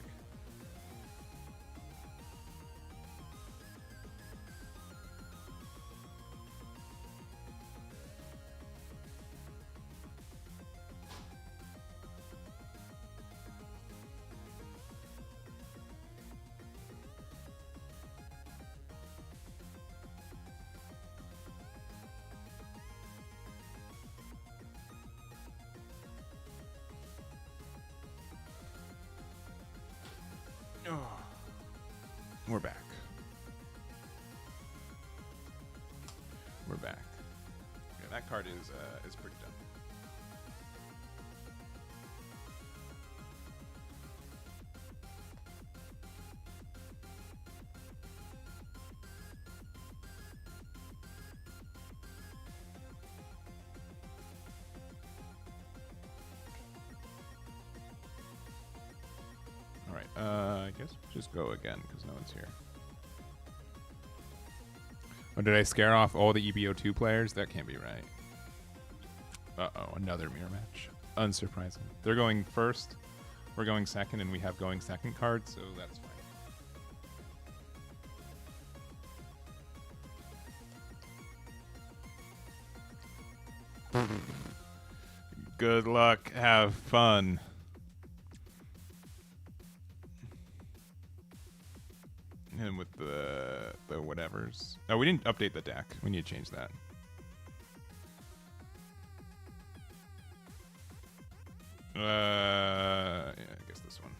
We're back. We're back. Yeah, that card is pretty dumb. All right. I guess just go again because no one's here. Oh, did I scare off all the EB02 players? That can't be right. Uh-oh, another mirror match. Unsurprising. They're going first, we're going second, and we have going second cards, so that's fine. Good luck. Have fun. And with the whatevers. Oh, we didn't update the deck. We need to change that. Yeah, I guess this one.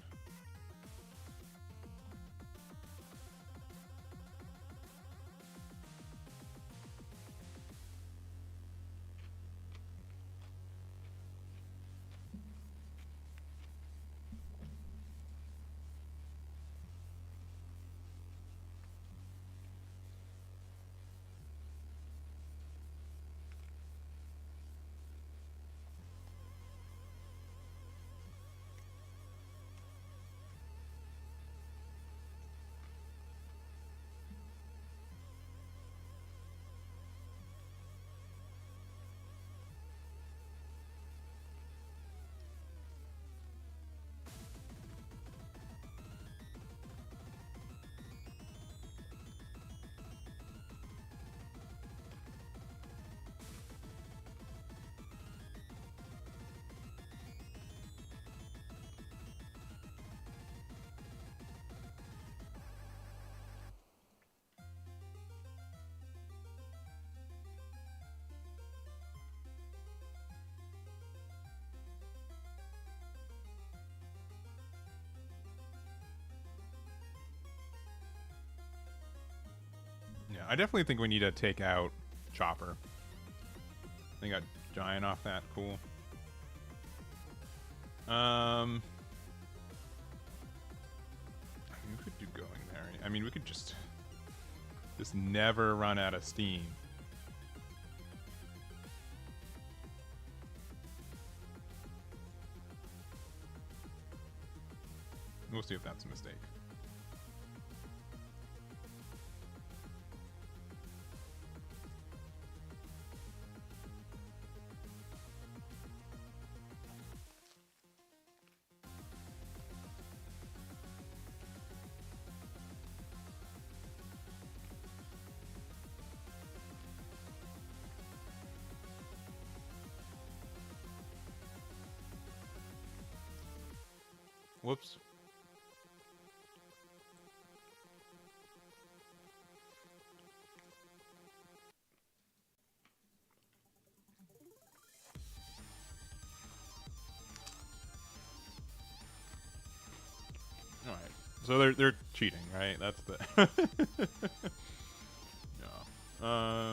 Yeah, I definitely think we need to take out Chopper. They got Giant off that. Cool. I mean, we could do going there. I mean, we could just never run out of steam. We'll see if that's a mistake. Whoops. All right. So they're cheating, right? That's the No.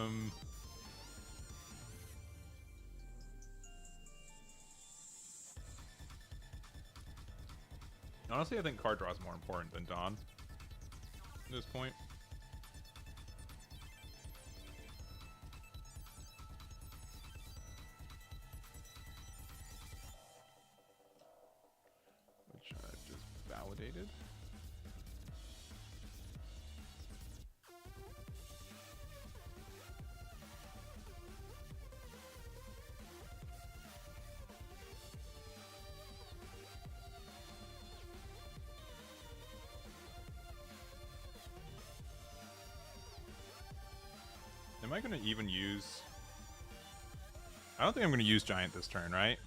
Honestly, I think card draw is more important than Dawn. at this point. Which I just validated. Am I going to even use... I don't think I'm going to use Giant this turn, right?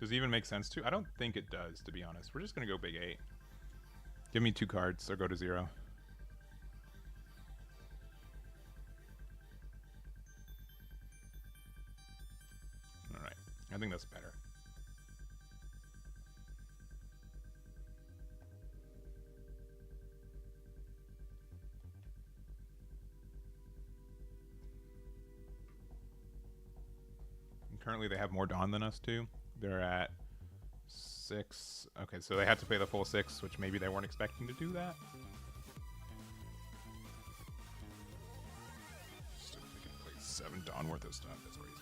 Does it even make sense to? I don't think it does, to be honest. We're just going to go Big 8. Give me 2 cards or go to 0. Alright. I think that's better. Currently, they have more Dawn than us, too. They're at 6. Okay, so they had to pay the full 6, which maybe they weren't expecting to do that. Still, they can play 7 Dawn worth of stuff. That's crazy.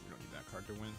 We don't need that card to win.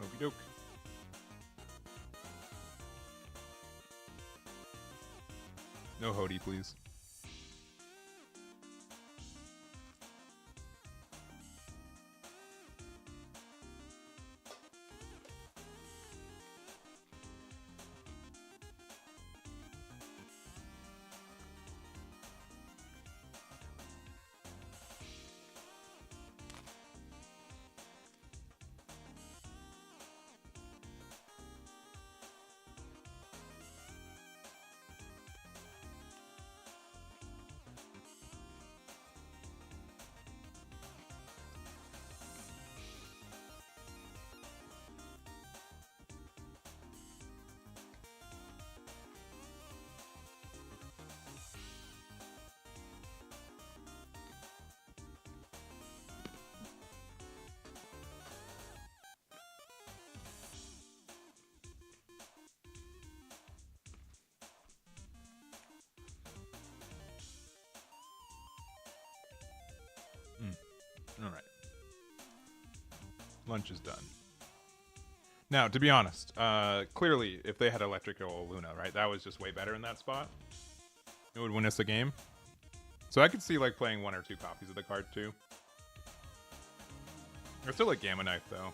Okey doke. No Hody, please. All right. Lunch is done. Now, to be honest, clearly, if they had Electrical Luna, right, that was just way better in that spot. It would win us the game. So I could see, like, playing 1 or 2 copies of the card, too. I still like Gamma Knife, though.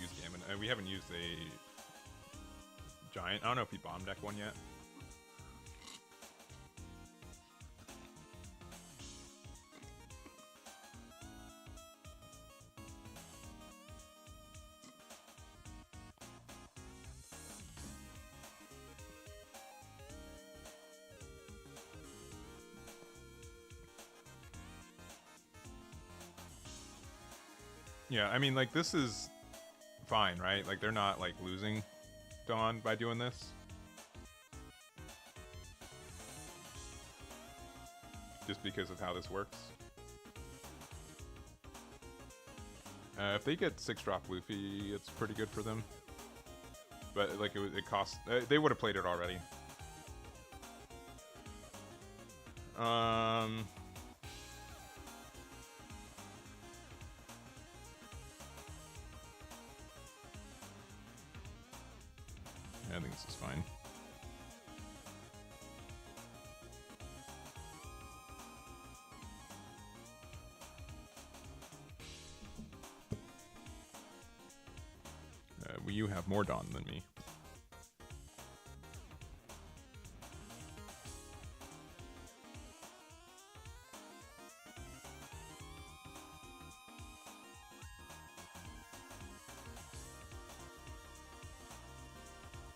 use Gammon. We haven't used a giant. I don't know if we bomb deck one yet. Yeah, I mean, like, this is fine, right? Like, they're not, like, losing Dawn by doing this. Just because of how this works. If they get 6-drop Luffy, it's pretty good for them. But, like, it costs... they would have played it already. Yeah, I think this is fine. Well, you have more Dawn than me.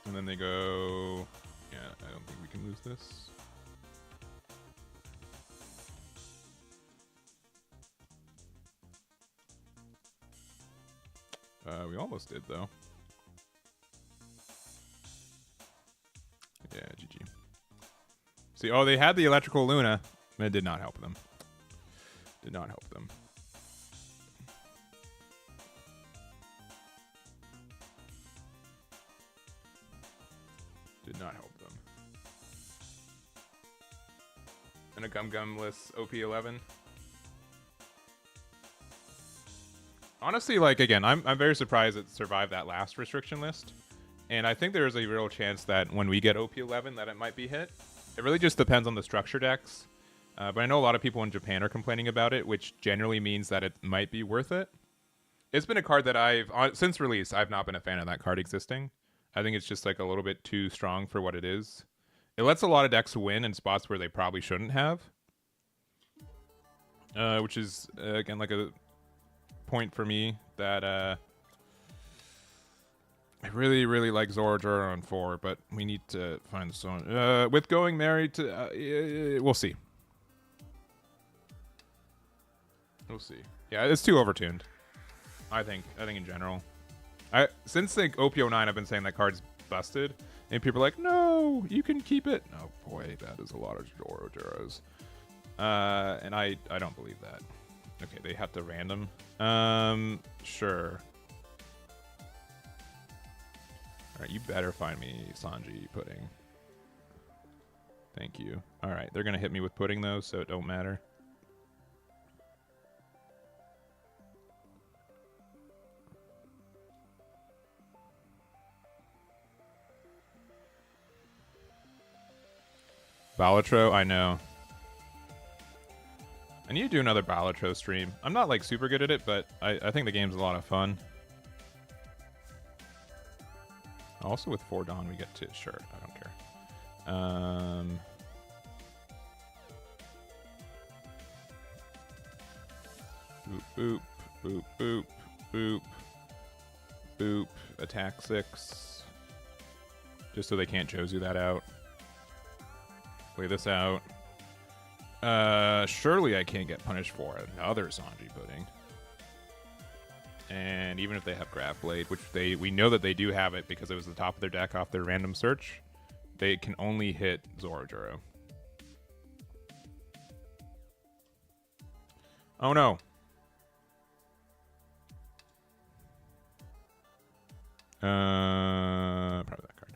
And then they go... Yeah, I don't think we can lose this. We almost did, though. Yeah, GG. See, oh, they had the electrical Luna. It did not help them. Did not help them. Did not help them. And a Gum-Gumless OP11. Honestly, like, again, I'm very surprised it survived that last restriction list. And I think there's a real chance that when we get OP11 that it might be hit. It really just depends on the structure decks. But I know a lot of people in Japan are complaining about it, which generally means that it might be worth it. It's been a card that since release, I've not been a fan of that card existing. I think it's just like a little bit too strong for what it is. It lets a lot of decks win in spots where they probably shouldn't have. Which is, again, like a point for me that I really, really like Zoroark on 4, but we need to find the song. With going married to... we'll see. We'll see. Yeah, it's too overtuned. I think in general. Since like OP09, I've been saying that card's busted, and people are like, "No, you can keep it." Oh boy, that is a lot of Zoroarks. And I don't believe that. Okay, they have to random. Sure. All right, you better find me Sanji pudding. Thank you. All right, they're gonna hit me with pudding though, so it don't matter. Balatro, I know. I need to do another Balatro stream. I'm not like super good at it, but I think the game's a lot of fun. Also with 4 Dawn we get to... Sure, I don't care. Boop, boop, boop, boop, boop, boop. Attack 6. Just so they can't Jozu that out. Play this out. Surely I can't get punished for another Sanji pudding. And even if they have Grab Blade, which we know that they do have it because it was the top of their deck off their random search, they can only hit Zoroark. Oh no. Probably that card.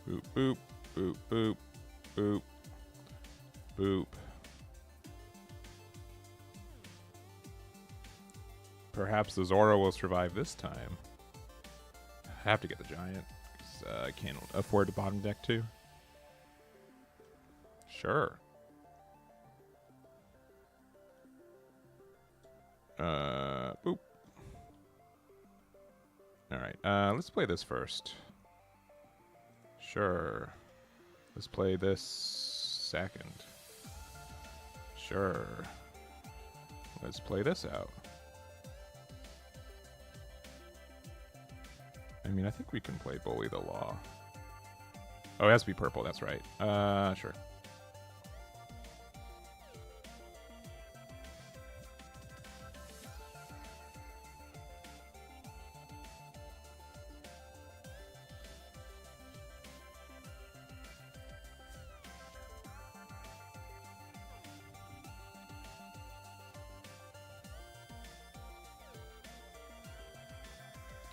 Boop, boop, boop, boop, boop, boop. Perhaps the Zoro will survive this time. I have to get the giant. 'Cause, I can't afford to bottom deck too. Sure. Boop. Alright, let's play this first. Sure. Let's play this second. Sure. Let's play this out. I mean, I think we can play Bully the Law. Oh, it has to be purple, that's right. Sure.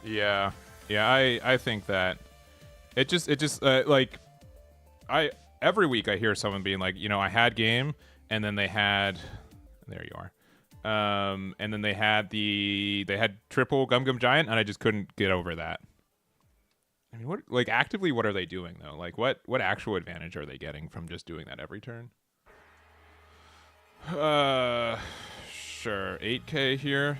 Yeah. Yeah, I think that it just like every week I hear someone being like, you know, I had game and then they had there you are. And then they had triple Gum Gum Giant and I just couldn't get over that. I mean, what like actively what are they doing though? Like what actual advantage are they getting from just doing that every turn? Sure. 8K here.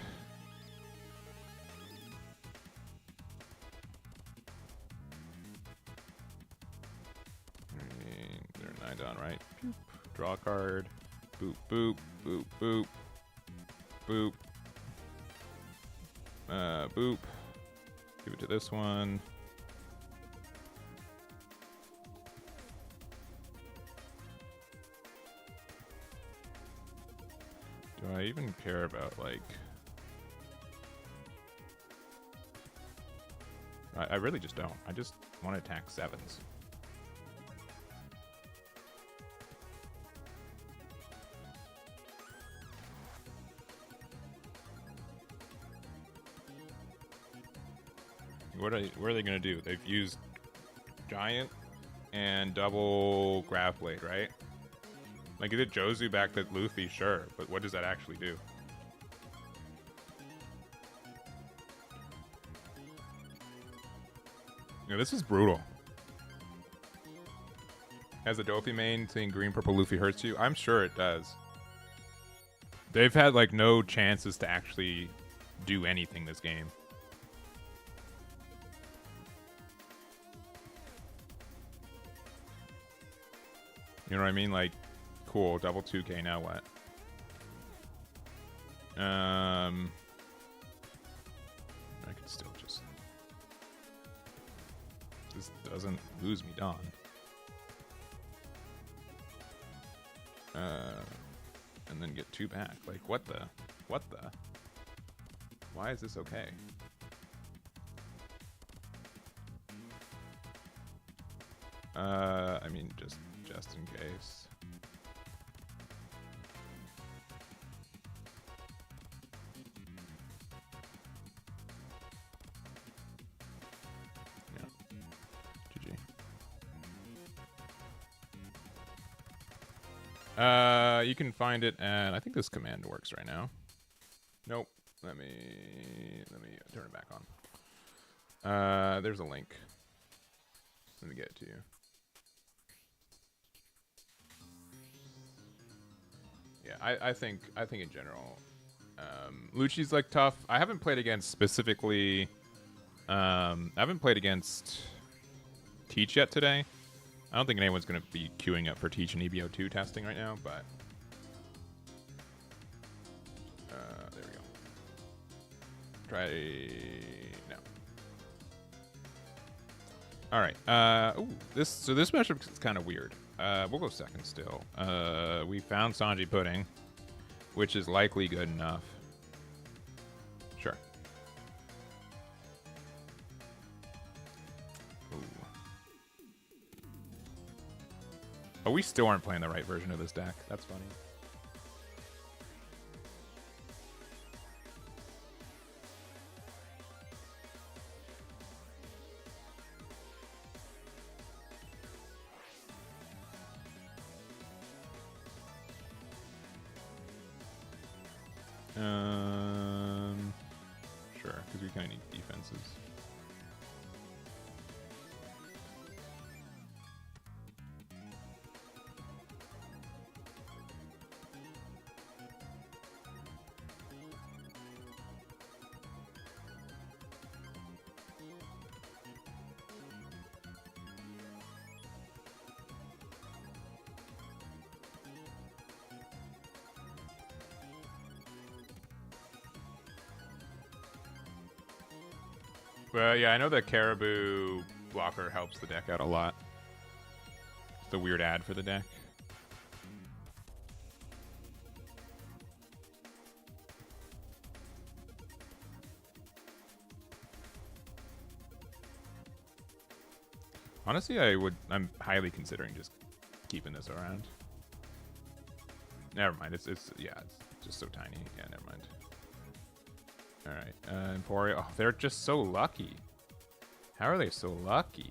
Down right. Boop. Draw a card. Boop, boop, boop, boop. Boop. Boop. Give it to this one. Do I even care about, like... I really just don't. I just want to attack 7s. What are they gonna do? They've used giant and double grab blade, right? Like, is it Jozu back to Luffy? Sure, but what does that actually do? Yeah, this is brutal. Has the Dopey main saying green purple Luffy hurts you? I'm sure it does. They've had like no chances to actually do anything this game. You know what I mean? Like, cool, double 2K, now what? I could still just... This doesn't lose me Dawn. And then get 2 back. Like, what the? Why is this okay? I mean, just in case. Yeah. GG. You can find it at, I think this command works right now. Nope. Let me turn it back on. There's a link. Let me get it to you. Yeah, I think in general, Luchi's like tough. I haven't played against specifically. I haven't played against Teach yet today. I don't think anyone's gonna be queuing up for Teach and EB02 testing right now, but there we go. Try no. All right. Ooh, this matchup is kind of weird. We'll go second still. We found Sanji Pudding, which is likely good enough. Sure. Ooh. Oh, we still aren't playing the right version of this deck. That's funny. Sure, because we kind of need defenses. Well, yeah, I know that Caribou blocker helps the deck out a lot. It's the weird ad for the deck. Honestly, I'm highly considering just keeping this around. Never mind. It's just so tiny. Yeah, never mind. All right, Emporio. Oh, they're just so lucky. How are they so lucky?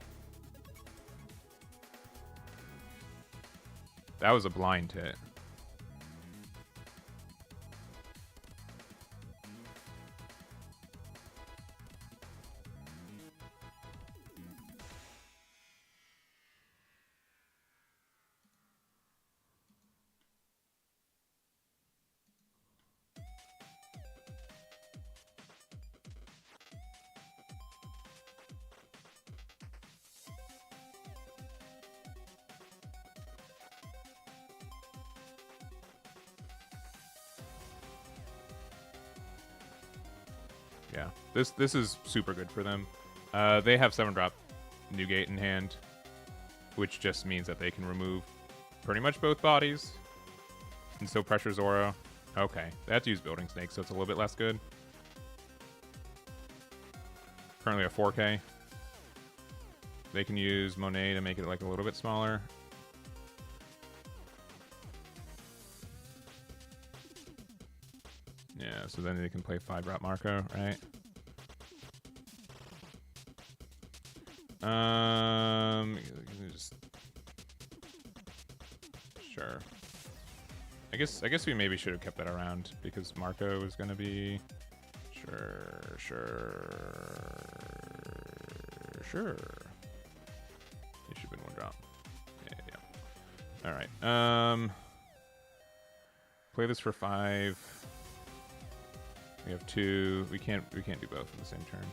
That was a blind hit. Yeah, this is super good for them. They have 7-drop Newgate in hand, which just means that they can remove pretty much both bodies. And so pressure Zoro. Okay, they have to use Building Snake, so it's a little bit less good. Currently a 4K. They can use Monet to make it like a little bit smaller. Yeah, so then they can play 5-drop Marco, right? Just sure. I guess we maybe should have kept that around because Marco is gonna be sure. He should have been 1-drop. Yeah. All right. Play this for 5. We have 2. We can't do both in the same turn.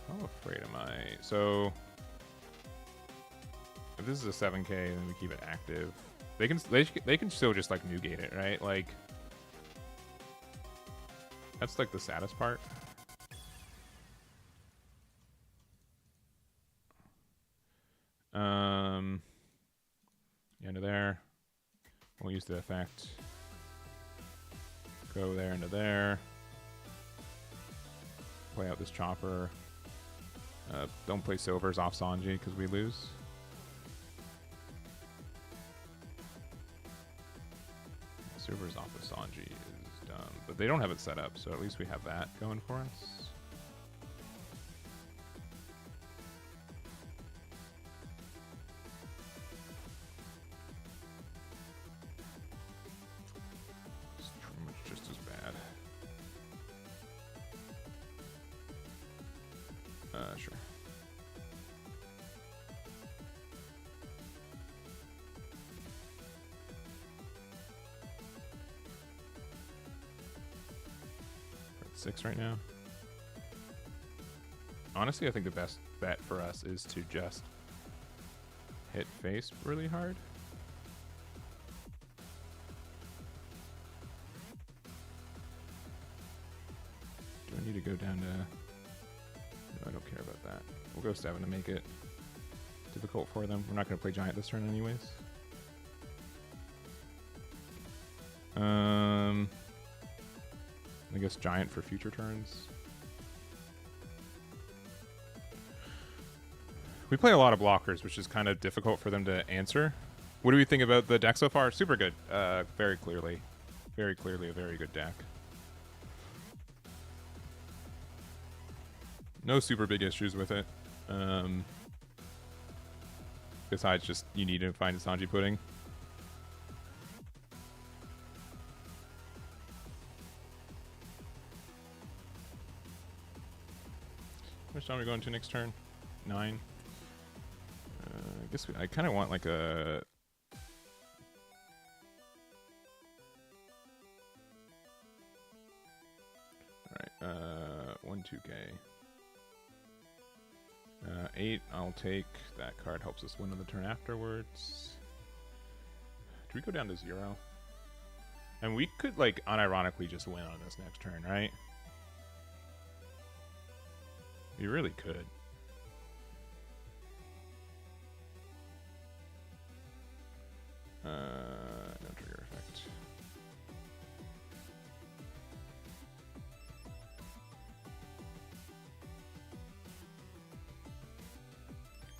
How afraid am I? So if this is a 7K, then we keep it active. They can still just like Newgate it, right? Like that's like the saddest part. Into there. We'll use the effect. Go there into there. Play out this chopper. Don't play Silvers off Sanji because we lose. Silvers off of Sanji is dumb, but they don't have it set up, so at least we have that going for us. Sure. We're at 6 right now. Honestly, I think the best bet for us is to just hit face really hard. Do I need to go down to... I don't care about that. We'll go 7 to make it difficult for them. We're not going to play Giant this turn anyways. I guess Giant for future turns. We play a lot of blockers, which is kind of difficult for them to answer. What do we think about the deck so far? Super good. Very clearly a very good deck. No super big issues with it. Besides just you need to find a Sanji pudding. How much time are we going to next turn? 9. I guess I kind of want like a... Alright, 1 2K. 8, I'll take. That card helps us win on the turn afterwards. Do we go down to 0? And we could, like, unironically just win on this next turn, right? We really could. No trigger effect.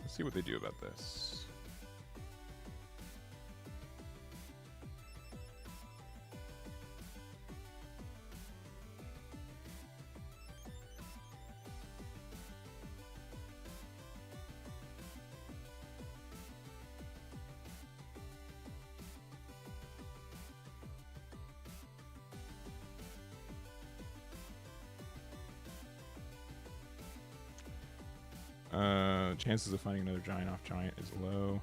Let's see what they do about this. Chances of finding another giant off giant is low.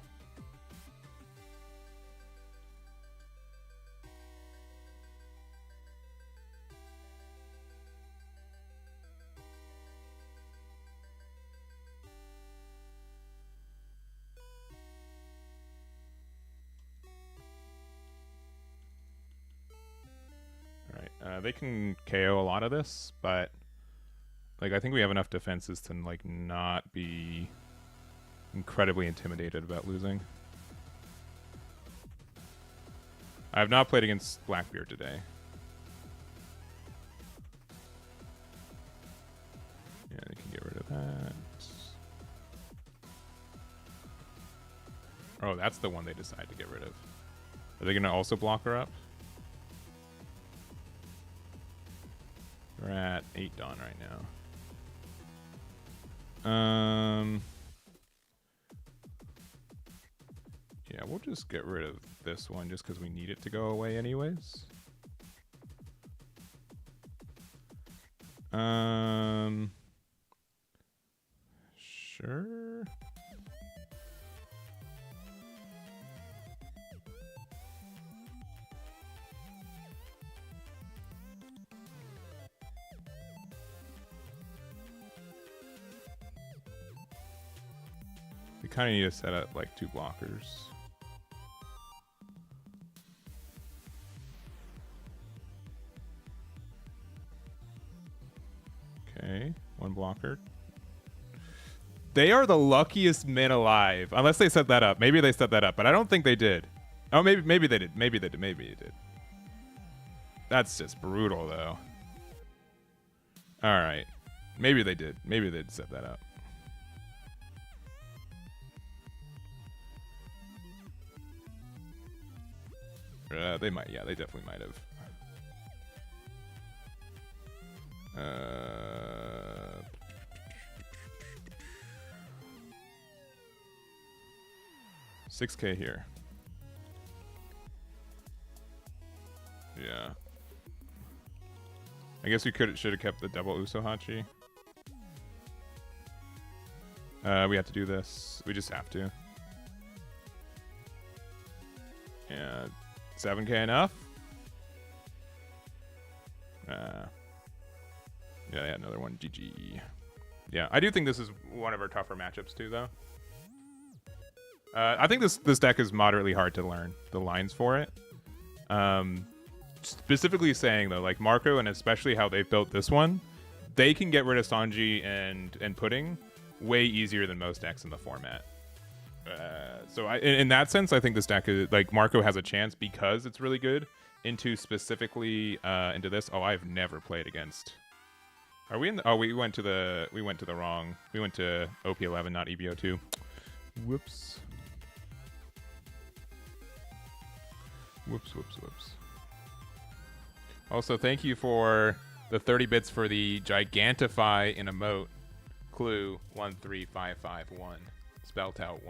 Alright, they can KO a lot of this, but like I think we have enough defenses to like not be incredibly intimidated about losing. I have not played against Blackbeard today. Yeah, they can get rid of that. Oh, that's the one they decide to get rid of. Are they going to also block her up? We're at 8 Dawn right now. Yeah, we'll just get rid of this one just because we need it to go away anyways. Sure. We kind of need to set up like 2 blockers. Okay, 1 blocker. They are the luckiest men alive, unless they set that up. Maybe they set that up, but I don't think they did. Oh, maybe they did. Maybe they did. Maybe they did. That's just brutal, though. All right, maybe they did. Maybe they did set that up. They might. Yeah, they definitely might have. 6K here. Yeah. I guess we should have kept the double Usohachi. We have to do this. We just have to. Yeah. 7K enough? Yeah, another one. GG. Yeah, I do think this is one of our tougher matchups too, though. I think this deck is moderately hard to learn the lines for it. Specifically saying though, like Marco and especially how they've built this one, they can get rid of Sanji and Pudding way easier than most decks in the format. So in that sense, I think this deck is like Marco has a chance because it's really good into specifically into this. Oh, I've never played against. Are we in the? Oh, we went to the wrong. We went to OP11, not EB02. Whoops. Whoops. Also, thank you for the 30 bits for the Gigantify in emote. Clue 13551. Spelt out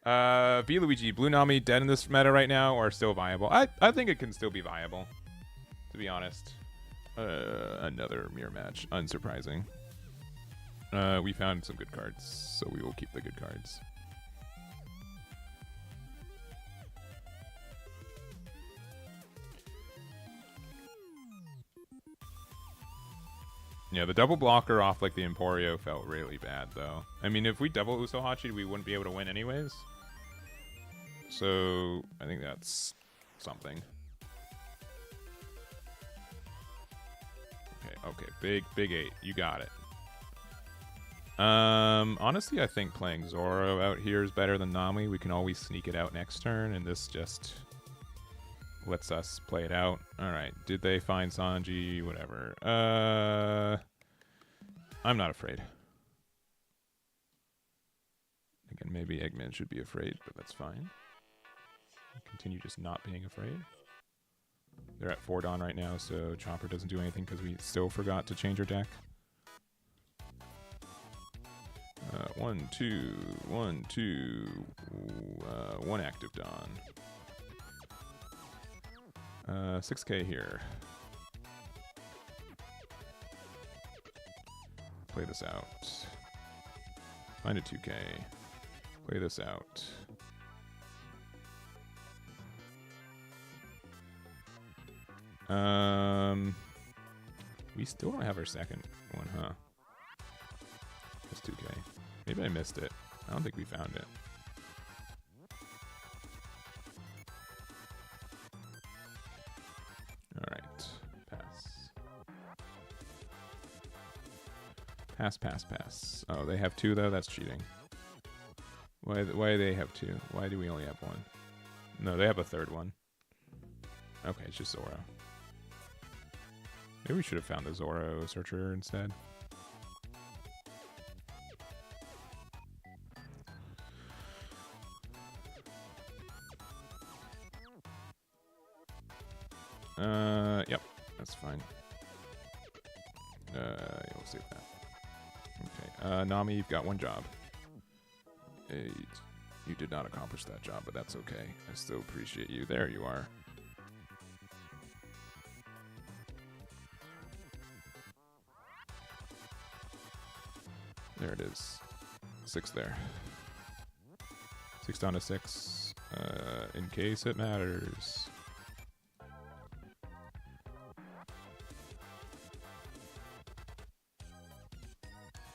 1. V Luigi, Blue Nami dead in this meta right now or still viable? I think it can still be viable, to be honest. Another mirror match. Unsurprising. We found some good cards, so we will keep the good cards. Yeah, the double blocker off like the Emporio felt really bad though. I mean, if we double Usohachi, we wouldn't be able to win anyways. So I think that's something. Okay, big 8. You got it. Honestly, I think playing Zoro out here is better than Nami. We can always sneak it out next turn, and this just lets us play it out. Alright, did they find Sanji? Whatever. I'm not afraid. Again, maybe Eggman should be afraid, but that's fine. Continue just not being afraid. They're at 4 Dawn right now, so Chopper doesn't do anything because we still forgot to change our deck. 1, 2, 1, 2, 1 active Dawn. 6k here. Play this out. Find a 2k. Play this out. We still don't have our second one, huh? Just 2k. Maybe I missed it. I don't think we found it. Alright. Pass. Oh, they have 2 though? That's cheating. Why do they have 2? Why do we only have 1? No, they have a 3rd one. Okay, it's just Zoro. Maybe we should have found the Zoro Searcher instead. Yep, that's fine. Yeah, we'll save that. Okay, Nami, you've got 1 job. You did not accomplish that job, but that's okay. I still appreciate you. There you are. There it is. 6 there. 6 down to 6. In case it matters.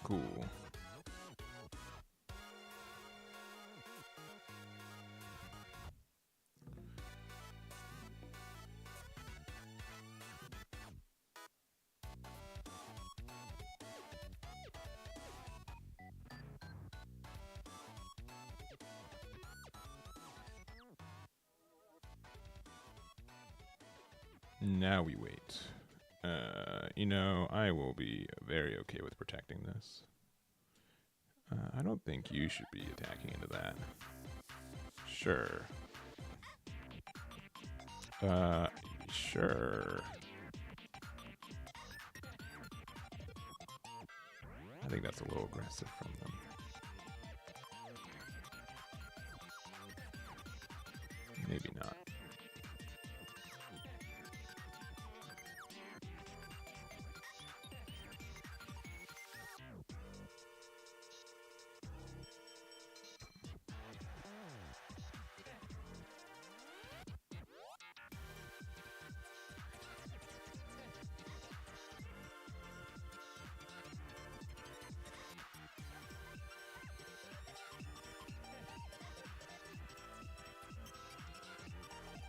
Cool. Now we wait. You know, I will be very okay with protecting this. I don't think you should be attacking into that. Sure. Sure. I think that's a little aggressive from them. Maybe not.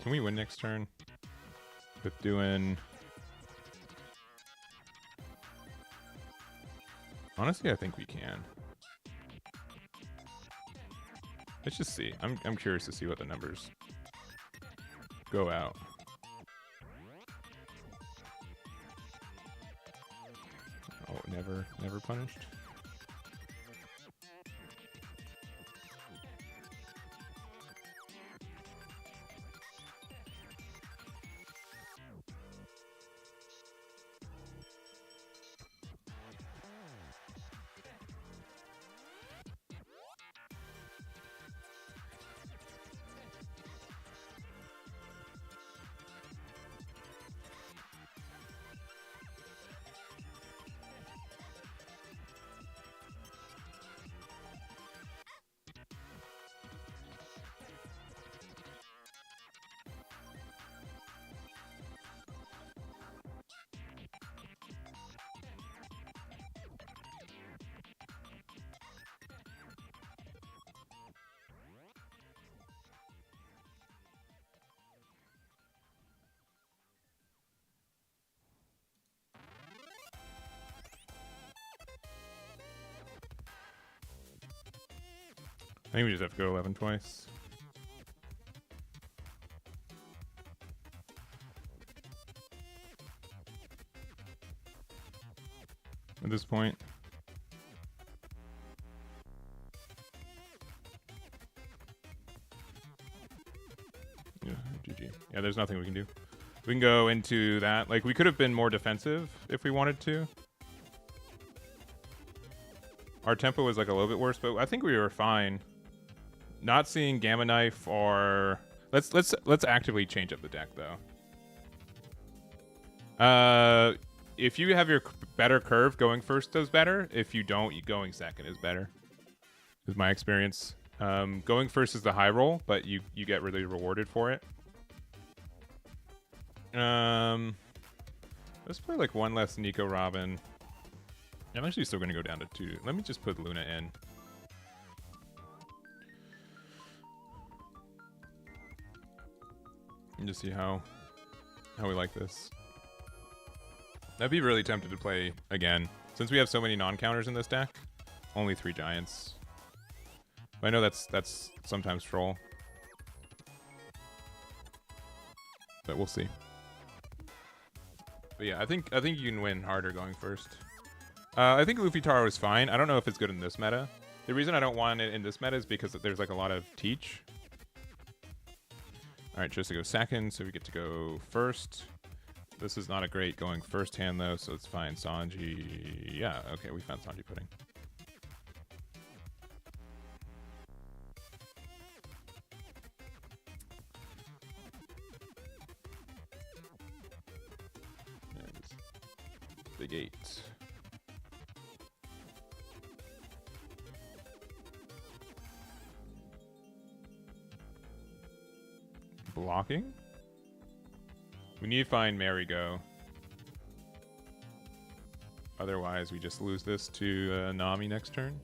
Can we win next turn with doing... Honestly, I think we can. Let's just see. I'm curious to see what the numbers go out. Oh, never punished. think we just have to go 11 twice. At this point. Yeah, GG. Yeah, there's nothing we can do. We can go into that. Like, we could have been more defensive if we wanted to. Our tempo was like a little bit worse, but I think we were fine. Not seeing Gamma Knife or let's actively change up the deck though. If you have your better curve, going first does better. If you don't, going second is better. Is my experience. Going first is the high roll, but you get really rewarded for it. Let's play like one less Nico Robin. I'm actually still going to go down to 2. Let me just put Luna in. And just see how we like this. I'd be really tempted to play again. Since we have so many non-counters in this deck, only 3 giants. But I know that's sometimes troll. But we'll see. But yeah, I think you can win harder going first. I think Luffy Taro is fine. I don't know if it's good in this meta. The reason I don't want it in this meta is because there's like a lot of teach. Alright, just to go second, so we get to go first. This is not a great going first hand though, so it's fine. Sanji. Yeah, okay, we found Sanji pudding. Big 8. Blocking? We need to find Marigo. Otherwise, we just lose this to Nami next turn.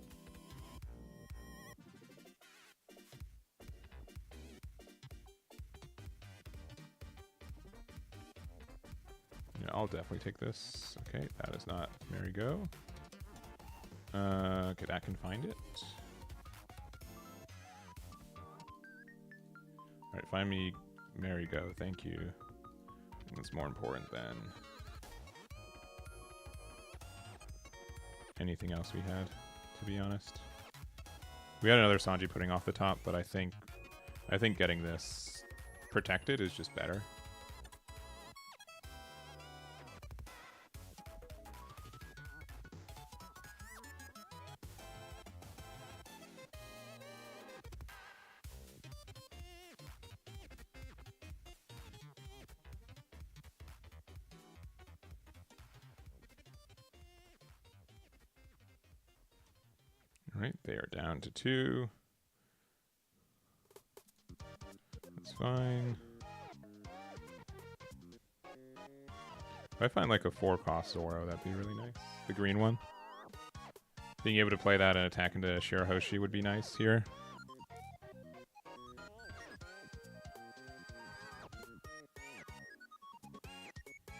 Yeah, I'll definitely take this. Okay, that is not Marigo. Okay, that can find it. Alright, find me Marigo, thank you. That's more important than anything else we had, to be honest. We had another Sanji pudding off the top, but I think getting this protected is just better. Alright, they are down to 2. That's fine. If I find like a 4-cost Zoro, that'd be really nice. The green one. Being able to play that and attack into Shirahoshi would be nice here.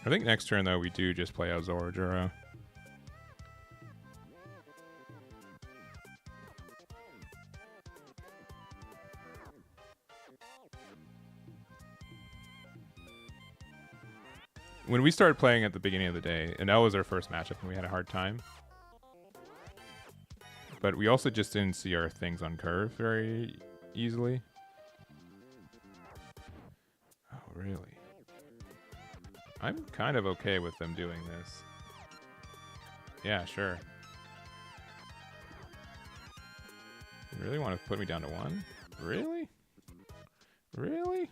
I think next turn, though, we do just play out Zoro. When we started playing at the beginning of the day, Enel was our first matchup and we had a hard time. But we also just didn't see our things on curve very easily. Oh, really? I'm kind of okay with them doing this. Yeah, sure. You really want to put me down to 1? Really? Really?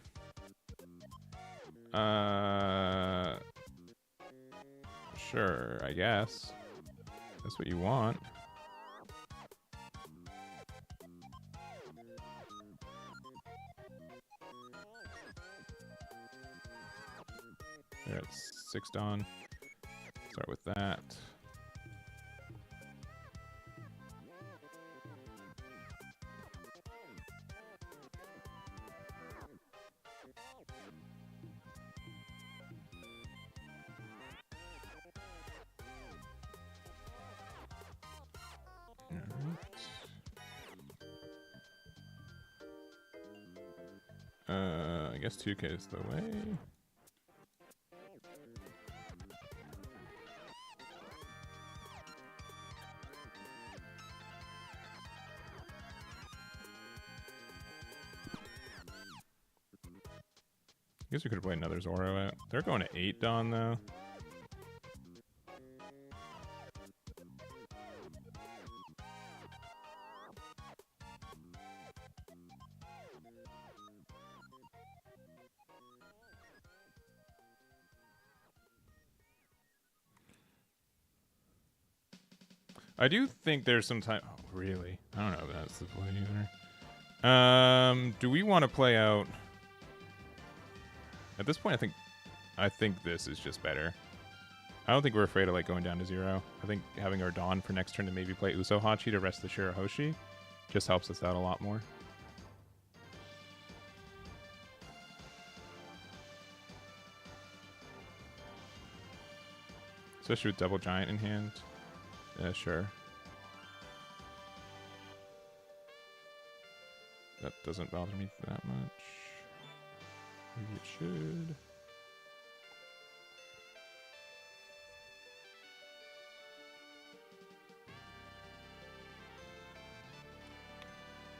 Sure, I guess. That's what you want. They're at 6 Dawn. Start with that. I guess 2K is the way. I guess we could have played another Zoro out. They're going to 8 Dawn though. I do think there's some time. Oh, really? I don't know if that's the play either. Do we want to play out? At this point, I think this is just better. I don't think we're afraid of like going down to 0. I think having our Dawn for next turn to maybe play Uso Hachi to rest the Shirahoshi just helps us out a lot more. Especially with double giant in hand. Sure. That doesn't bother me that much. Maybe it should.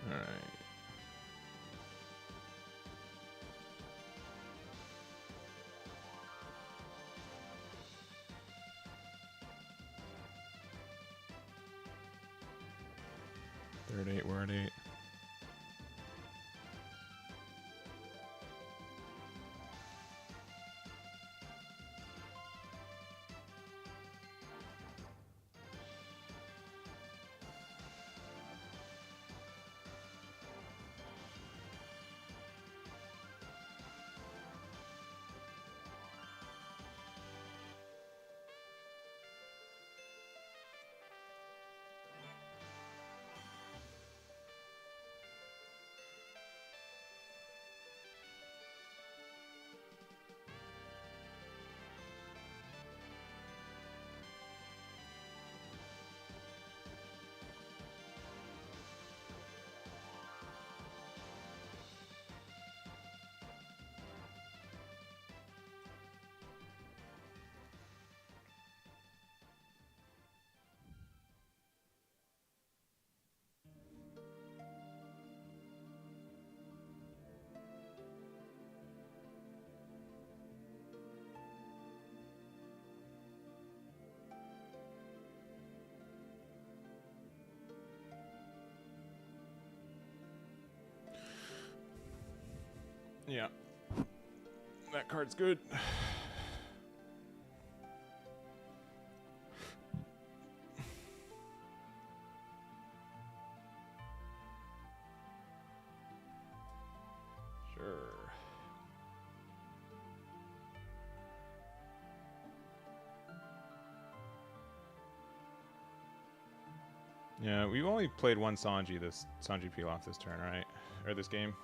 All right. Third 8, we're at 8. Yeah. That card's good. Sure. Yeah, we've only played one Sanji Pilaf this turn, right? Or this game.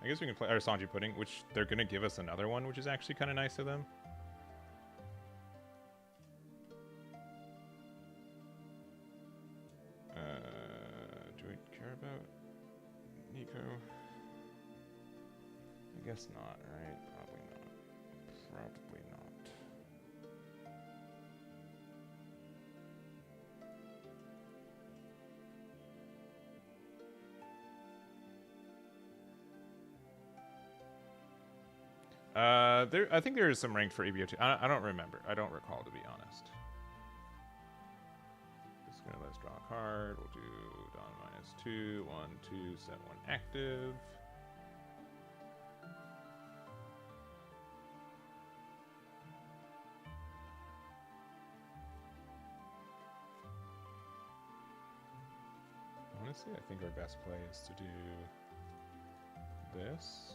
I guess we can play our Sanji Pudding, which they're going to give us another one, which is actually kind of nice of them. Do we care about Nico? I guess not, right? Probably not. Probably not. I think there is some ranked for EB02. I don't remember. I don't recall, to be honest. Just gonna let's draw a card. We'll do Dawn -2, 1, 2, set 1 active. Honestly, I think our best play is to do this.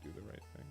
do the right thing.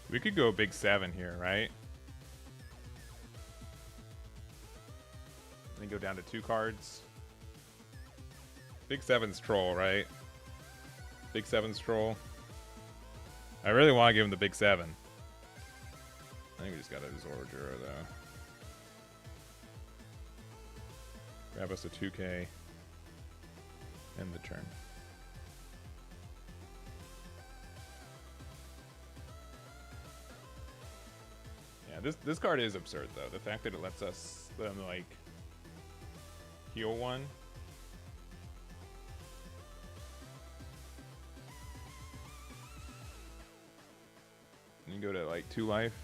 We could go big 7 here, right? And then go down to 2 cards. Big 7's troll, right? Big 7's troll. I really want to give him the big 7. I think we just got a Zorger, though. Grab us a 2K. End the turn. Yeah, this card is absurd, though. The fact that it lets us then, like, heal 1. And you go to, like, 2 life.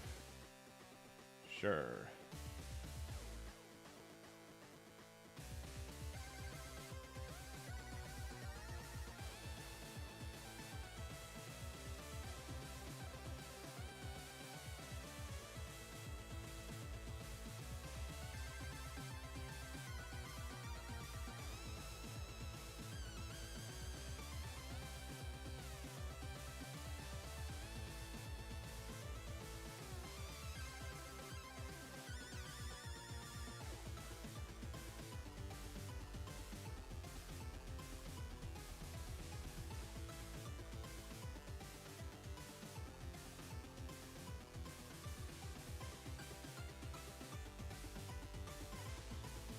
Sure.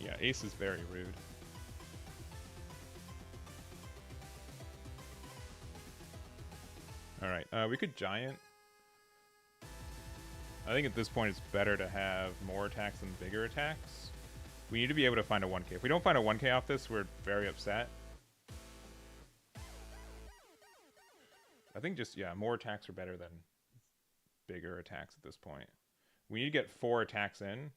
Yeah, ace is very rude. Alright, we could giant. I think at this point it's better to have more attacks than bigger attacks. We need to be able to find a 1k. If we don't find a 1k off this, we're very upset. I think just, yeah, more attacks are better than bigger attacks at this point. We need to get 4 attacks in.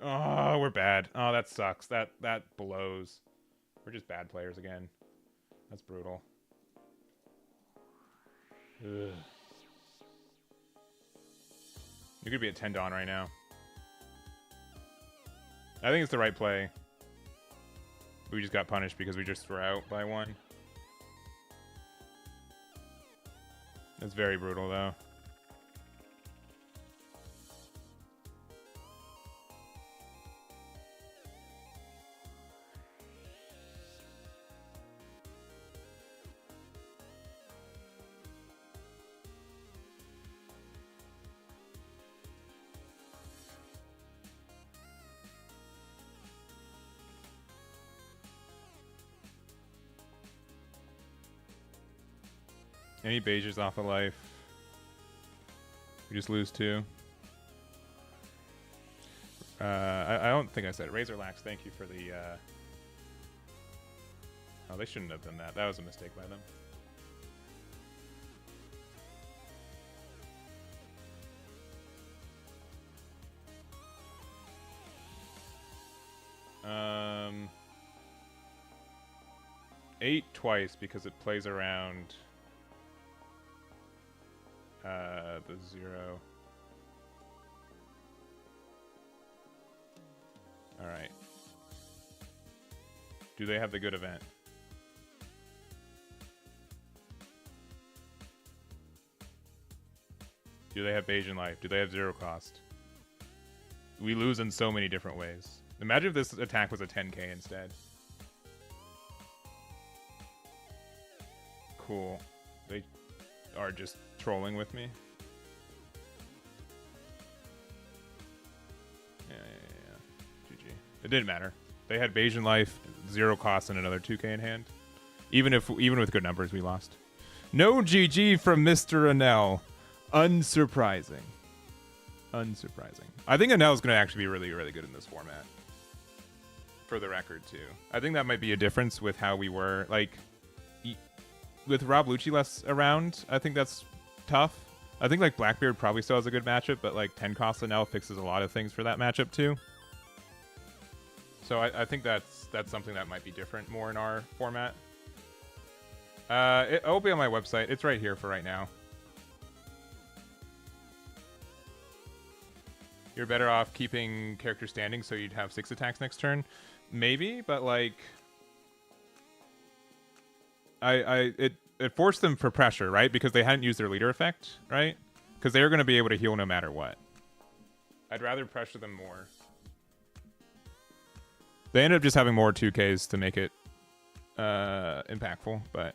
Oh, we're bad. Oh, that sucks. That blows. We're just bad players again. That's brutal. Ugh. You could be at 10 Dawn right now. I think it's the right play. We just got punished because we just were out by 1. That's very brutal, though. Any Beiges off of life. We just lose 2. I don't think I said it. Razor Lax, thank you for the... Oh, they shouldn't have done that. That was a mistake by them. 8 twice because it plays around... the 0. Alright. Do they have the good event? Do they have Bayesian life? Do they have 0 cost? We lose in so many different ways. Imagine if this attack was a 10k instead. Cool. They are just trolling with me. It didn't matter. They had Bayesian life, 0 cost, and another 2k in hand. Even with good numbers, we lost. No GG from Mr. Enel. Unsurprising. Unsurprising. I think Enel's going to actually be really, really good in this format. For the record, too. I think that might be a difference with how we were. Like, with Rob Luchi less around, I think that's tough. I think, like, Blackbeard probably still has a good matchup, but, like, 10 cost Enel fixes a lot of things for that matchup, too. So I think that's something that might be different more in our format. It'll be on my website. It's right here for right now. You're better off keeping character standing so you'd have 6 attacks next turn. Maybe, but like it forced them for pressure, right? Because they hadn't used their leader effect, right? Because they were going to be able to heal no matter what. I'd rather pressure them more. They ended up just having more 2Ks to make it impactful, but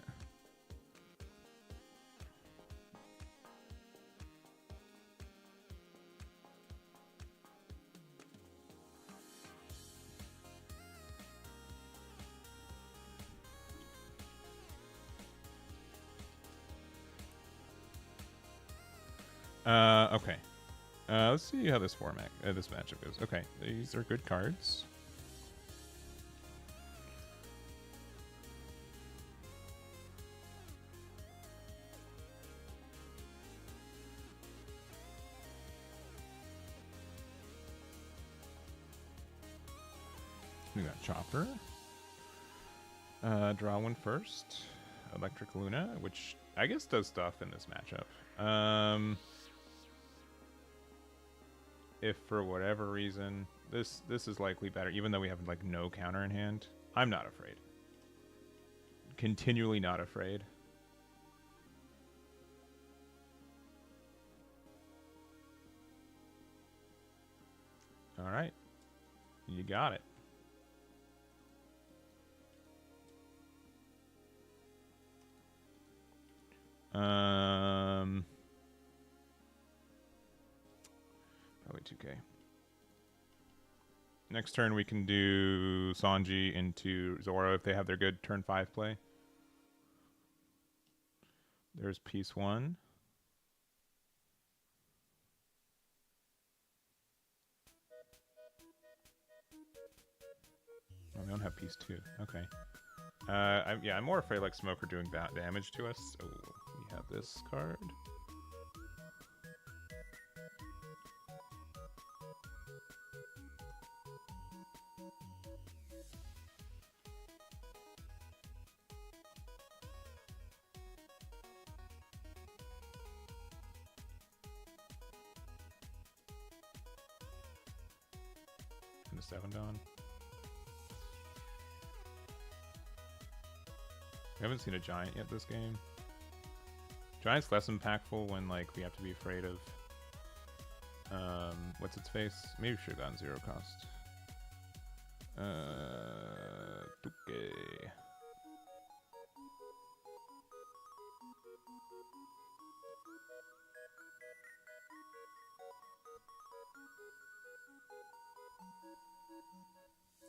okay. Let's see how this this matchup goes. Okay, these are good cards. We got Chopper. Draw one first. Electric Luna, which I guess does stuff in this matchup. If for whatever reason this is likely better, even though we have like no counter in hand, I'm not afraid. Continually not afraid. All right, you got it. Probably 2K. Next turn we can do Sanji into Zoro if they have their good turn 5 play. There's piece 1. Oh, we don't have piece 2. Okay. I'm more afraid like Smoker doing that damage to us. Oh, we have this card. And a 7 Dawn. We haven't seen a giant yet this game. Giant's less impactful when like we have to be afraid of what's its face? Maybe we should have gotten 0 cost. Okay.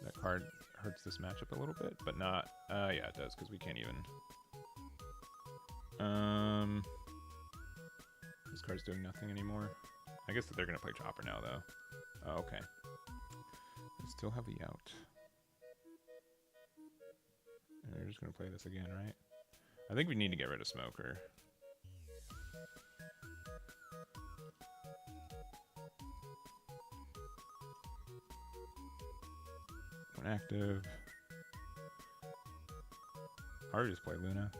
That card hurts this matchup a little bit, but not. Yeah, it does because we can't even. This card's doing nothing anymore. I guess that they're gonna play Chopper now, though. Oh, okay. They still have the out. And they're just gonna play this again, right? I think we need to get rid of Smoker. One active. Or just play Luna.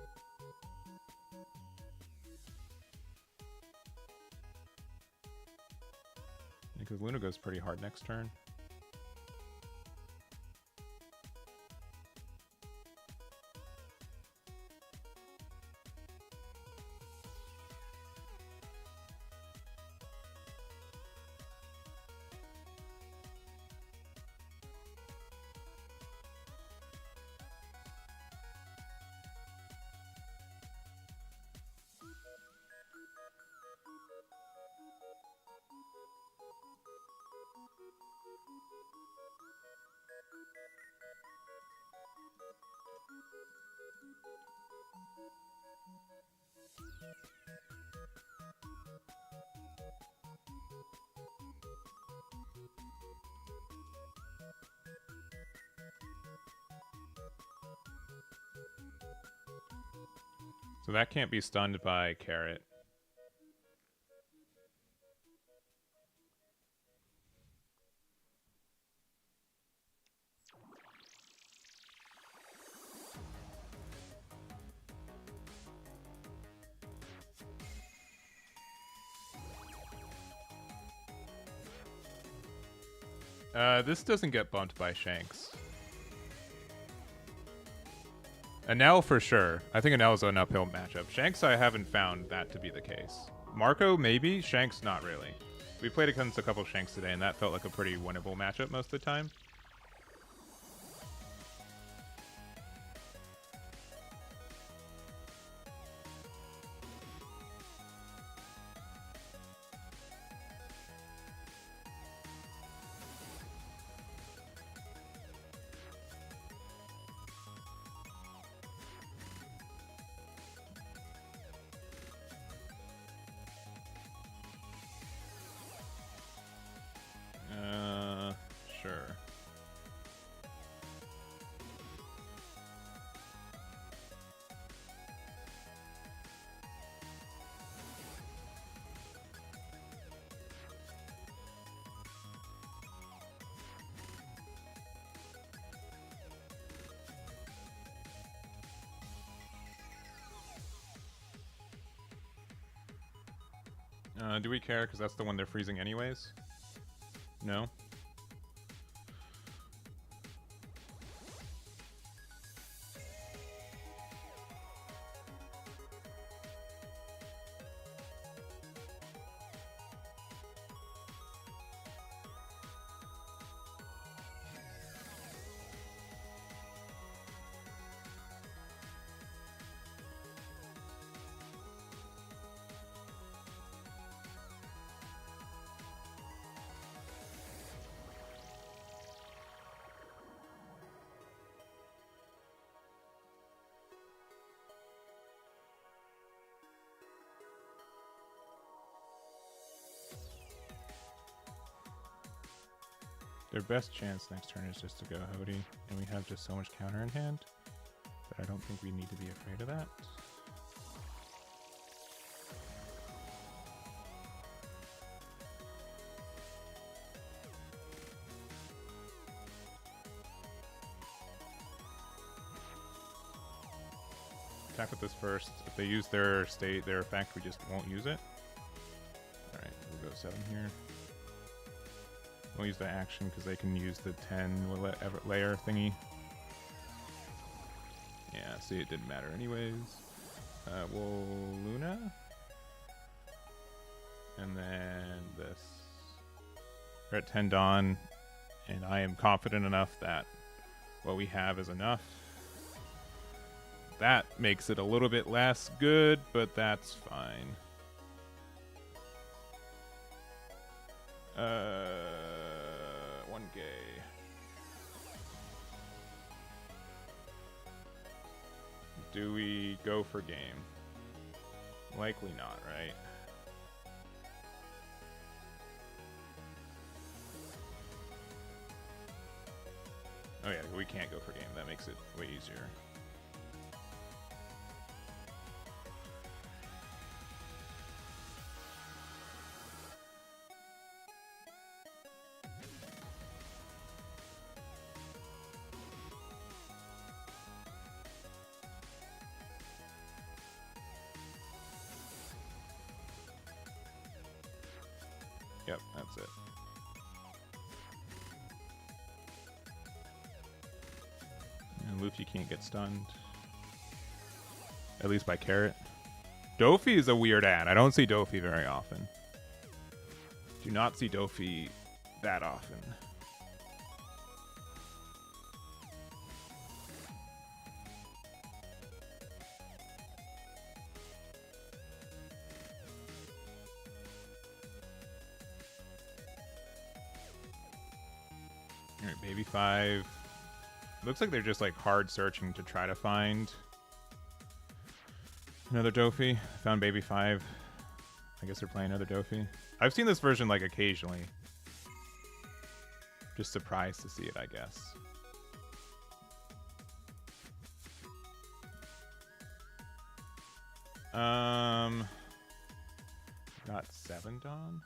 Because Luna goes pretty hard next turn. So that can't be stunned by Carrot. This doesn't get bumped by Shanks. Enel for sure. I think Enel's an uphill matchup. Shanks, I haven't found that to be the case. Marco, maybe. Shanks, not really. We played against a couple Shanks today, and that felt like a pretty winnable matchup most of the time. Sure. Do we care? Because that's the one they're freezing anyways? No? Their best chance next turn is just to go Hody, and we have just so much counter in hand that I don't think we need to be afraid of that. Attack with this first. If they use their effect, we just won't use it. Alright, we'll go 7 here. We'll use the action because they can use the 10 layer thingy. Yeah, see, it didn't matter anyways. We'll Luna. And then this. We're at 10 Dawn, and I am confident enough that what we have is enough. That makes it a little bit less good, but that's fine. 1K. Do we go for game? Likely not, right? Oh yeah, we can't go for game. That makes it way easier. Yep, that's it. And Luffy can't get stunned. At least by Carrot. Dofi is a weird ad. I don't see Dofi very often. Do not see Dofi that often. Alright, Baby 5. Looks like they're just like hard searching to try to find another Dofi. Found Baby 5. I guess they're playing another Dofi. I've seen this version like occasionally. Just surprised to see it, I guess. Got 7 done.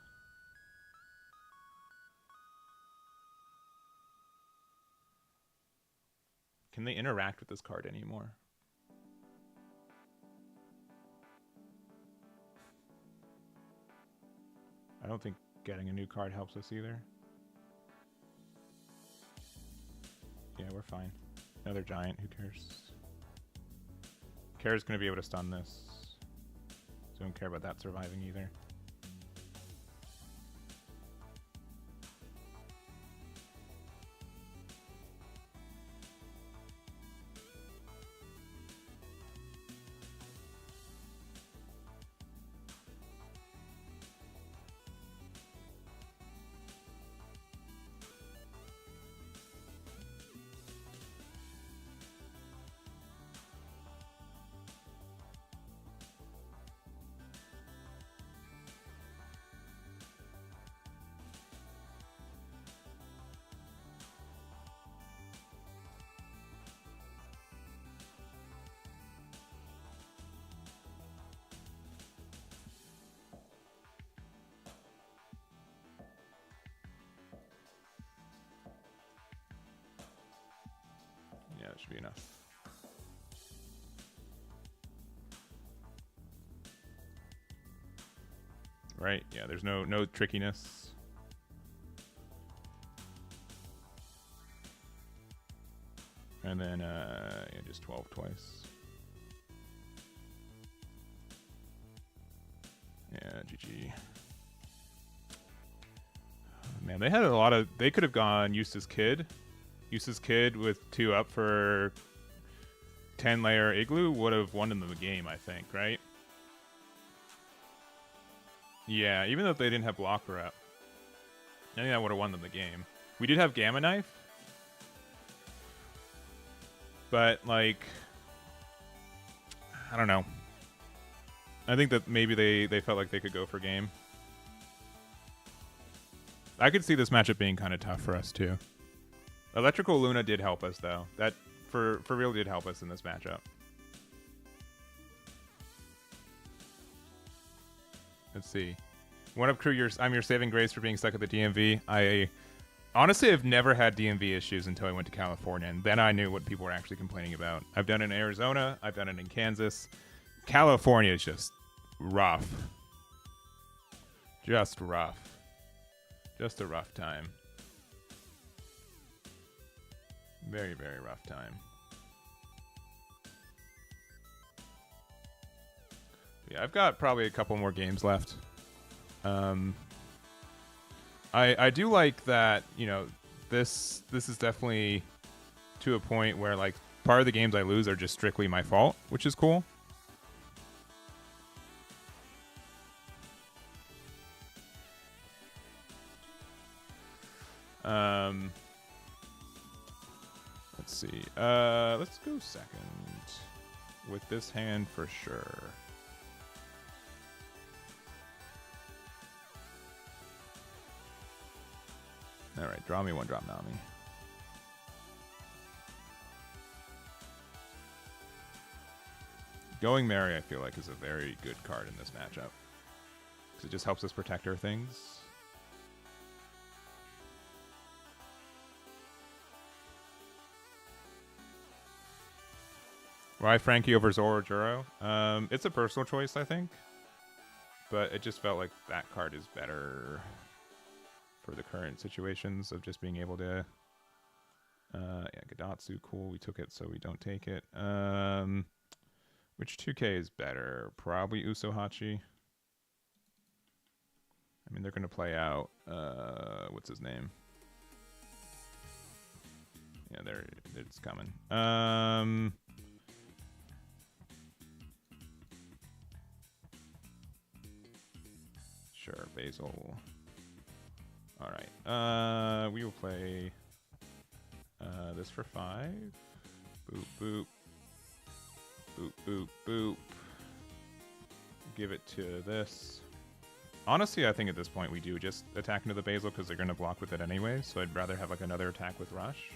Can they interact with this card anymore? I don't think getting a new card helps us either. Yeah, we're fine. Another giant, who cares? Kara's gonna be able to stun this. So don't care about that surviving either. Yeah, that should be enough. Right, yeah, there's no trickiness. And then yeah, just 12 twice. Yeah, GG. Oh, man, they had a lot of, they could have gone Eustace Kid. Eustace Kid with 2 up for 10 layer Igloo would have won them the game, I think, right? Yeah, even though they didn't have blocker up. I think that would have won them the game. We did have Gamma Knife. But, like, I don't know. I think that maybe they felt like they could go for game. I could see this matchup being kind of tough for us, too. Electrical Luna did help us, though. That, for real, did help us in this matchup. Let's see. One Up Crew, I'm your saving grace for being stuck at the DMV. I honestly have never had DMV issues until I went to California, and then I knew what people were actually complaining about. I've done it in Arizona. I've done it in Kansas. California is just rough. Just rough. Just a rough time. Very, very rough time. Yeah, I've got probably a couple more games left. I do like that, you know, this is definitely to a point where, like, part of the games I lose are just strictly my fault, which is cool. Let's see. Let's go second with this hand for sure. All right, draw me one, drop Nami. Going Mary, I feel like, is a very good card in this matchup because it just helps us protect our things. Why Frankie over Zoro Juro? It's a personal choice, I think, but it just felt like that card is better for the current situations of just being able to. Yeah, Gadatsu, cool. We took it, so we don't take it. Which 2K is better? Probably Usohachi. I mean, they're gonna play out. What's his name? Yeah, it's coming. Sure, Basil. All right. We will play this for 5. Boop, boop. Boop, boop, boop. Give it to this. Honestly, I think at this point we do just attack into the Basil because they're going to block with it anyway, so I'd rather have like another attack with Rush.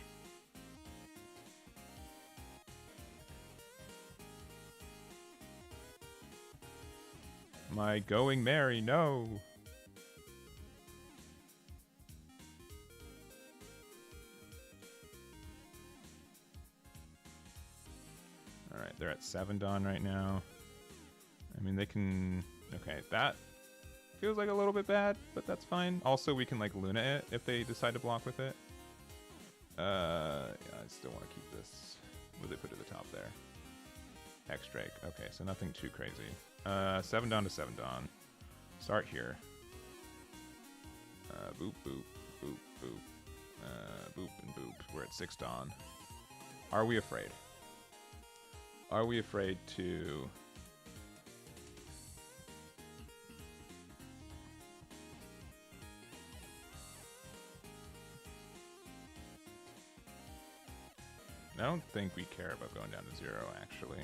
My going Mary, no. Alright, they're at 7 Dawn right now. I mean, they can... Okay, that feels like a little bit bad, but that's fine. Also, we can, like, Luna it if they decide to block with it. Yeah, I still want to keep this. What did they put at the top there? X-Drake. Okay, so nothing too crazy. 7 Dawn to 7 Dawn. Start here. Boop, boop, boop, boop. Boop and boop. We're at 6 Dawn. Are we afraid? Are we afraid to... I don't think we care about going down to 0, actually.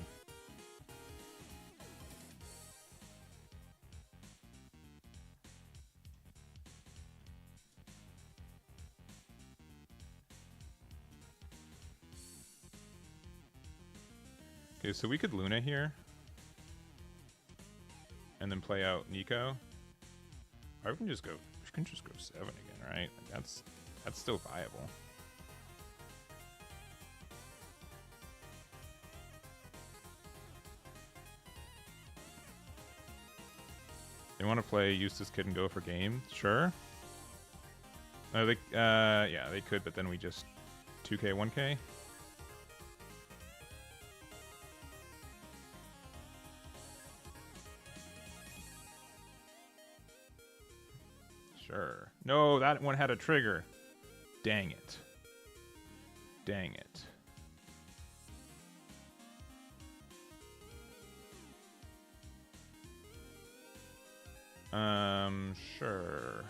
Okay, so we could Luna here. And then play out Nico. Or we can just go 7 again, right? That's still viable. They want to play Eustace Kid and go for game? Sure. Yeah, they could, but then we just 2k, 1k. Sure. No, that one had a trigger. Dang it. Dang it. Sure.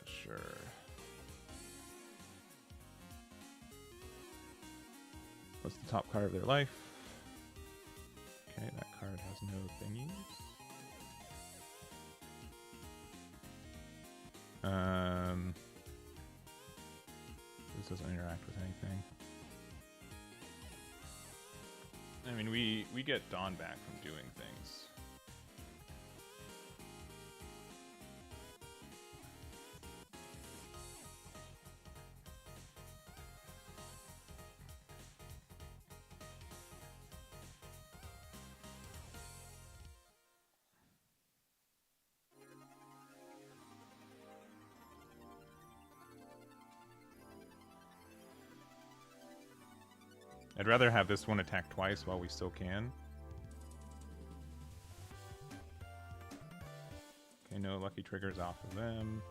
Sure. What's the top card of their life? Okay, that card has no thingies. This doesn't interact with anything. I mean, we get Dawn back from doing things. I'd rather have this one attack twice while we still can. Okay, no lucky triggers off of them.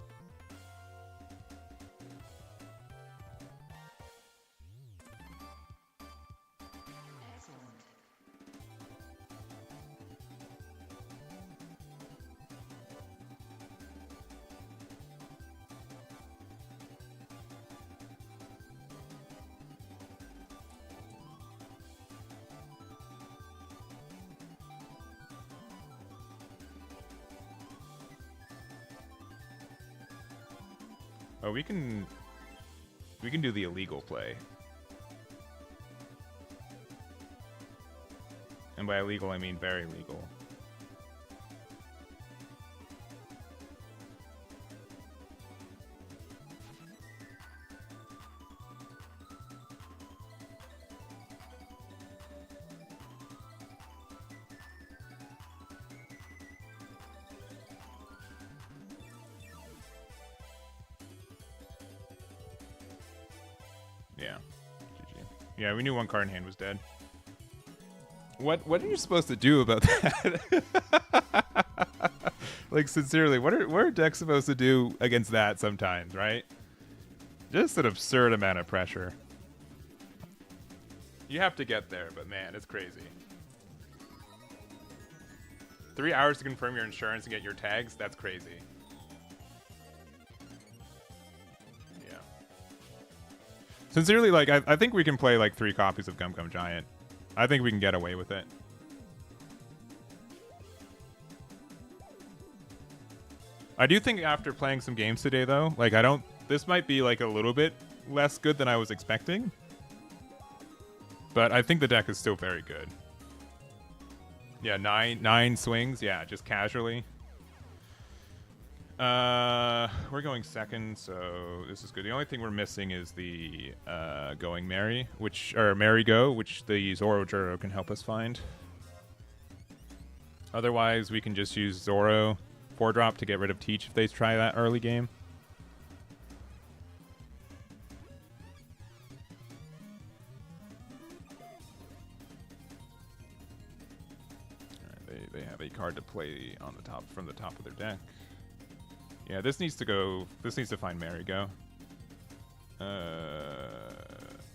Oh, we can do the illegal play. And by illegal, I mean very legal. Yeah. GG. Yeah, we knew one card in hand was dead. What are you supposed to do about that? Like, sincerely, what are decks supposed to do against that sometimes, right? Just an absurd amount of pressure. You have to get there, but man, it's crazy. 3 hours to confirm your insurance and get your tags? That's crazy. Yeah. Sincerely, like, I think we can play like 3 copies of Gum Gum Giant. I think we can get away with it. I do think after playing some games today, though, like, this might be like a little bit less good than I was expecting. But I think the deck is still very good. Yeah, nine swings. Yeah, just casually. We're going second, so this is good. The only thing we're missing is the going Merry, Merry-Go, which the Zoro Juro can help us find. Otherwise, we can just use Zoro 4-drop to get rid of Teach if they try that early game. They have a card to play on the top from the top of their deck. Yeah, this needs to go. This needs to find Merry-Go.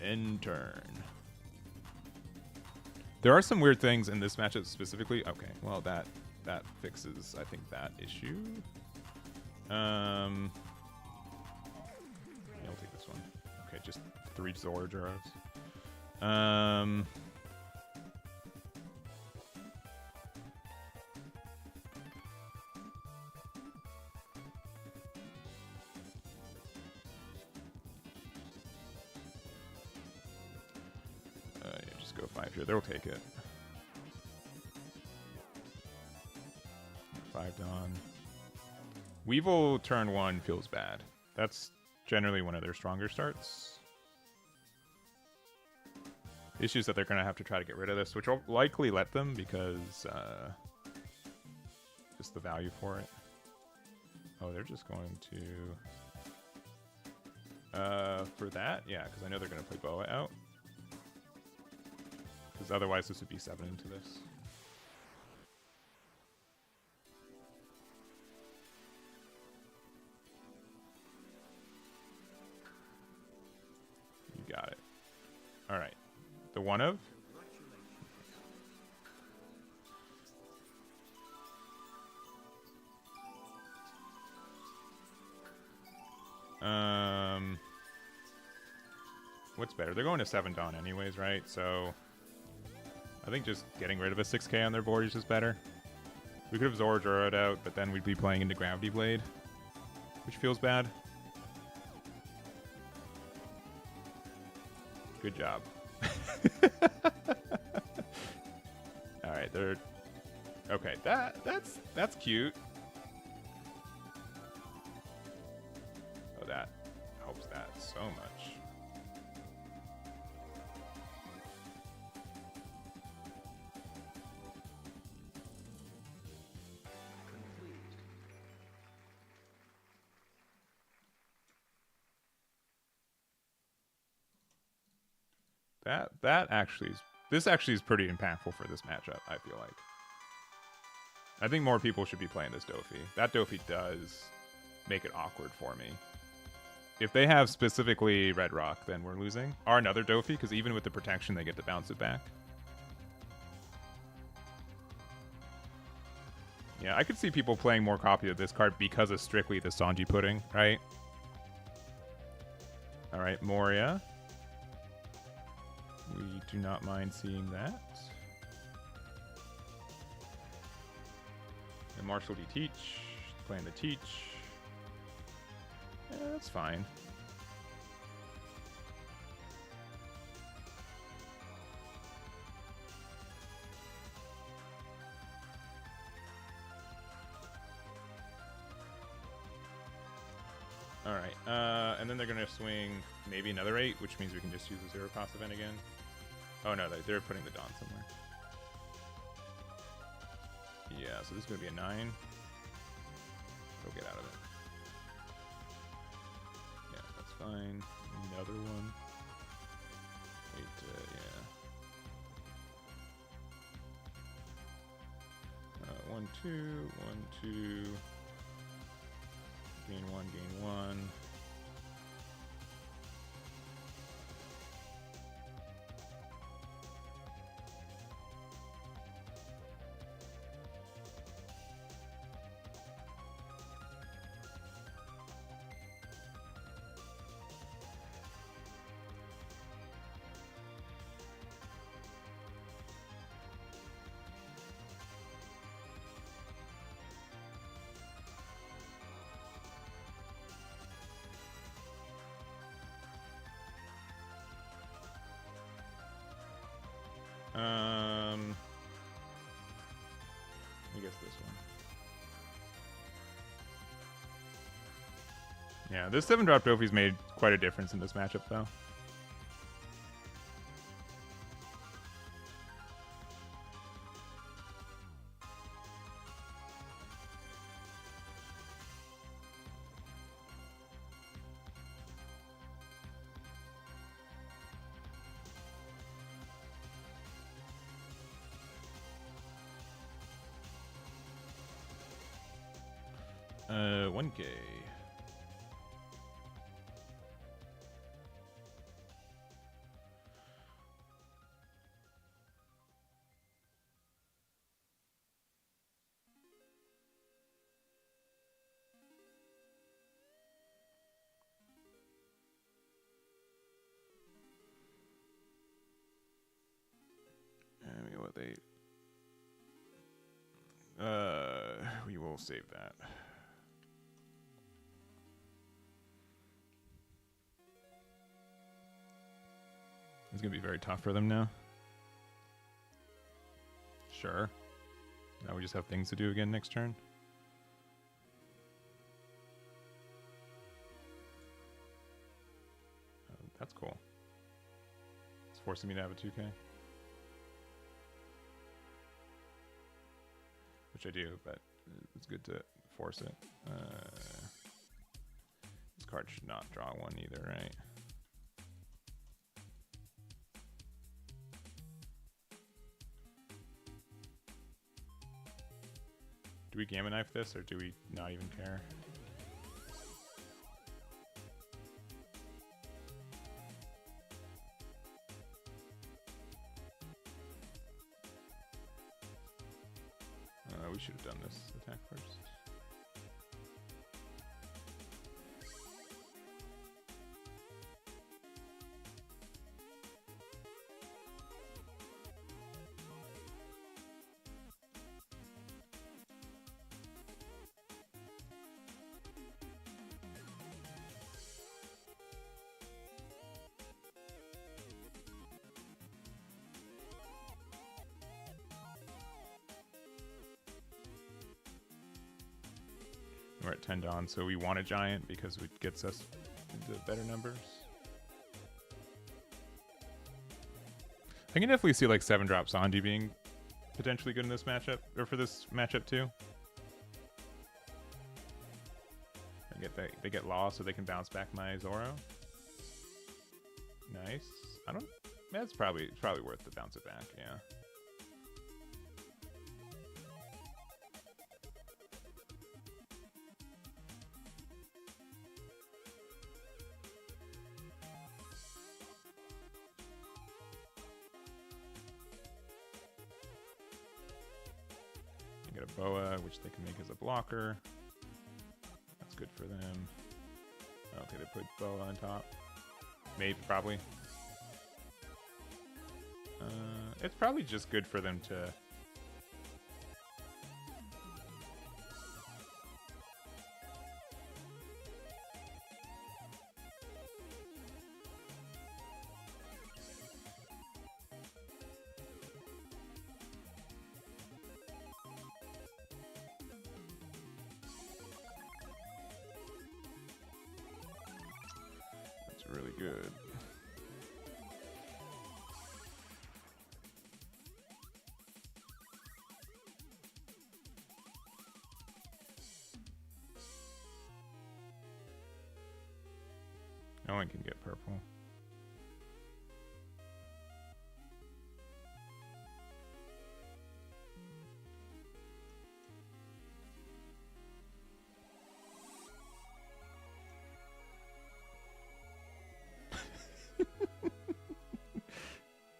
End turn. There are some weird things in this matchup specifically. Okay, well that fixes, I think, that issue. Yeah, I'll take this one. Okay, just 3 Zoro Juros. Yeah, just go 5 here. They'll take it. 5 Dawn. Weevil turn 1 feels bad. That's generally one of their stronger starts. The issue is that they're going to have to try to get rid of this, which will likely let them because just the value for it. Oh, they're just going to... for that? Yeah, because I know they're going to play Boa out. Because otherwise this would be 7 into this. You got it. All right. The one of? What's better? They're going to 7 Dawn anyways, right? So I think just getting rid of a 6k on their board is just better. We could have Zoro Juro'd out, but then we'd be playing into Gravity Blade, which feels bad. Good job. All right, they're okay. That's cute. Oh, that helps that so much. This actually is pretty impactful for this matchup, I feel like. I think more people should be playing this Dofi. That Dofi does make it awkward for me. If they have specifically Red Rock, then we're losing. Or another Dofi, because even with the protection, they get to bounce it back. Yeah, I could see people playing more copy of this card because of strictly the Sanji pudding, right? All right, Moria. We do not mind seeing that. And Marshall D. Teach. Playing the Teach. Yeah, that's fine. Alright, and then they're going to swing maybe another 8, which means we can just use a 0 cost event again. Oh no, they're putting the Dawn somewhere. Yeah, so this is going to be a 9. Go get out of it. Yeah, that's fine. Another one. 8, yeah. 1, 2, 1, 2. Gain 1, gain 1. one. Yeah, this 7-drop trophy's made quite a difference in this matchup, though. Uh, 1K. What they we will save that. It's gonna be very tough for them now. Sure. Now we just have things to do again next turn. That's cool. It's forcing me to have a 2K. Which I do, but it's good to force it. This card should not draw one either, right? Do we Gamma Knife this, or do we not even care? We should have done this attack first. We're at 10 Dawn, so we want a giant because it gets us into better numbers. I can definitely see like 7-drop Sanji being potentially good in this matchup, or for this matchup too. They get lost, so they can bounce back my Zoro. Nice. It's probably worth to bounce it back. Yeah. Get a Boa, which they can make as a blocker. That's good for them. Okay, they put Boa on top. Maybe, probably. It's probably just good for them to... really good. No one can get purple.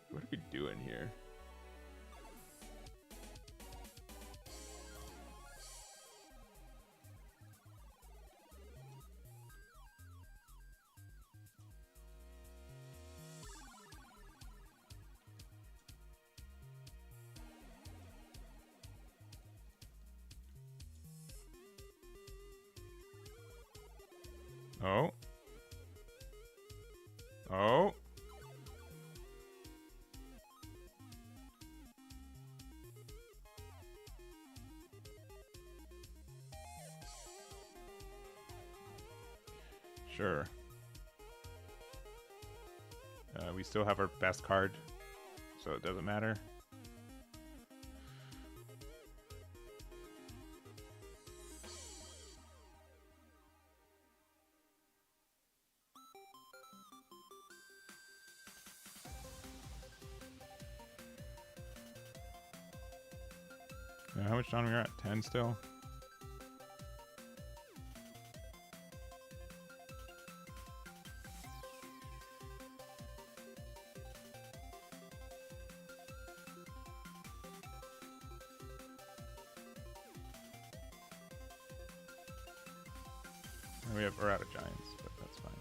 What are we doing here? Oh. Oh. Sure. We still have our best card, so it doesn't matter. How much Don we are at? 10 still? We're out of giants, but that's fine.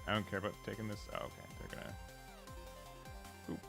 I don't care about taking this. Oh, okay. They're gonna. Oop.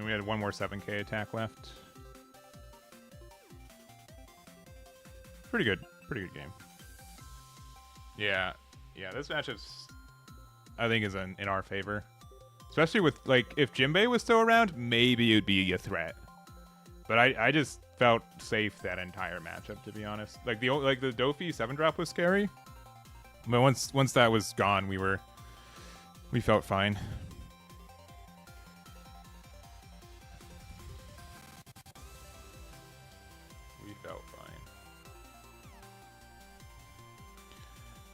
We had one more 7k attack left. Pretty good game. Yeah, this matchup's, I think, is in our favor. Especially with, like, if Jinbei was still around, maybe it would be a threat. But I just felt safe that entire matchup, to be honest. Like the Dofi 7-drop was scary. But once that was gone, we felt fine.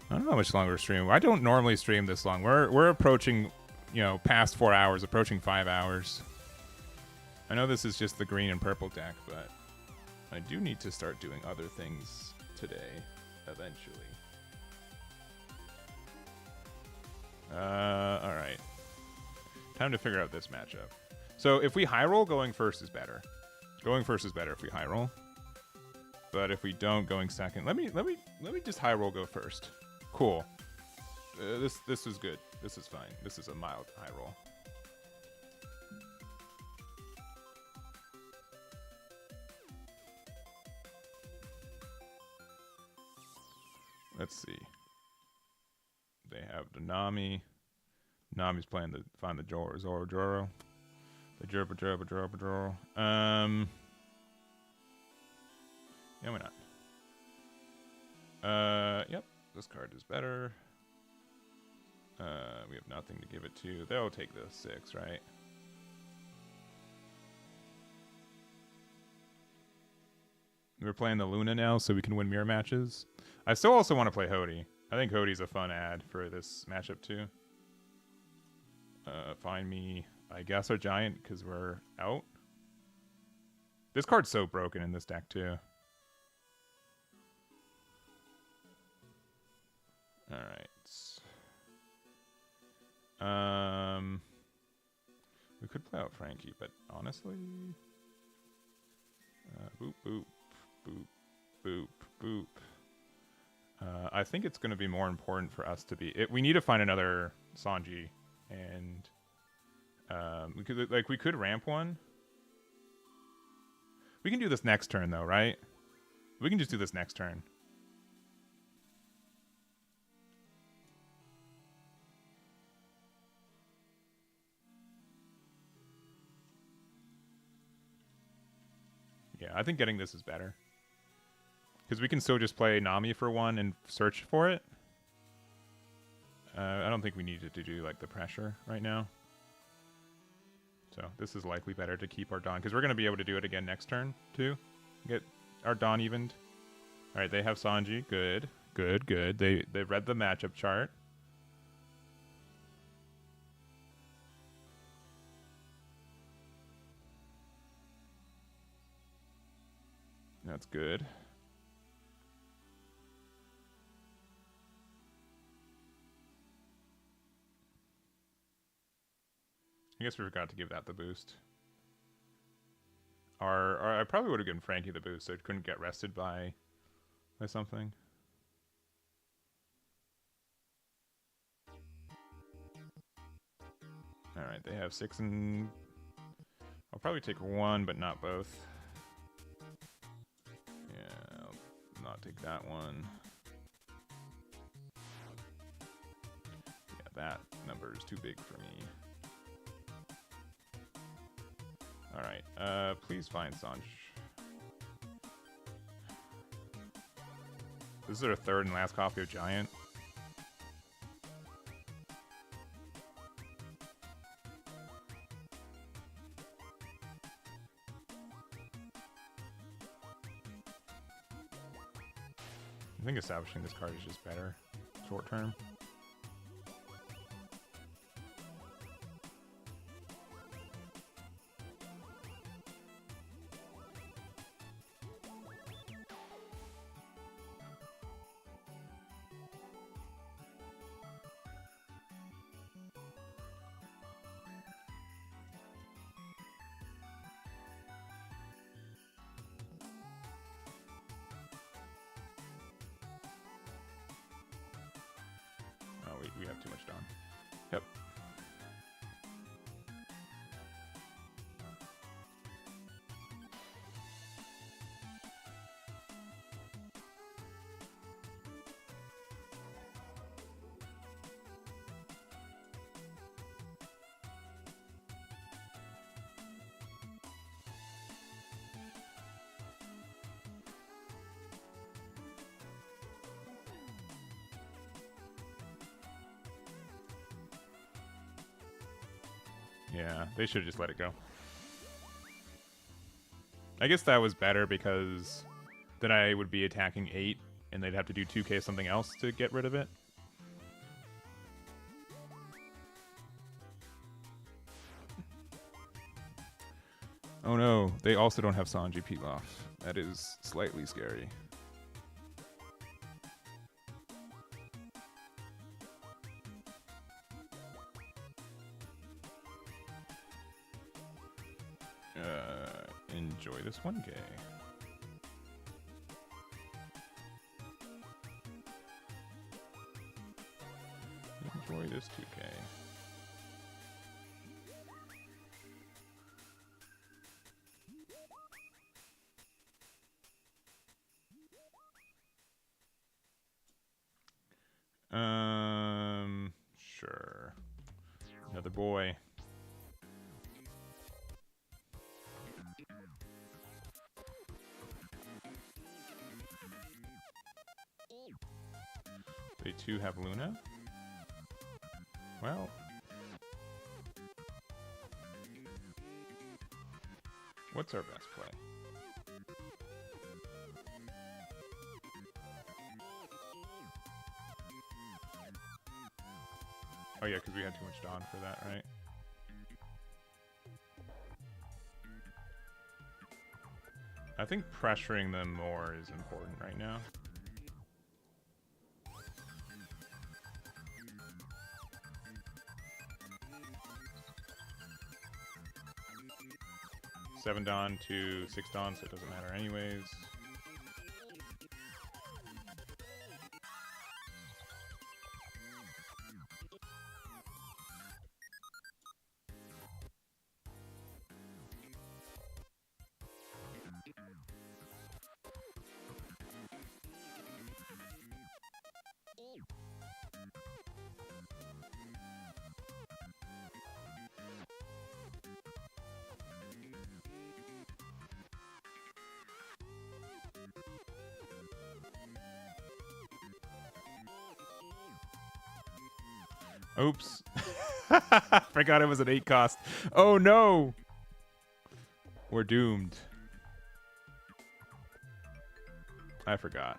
I don't know how much longer to stream. I don't normally stream this long. We're approaching, past 4 hours, approaching 5 hours. I know this is just the green and purple deck, but I do need to start doing other things today, eventually. All right. Time to figure out this matchup. So if we high roll, going first is better. Going first is better if we high roll. But if we don't, going second. Let me just high roll go first. Cool. This is good. This is fine. This is a mild high roll. Let's see. They have the Nami. Nami's playing the find the Joro. The Joro. Yeah, why not? Yep. This card is better. We have nothing to give it to. They'll take the 6, right? We're playing the Luna now, so we can win mirror matches. I still also want to play Hody. I think Hody's a fun ad for this matchup too. Find me, I guess, our giant because we're out. This card's so broken in this deck too. All right. We could play out Frankie, but honestly, boop boop boop boop boop. I think it's going to be more important for us to be. We need to find another Sanji, and we could ramp one. We can do this next turn though, right? We can just do this next turn. Yeah, I think getting this is better. Because we can still just play Nami for one and search for it. I don't think we need to do like the pressure right now. So this is likely better to keep our Dawn. Because we're going to be able to do it again next turn too. Get our Dawn evened. Alright, they have Sanji. Good. Good, good. They read the matchup chart. That's good. guess we forgot to give that the boost. Or I probably would have given Frankie the boost so it couldn't get rested by something. Alright, they have 6 and... I'll probably take 1, but not both. Yeah, I'll not take that one. Yeah, that number is too big for me. Alright, please find Sanj. This is our 3rd and last copy of Giant. I think establishing this card is just better, short term. We have too much Dawn. Yep. Yeah, they should have just let it go. I guess that was better because then I would be attacking 8 and they'd have to do 2k something else to get rid of it. Oh no, they also don't have Sanji Pilaf. That is slightly scary. Enjoy this 1k. Enjoy this 2k. Sure. Another boy. They too have Luna? Well. What's our best play? Oh yeah, because we had too much Dawn for that, right? I think pressuring them more is important right now. Seven Dawn to 6 Dawn, so it doesn't matter anyways. Oops. Forgot it was an 8 cost. Oh no! We're doomed. I forgot.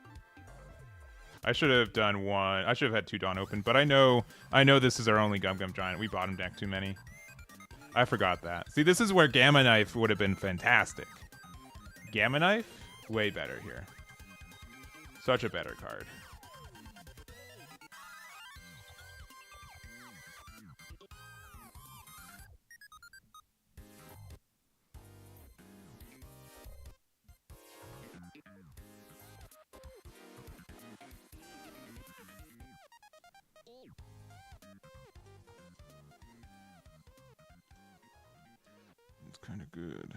I should have done 1. I should have had 2 Dawn open, but I know this is our only Gum Gum Giant. We bottom deck too many. I forgot that. See, this is where Gamma Knife would have been fantastic. Gamma Knife? Way better here. Such a better card. kind of good.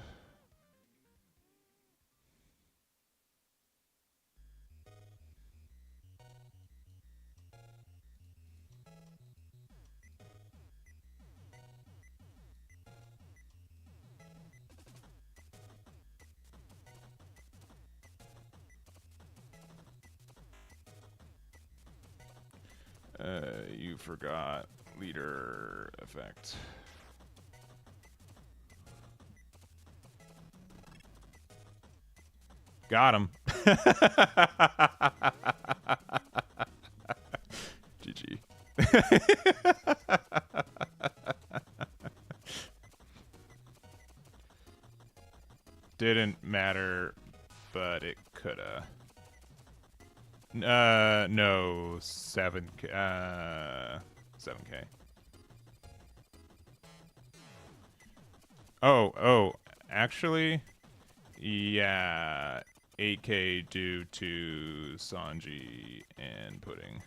You forgot leader effect. Got him. GG. Didn't matter, but it coulda. No, 7K. 7K. Oh, actually, yeah, 8K due to Sanji and Pudding.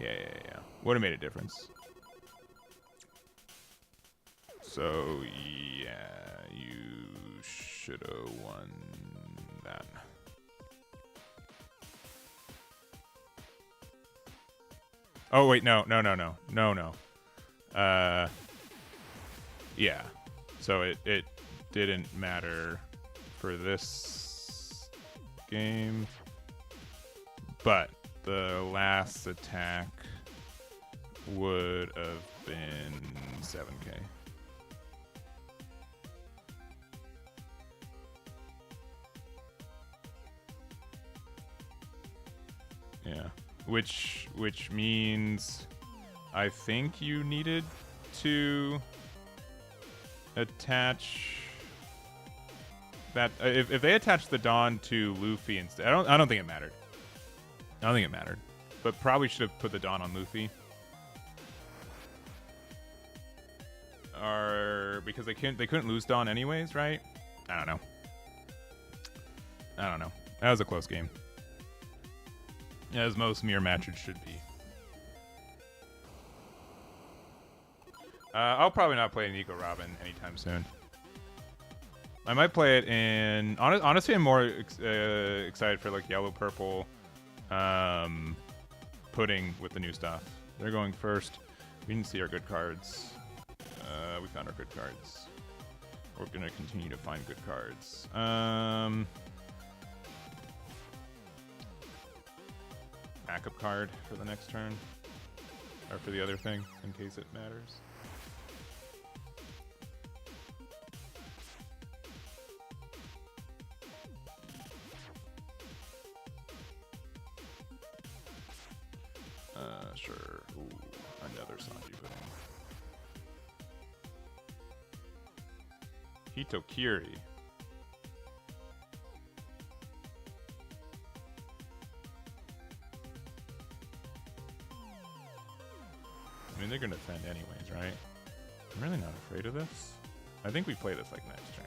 Yeah. Would have made a difference. So, yeah, you should have won that. Oh, wait, no. Yeah. So it didn't matter for this game, but the last attack would have been 7K. Yeah, which means I think you needed to attach that if they attached the Dawn to Luffy instead. I don't think it mattered. But probably should have put the Dawn on Luffy. Or because they couldn't lose Dawn anyways, right? I don't know. That was a close game. As most mirror matches should be. I'll probably not play an Eco Robin anytime soon. I might play it in... Honestly, I'm more excited for like Yellow Purple Pudding with the new stuff. They're going first. We didn't see our good cards. We found our good cards. We're going to continue to find good cards. Backup card for the next turn. Or for the other thing, in case it matters. Sure. Ooh, another Sanji Pudding. Hitokiri. I mean, they're going to defend anyways, right? I'm really not afraid of this. I think we play this like next turn.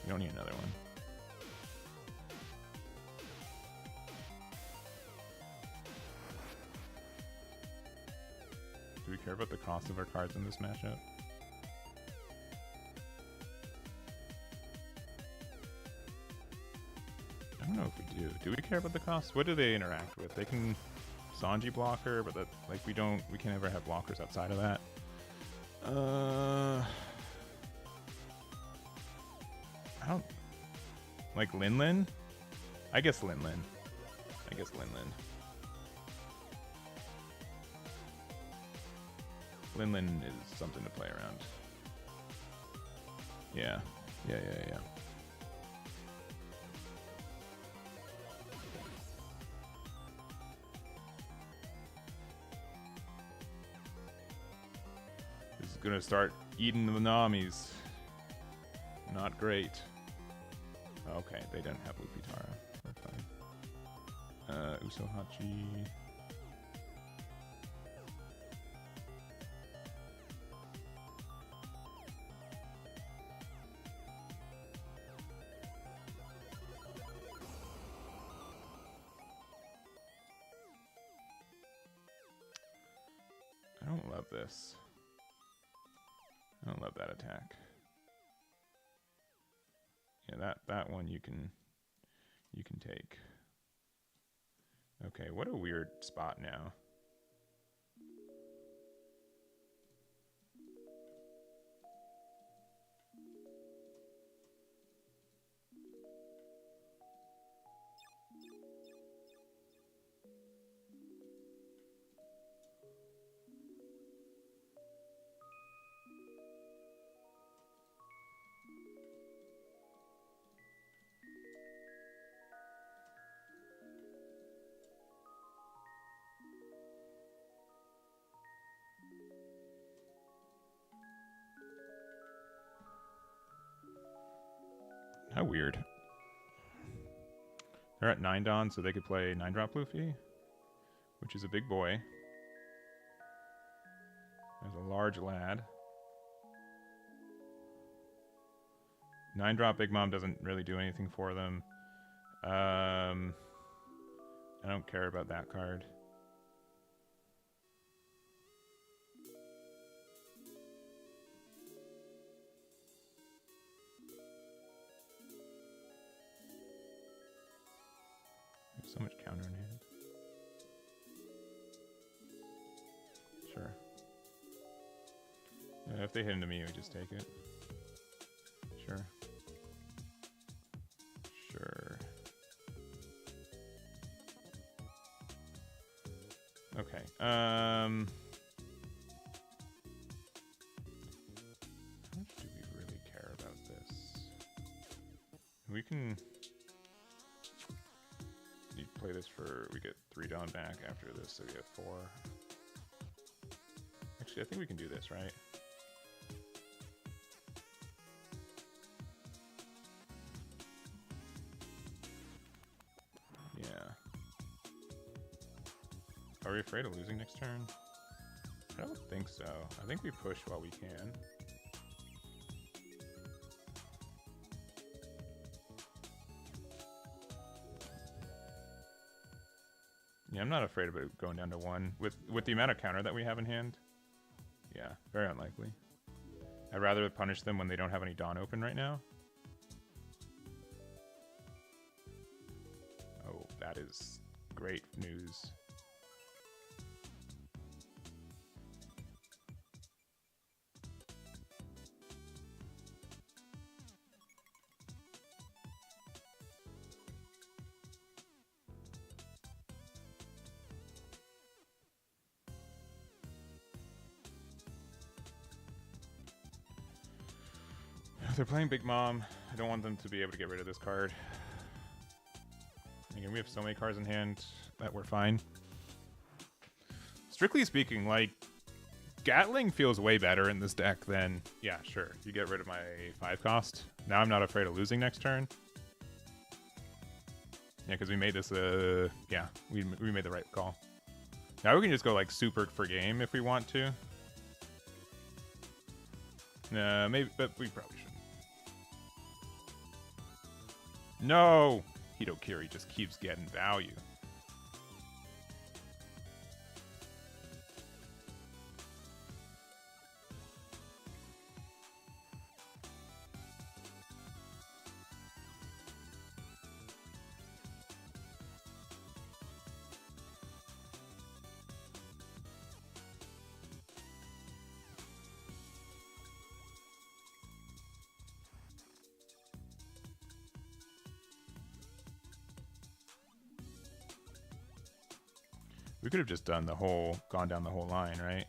You don't need another one. Do we care about the cost of our cards in this matchup? I don't know if we do. Do we care about the cost? What do they interact with? They can Sanji blocker, but that like we can never have blockers outside of that. I don't like Lin. I guess Lin. Lin is something to play around. Yeah. This is gonna start eating the Namis. Not great. Okay, they don't have Luffy Tara. We're fine. Usohachi. I don't love this. I don't love that attack. Yeah, that one you can take. Okay, what a weird spot now. How weird. They're at 9 Dawn, so they could play 9-drop Luffy, which is a big boy. There's a large lad. 9-drop Big Mom doesn't really do anything for them. I don't care about that card. There's so much counter in hand. Sure. Yeah, if they hit into me, we just take it. Sure. Sure. Okay. How much do we really care about this? We can play this for, we get 3 Dawn back after this, so we have 4. Actually, I think we can do this, right? Yeah. Are we afraid of losing next turn? I don't think so. I think we push while we can. Yeah, I'm not afraid of it going down to 1. With the amount of counter that we have in hand, yeah, very unlikely. I'd rather punish them when they don't have any Dawn open right now. Oh, that is great news. If they're playing Big Mom, I don't want them to be able to get rid of this card. Again, we have so many cards in hand that we're fine. Strictly speaking, like, Gatling feels way better in this deck than... Yeah, sure, you get rid of my 5 cost. Now I'm not afraid of losing next turn. Yeah, because we made this yeah, we made the right call. Now we can just go, like, super for game if we want to. Maybe, but we probably shouldn't. No! Hitokiri just keeps getting value. We could have just done the whole, gone down the whole line, right?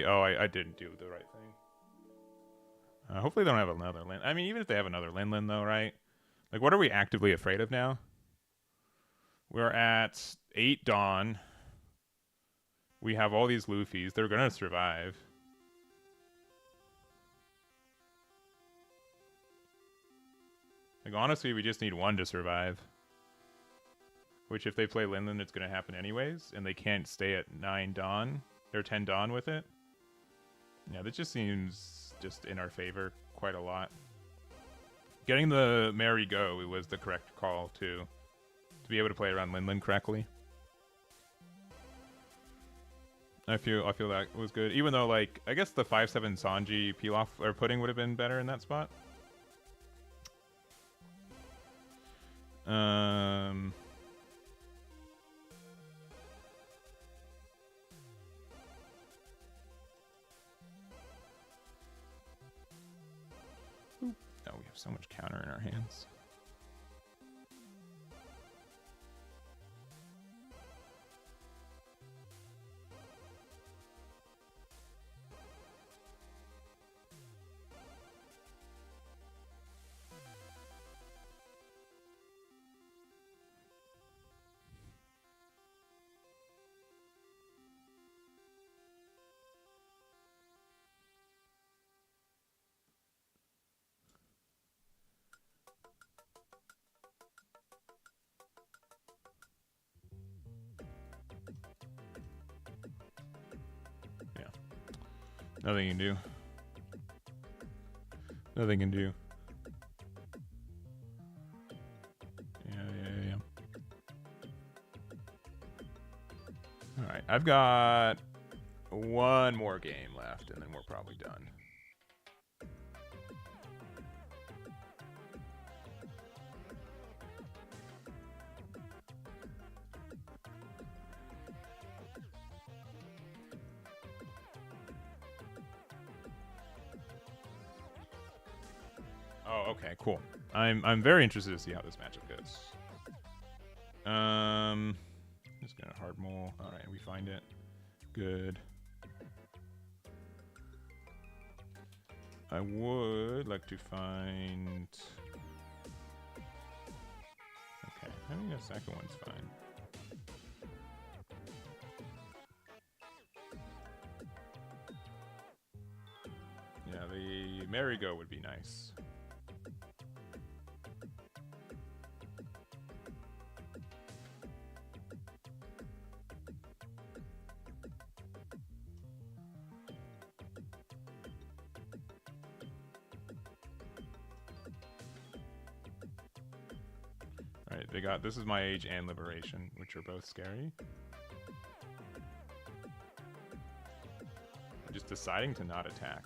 Oh, I didn't do the right thing. Hopefully they don't have another Lin. I mean, even if they have another Lin though, right? Like, what are we actively afraid of now? We're at 8 Dawn. We have all these Luffys. They're gonna survive. Like, honestly, we just need one to survive. Which, if they play Lin, it's gonna happen anyways, and they can't stay at 9 Dawn or 10 Dawn with it. Yeah, that just seems just in our favor quite a lot. Getting the Merry Go was the correct call too, to be able to play around Lin correctly. I feel that was good, even though, like, I guess the 5/7 Sanji peel off or pudding would have been better in that spot. Oh, we have so much counter in our hands. Nothing you can do. Nothing can do. Yeah. Alright, I've got one more game left, and then we're probably done. Oh, okay, cool. I'm very interested to see how this matchup goes. Just gonna hard mole. All right, we find it. Good. I would like to find. Okay, I think the second one's fine. Yeah, the merry-go would be nice. Alright, they got This Is My Age and Liberation, which are both scary. I'm just deciding to not attack.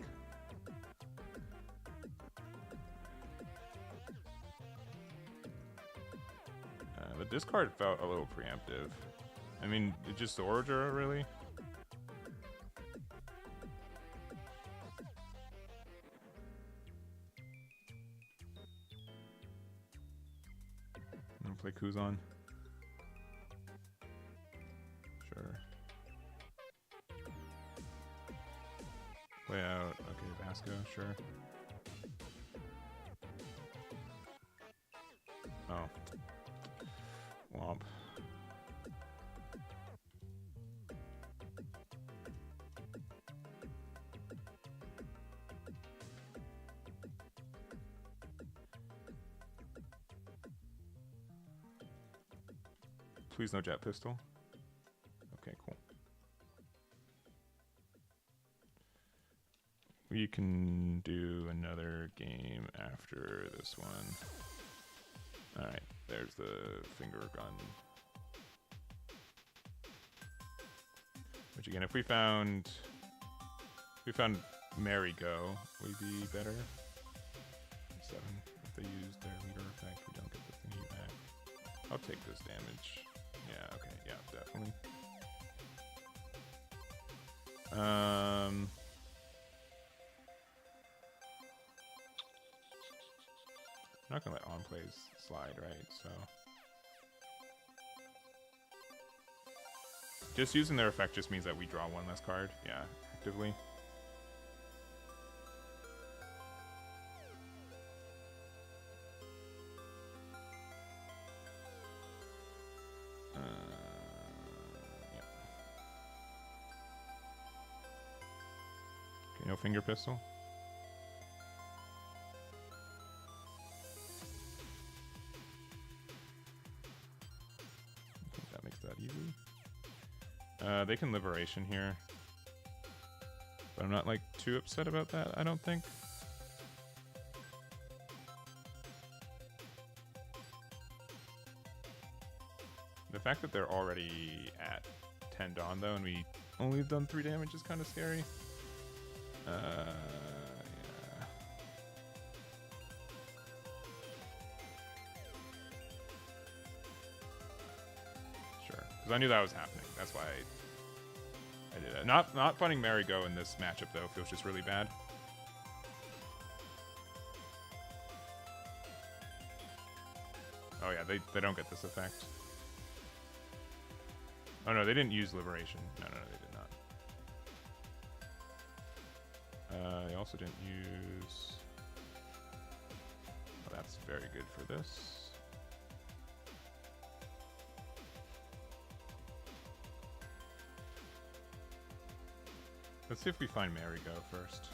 The discard felt a little preemptive. I mean, just Zorger, really? I'm gonna play Kuzan. Sure. Play out. Okay, Vasco, sure. Oh. Womp. Please no jet pistol. Okay, cool. We can do another game after this one. Alright, there's the finger gun. Which again, if we found merry-go, would be better. 7. If they use their leader effect, we don't get the thingy back. I'll take this damage. Yeah, okay, yeah, definitely. I'm not gonna let on plays slide, right? So just using their effect just means that we draw one less card. Yeah, actively. No finger pistol. I think that makes that easy. They can liberation here. But I'm not like too upset about that, I don't think. The fact that they're already at 10 Dawn though, and we only have done 3 damage is kind of scary. Yeah. Sure, because I knew that was happening. That's why I did it. Not finding Marigo in this matchup though feels just really bad. Oh yeah, they don't get this effect. Oh no, they didn't use liberation. No, they did not. They also didn't use... Oh, that's very good for this. Let's see if we find Marigo first.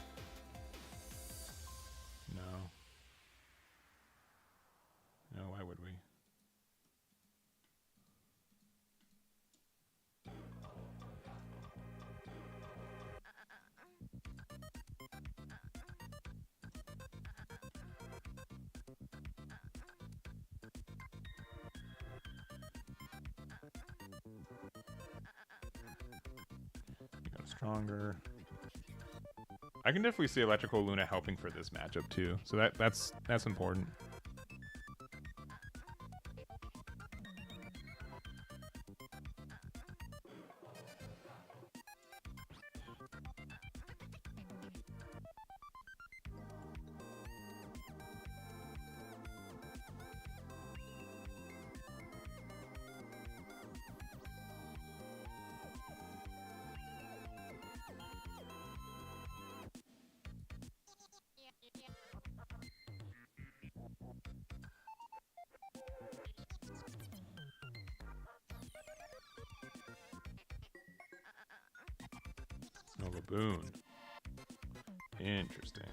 No. No, why would we? Stronger. I can definitely see Electrical Luna helping for this matchup too, so that's important. No baboon. Interesting.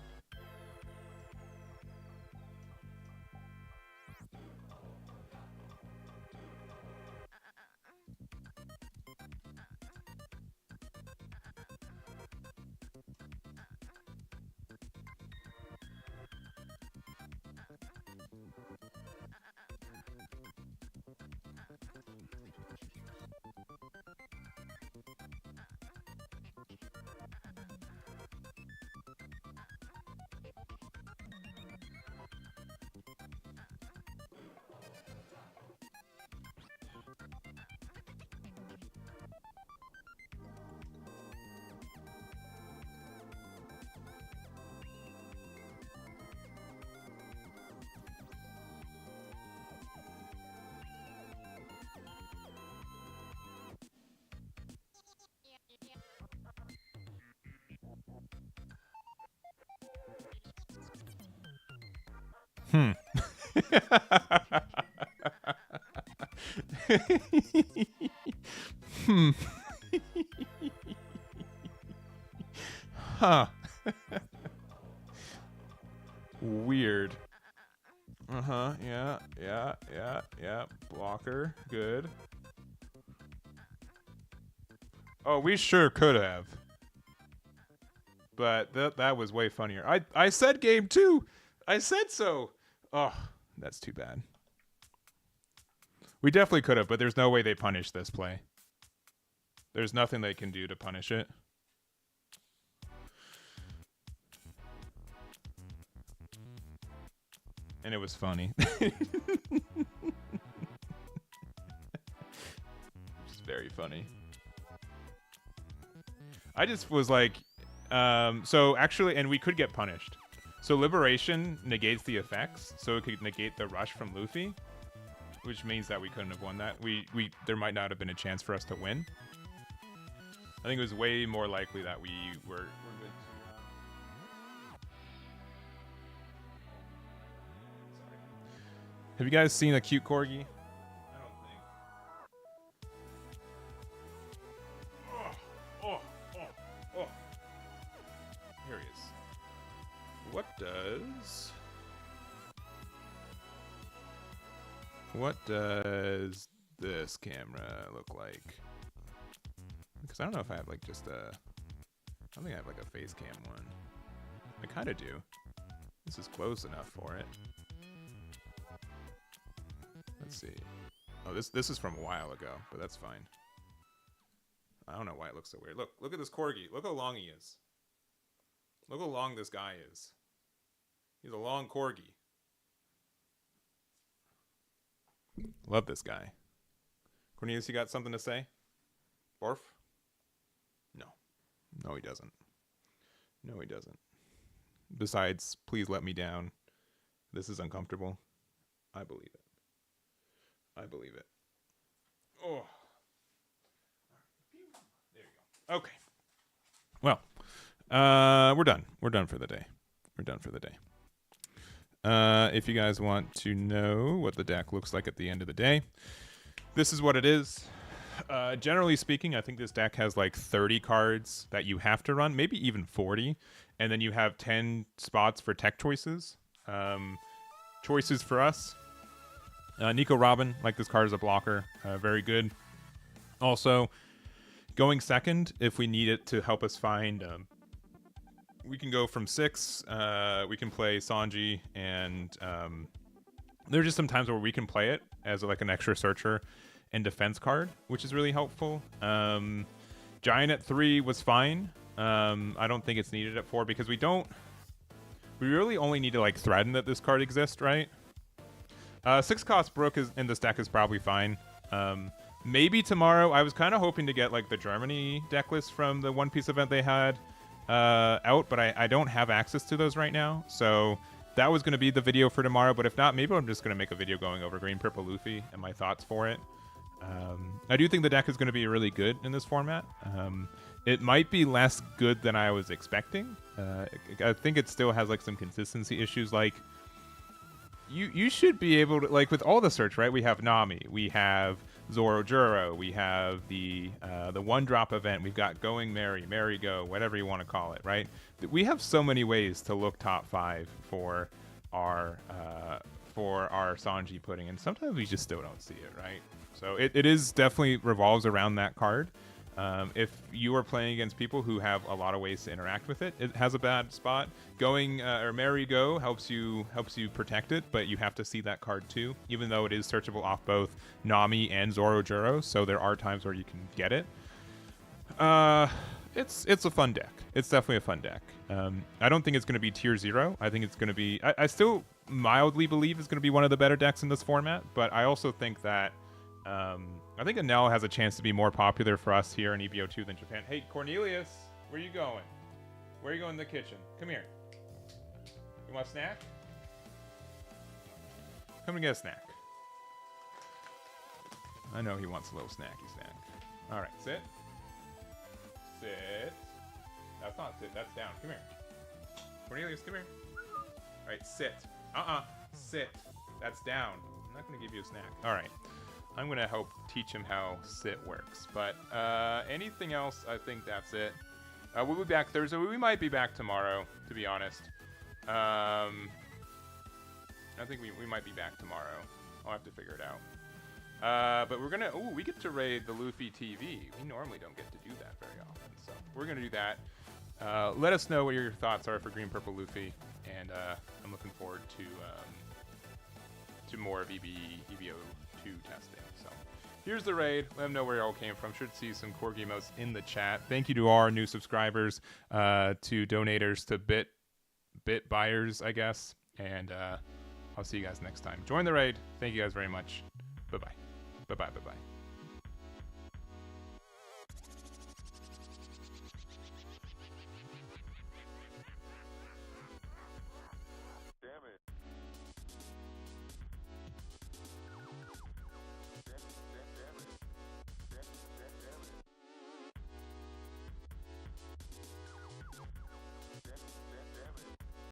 Huh. Weird. Yeah. Blocker. Good. Oh, we sure could have. But that was way funnier. I said game 2. I said so. Oh, that's too bad. We definitely could have, but there's no way they punish this play. There's nothing they can do to punish it. And it was funny. It's very funny. I just was like, so actually, and we could get punished. So Liberation negates the effects, so it could negate the rush from Luffy, which means that we couldn't have won that. There might not have been a chance for us to win. I think it was way more likely that we were good to. Sorry. Have you guys seen a cute corgi? I don't think. Oh. Here we What does this camera look like? Because I don't know if I have like just a... I don't think I have like a face cam one. I kind of do. This is close enough for it. Let's see. Oh, this is from a while ago, but that's fine. I don't know why it looks so weird. Look at this corgi. Look how long he is. Look how long this guy is. He's a long corgi. Love this guy. Cornelius, you got something to say? Borf? No. No, he doesn't. No, he doesn't. Besides, please let me down. This is uncomfortable. I believe it. I believe it. Oh. There you go. Okay. Well, we're done. We're done for the day. We're done for the day. If you guys want to know what the deck looks like at the end of the day, this is what it is. Generally speaking, I think this deck has like 30 cards that you have to run, maybe even 40. And then you have 10 spots for tech choices. Choices for us. Nico Robin, like this card as a blocker. Very good. Also, going second, if we need it to help us find... we can go from 6. We can play Sanji, and there are just some times where we can play it as like an extra searcher and defense card, which is really helpful. Giant at 3 was fine. I don't think it's needed at 4 because we really only need to like threaten that this card exists, right? 6 cost Brook in this deck is probably fine. Maybe tomorrow. I was kind of hoping to get like the Germany deck list from the One Piece event they had out, but I don't have access to those right now. So that was going to be the video for tomorrow. But if not, maybe I'm just going to make a video going over Green Purple Luffy and my thoughts for it. I do think the deck is going to be really good in this format. It might be less good than I was expecting. I think it still has like some consistency issues. Like you should be able to, like with all the search, right? We have Nami, we have Zoro Juro, we have the one drop event, we've got Going Merry, Merry Go, whatever you want to call it, right? We have so many ways to look top 5 for our Sanji pudding, and sometimes we just still don't see it, right? So it is definitely revolves around that card. If you are playing against people who have a lot of ways to interact with it, it has a bad spot. Going or Merry Go helps you protect it, but you have to see that card too, even though it is searchable off both Nami and Zoro Juro, so there are times where you can get it. It's a fun deck. It's definitely a fun deck. I don't think it's going to be tier 0. I think it's going to be... I still mildly believe it's going to be one of the better decks in this format, but I also think that I think Enel has a chance to be more popular for us here in EB02 than Japan. Hey, Cornelius, where you going? Where are you going in the kitchen? Come here. You want a snack? Come and get a snack. I know he wants a little snacky snack. All right, sit. Sit. That's not sit, that's down. Come here. Cornelius, come here. All right, sit. Sit. That's down. I'm not going to give you a snack. All right. I'm going to help teach him how sit works. But anything else, I think that's it. We'll be back Thursday. We might be back tomorrow, to be honest. I think we might be back tomorrow. I'll have to figure it out. But we're going to... Oh, we get to raid the Luffy TV. We normally don't get to do that very often. So we're going to do that. Let us know what your thoughts are for Green Purple Luffy. And I'm looking forward to more of EB02 testing. So here's the raid. Let them know where it all came from. Should see some corgi emotes in the chat. Thank you to our new subscribers, to donators, to bit buyers, I guess. And I'll see you guys next time. Join the raid. Thank you guys very much. Bye-bye. Bye-bye. Bye-bye.